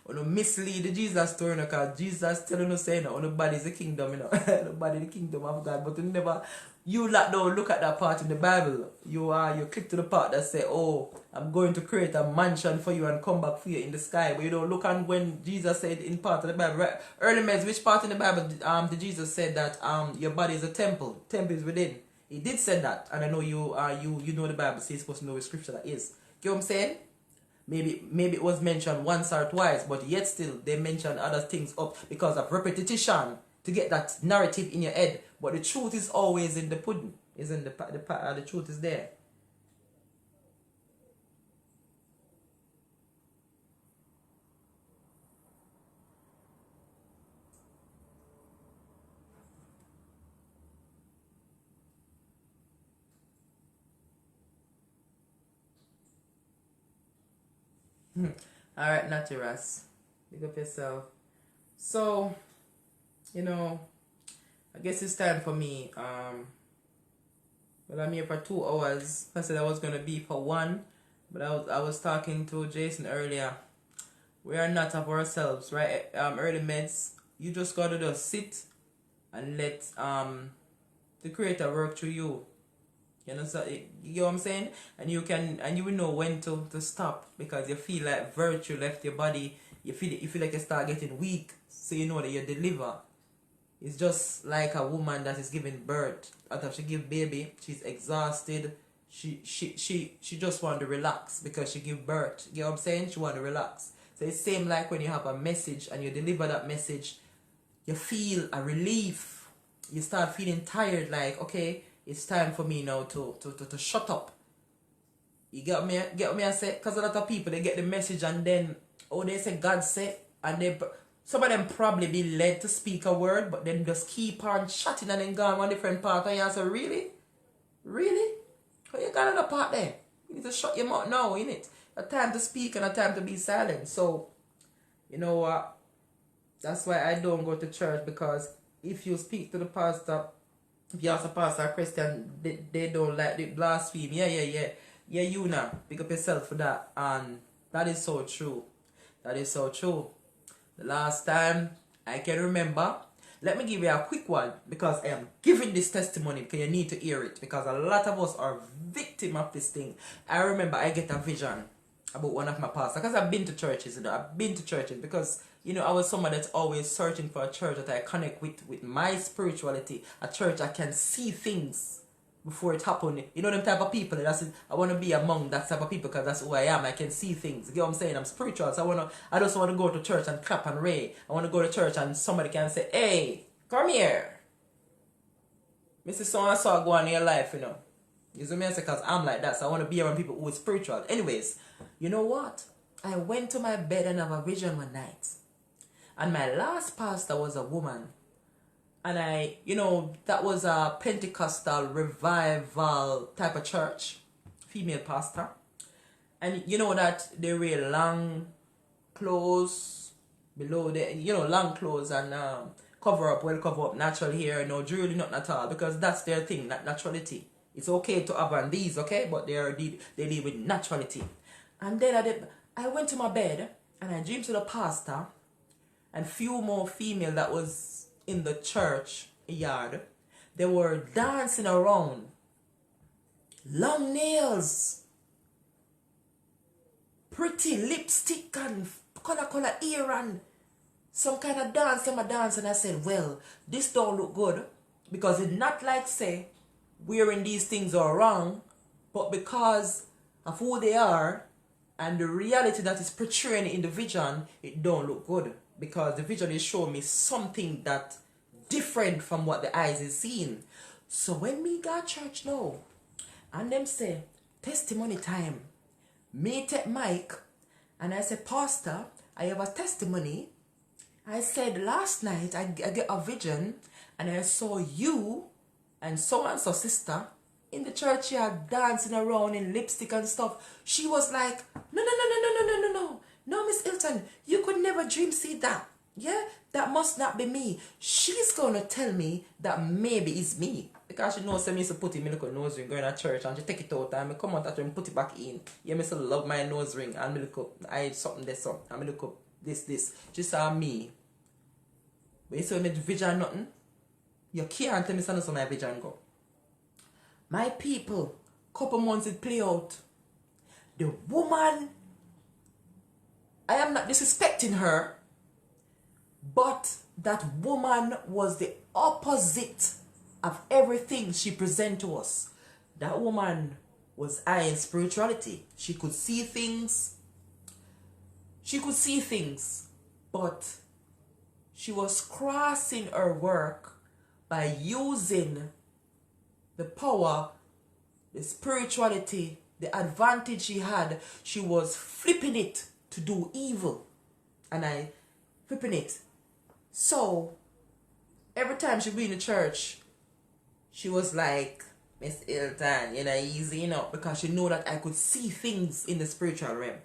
Or no mislead the Jesus story, because Jesus telling us saying that nobody is the kingdom, you know. Nobody the kingdom of God. But you never, you don't look at that part in the Bible. You click to the part that say, oh, I'm going to create a mansion for you and come back for you in the sky. But you don't look at when Jesus said in part of the Bible, right? Early meds, which part in the Bible did Jesus said that your body is a temple. Temple is within. He did say that, and I know you know the Bible, so you're supposed to know which scripture that is. Get what I'm saying? Maybe it was mentioned once or twice, but yet still they mention other things up because of repetition to get that narrative in your head. But the truth is always in the pudding. Is in the truth is there. Alright, Naturas. Pick up yourself. So, you know, I guess it's time for me. Well, I'm here for 2 hours. I said I was gonna be for 1, but I was talking to Jason earlier. We are not of ourselves, right? Early meds. You just gotta just sit and let the creator work through you. You know, so you know what I'm saying? And you will know when to stop, because you feel like virtue left your body. You feel like you start getting weak, so you know that you deliver. It's just like a woman that is giving birth. After she give baby, she's exhausted. She just want to relax because she give birth. You know what I'm saying? She want to relax. So it's same like when you have a message and you deliver that message, you feel a relief. You start feeling tired, like, okay, it's time for me now to shut up. You get me? Get me? I say, because a lot of people, they get the message and then, oh, they say God say, and some of them probably be led to speak a word, but then just keep on chatting and then go on one different part. And you say, really? Really? How you got another part there? You need to shut your mouth now, innit? A time to speak and a time to be silent. So, you know what? That's why I don't go to church, because if you speak to the pastor, if you ask a pastor or Christian, they don't like the blaspheme. Yeah, you now. Pick up yourself for that. And that is so true. That is so true. The last time I can remember, let me give you a quick one, because I am giving this testimony because you need to hear it, because a lot of us are victim of this thing. I remember I get a vision about one of my pastors, because I've been to churches, you know, I've been to churches because, you know, I was someone that's always searching for a church that I connect with my spirituality, a church I can see things before it happen. You know, them type of people, I want to be among that type of people, because that's who I am. I can see things. You know what I'm saying? I'm spiritual, so I just want to go to church and clap and ray. I want to go to church and somebody can say, hey, come here. Mr. So-and-so go on in your life, you know. You see what I mean? Because I'm like that, so I want to be around people who are spiritual. Anyways, you know what? I went to my bed and have a vision one night. And my last pastor was a woman. And that was a Pentecostal revival type of church. Female pastor. And you know that they wear long clothes below the, long clothes and cover up, natural hair, no jewelry, nothing at all, because that's their thing, not naturality. It's okay to have on these, okay, but they deal with naturality. And then I went to my bed and I dreamed to the pastor and few more female that was in the church yard. They were dancing around, long nails, pretty lipstick and color ear and some kind of dance. Them a dance, and I said, well, this don't look good, because it's not like say wearing these things are wrong, but because of who they are and the reality that is portraying in the vision, it don't look good, because the vision is showing me something that different from what the eyes is seeing. So when me got church now and them say testimony time, me take mic and I say, pastor, I have a testimony. I said last night I get a vision and I saw you and so sister in the churchyard dancing around in lipstick and stuff. She was like, no, Miss Hilton, you could never dream see that. Yeah, that must not be me. She's gonna tell me that maybe it's me, because she knows me used to put in my little nose ring going to church, and she take it out and I come out after and put it back in. Yeah, me still love my nose ring and me look up, I had something there, so and me look up this. She saw me. But you see me vision nothing, you can't tell me something so my vision go. My people, couple months it play out. The woman, I am not disrespecting her, but that woman was the opposite of everything she presented to us. That woman was high in spirituality. She could see things. But she was crossing her work by using the power, the spirituality, the advantage she had. She was flipping it to do evil. And I flipping it. So every time she be in the church, she was like, Miss Hilton, easy, because she knew that I could see things in the spiritual realm.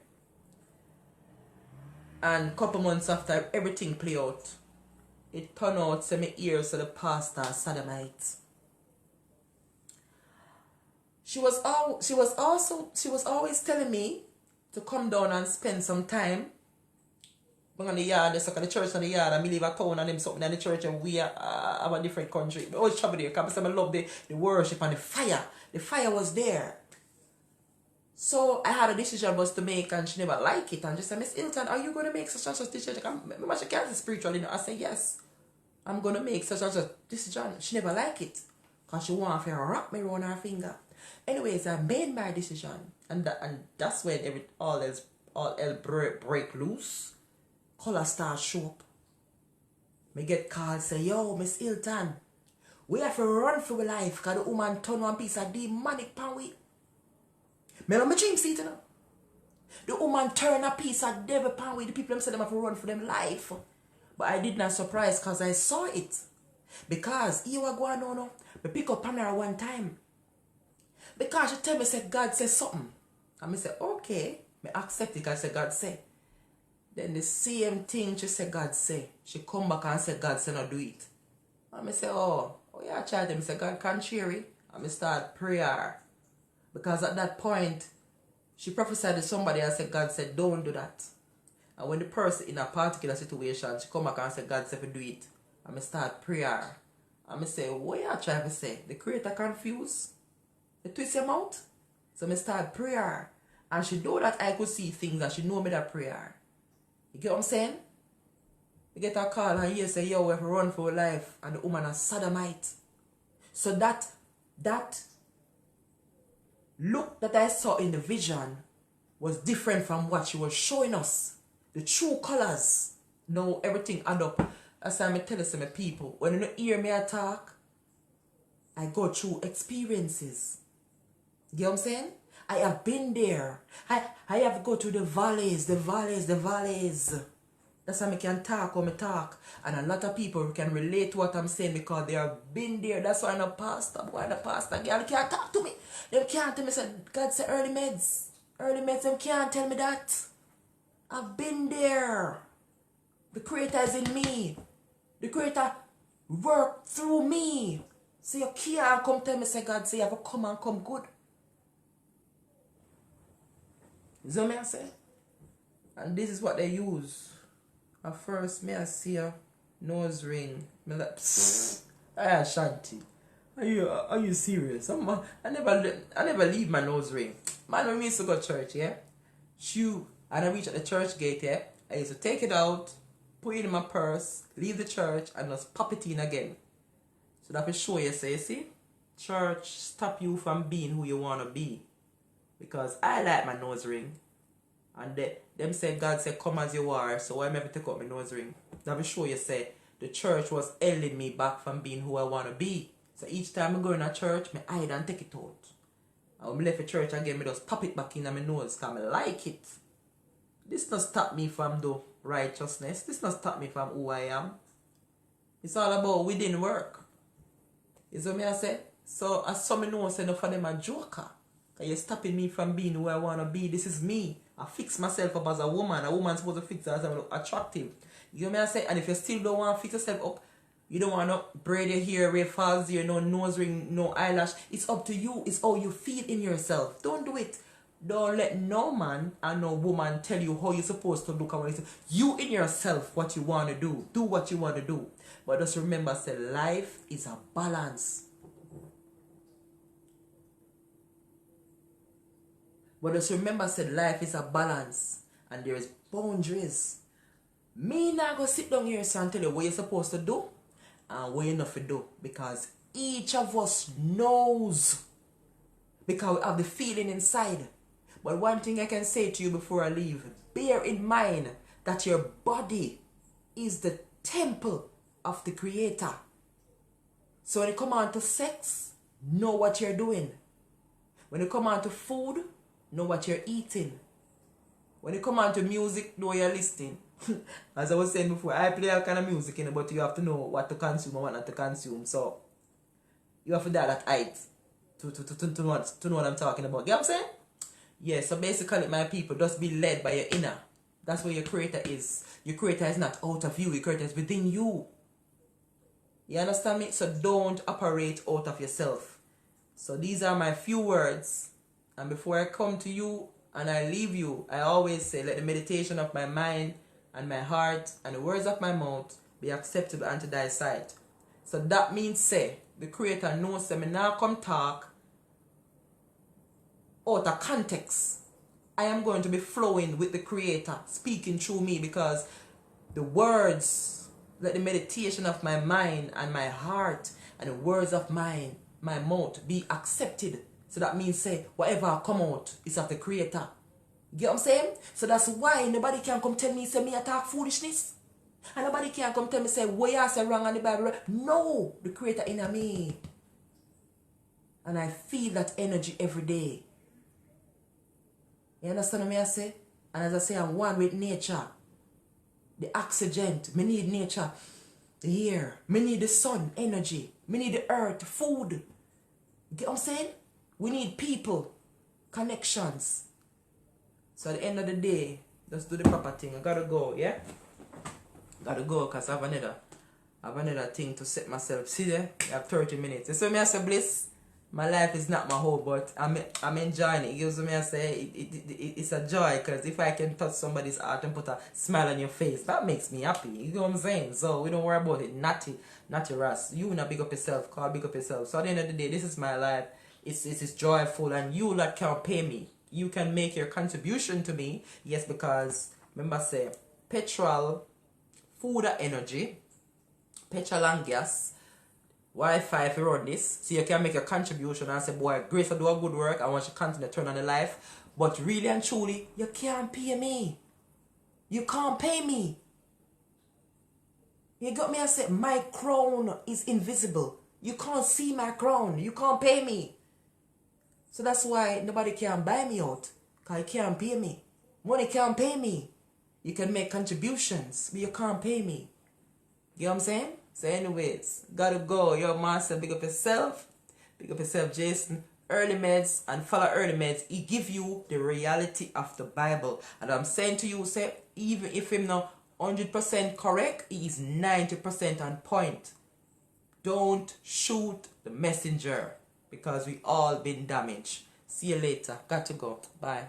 And a couple months after everything play out, it turned out to my ears to the pastor sodomite. She was always telling me to come down and spend some time on the yard, the church on the yard, and me leave a town and them something in the church, and we have a different country. But always travel there because I love the worship and the fire. The fire was there. So I had a decision was to make, and she never liked it. And she said, Miss Hilton, are you going to make such and such decision? Remember, she can't say spiritual, I said, yes, I'm going to make such and such decision. She never liked it because she wanted to wrap me around her finger. Anyways, I made my decision, and that's when all hell break loose. Color stars show up. Me get called, say, yo, Miss Hilton, we have to run for our life because the woman turn one piece of demonic pan we. Me know my dream see it, The woman turn a piece of devil pan we. The people them say them have to run for them life. But I did not surprise because I saw it. Because you are going on, me pick up Pamela one time. Because she tell me, say, God says something. And me say, okay. Me accept it because God say. Then the same thing she said God say. She come back and say God say not do it. And I say, oh yeah, child. I say God contrary. And I start prayer. Because at that point, she prophesied to somebody and said God said don't do that. And when the person in a particular situation, she come back and say God said do it. And I start prayer. And I say, what you trying to say? The creator confused? You twist your mouth? So I start prayer. And she know that I could see things and she know me that prayer. You get what I'm saying? You get a call and you say, yo, we have to run for our life, and the woman is sodomite. So that look that I saw in the vision was different from what she was showing us. The true colors. Now everything add up. As I'm telling some people, when you hear me talk, I go through experiences. You get what I'm saying? I have been there. I have go to the valleys. That's how I can talk when I talk. And a lot of people can relate to what I'm saying because they have been there. That's why I'm a pastor. Boy, I'm a pastor. Girl can't talk to me. They can't tell me, say, God say early meds. Early meds, them can't tell me that. I've been there. The Creator is in me. The Creator worked through me. So you can't come tell me, say God, say you have to come and come good. You know what I say? And this is what they use. At first, me I see a nose ring. Me like, Shanti. Are you serious? I never leave my nose ring. Man, when we used to go to church, yeah? And I reach at the church gate, yeah? I used to take it out, put it in my purse, leave the church, and just pop it in again. So that will show you, say, see? Church stop you from being who you want to be. Because I like my nose ring. And them say, God said, come as you are, so why am I take out my nose ring? That will show you, say, the church was holding me back from being who I want to be. So each time I go in a church, I hide and take it out. And when I left the church again, I just pop it back in my nose because I like it. This does stop me from the righteousness. This does stop me from who I am. It's all about within work. You see what I say? So as some know, say no for them a joker. Because you're stopping me from being who I want to be. This is me. I fix myself up as a woman. A woman's supposed to fix herself as look attractive. You know what I say? And if you still don't want to fix yourself up, you don't want to braid your hair, red falls here, no nose ring, no eyelash. It's up to you. It's how you feel in yourself. Don't do it. Don't let no man and no woman tell you how you're supposed to look. You in yourself, what you want to do. Do what you want to do. But just remember, say, life is a balance. But just remember, say, life is a balance. And there is boundaries. Me not go sit down here and tell you what you're supposed to do and what you're not to do. Because each of us knows. Because we have the feeling inside. But one thing I can say to you before I leave, bear in mind that your body is the temple of the Creator. So when it comes on to sex, know what you're doing. When it comes on to food, know what you're eating. When it comes on to music, know you're listening. As I was saying before, I play all kind of music, but you have to know what to consume and what not to consume. So you have to do that height to know what I'm talking about. You know what I'm saying? Yeah, so basically, my people, just be led by your inner. That's where your Creator is. Your Creator is not out of you. Your Creator is within you. You understand me? So don't operate out of yourself. So these are my few words. And before I come to you and I leave you, I always say, let the meditation of my mind and my heart and the words of my mouth be acceptable unto thy sight. So that means, say, the Creator knows that me now come talk out of context. I am going to be flowing with the Creator, speaking through me, because the words, let the meditation of my mind and my heart and the words of my mouth be accepted. So that means, say, whatever I come out is of the Creator. You get what I'm saying? So that's why nobody can come tell me, say, me attack foolishness. And nobody can come tell me, say, what you say wrong on the Bible. No, the Creator in me. And I feel that energy every day. You understand what I say? And as I say, I'm one with nature. The oxygen, me need nature. The air, me need the sun, energy. Me need the earth, food. You get what I'm saying? We need people, connections. So at the end of the day, just do the proper thing. I gotta go, yeah? Gotta go because I have another thing to set myself. See there? I have 30 minutes. So me I say, Bliss, my life is not my whole, but I'm enjoying it. You know what I say? It's a joy, because if I can touch somebody's heart and put a smile on your face, that makes me happy. You know what I'm saying? So we don't worry about it. Not your ass. You not big up yourself. Call big up yourself. So at the end of the day, this is my life. It's joyful, and you like can't pay me. You can make your contribution to me. Yes, because remember, say, petrol, food and energy, petrol and gas, Wi-Fi if you run this, so you can make a contribution and say, boy, Grace will do a good work, I want you to continue to turn on the life. But really and truly, you can't pay me. You can't pay me. You got me? I said, my crown is invisible. You can't see my crown. You can't pay me. So that's why nobody can buy me out. Because you can't pay me. Money can't pay me. You can make contributions, but you can't pay me. You know what I'm saying? So anyways, gotta go. Yo, master, big up yourself. Big up yourself, Jason. Early Meds and follow Early Meds, he give you the reality of the Bible. And I'm saying to you, say, even if him not 100% correct, he is 90% on point. Don't shoot the messenger, because we all been damaged. See you later. Got to go. Bye.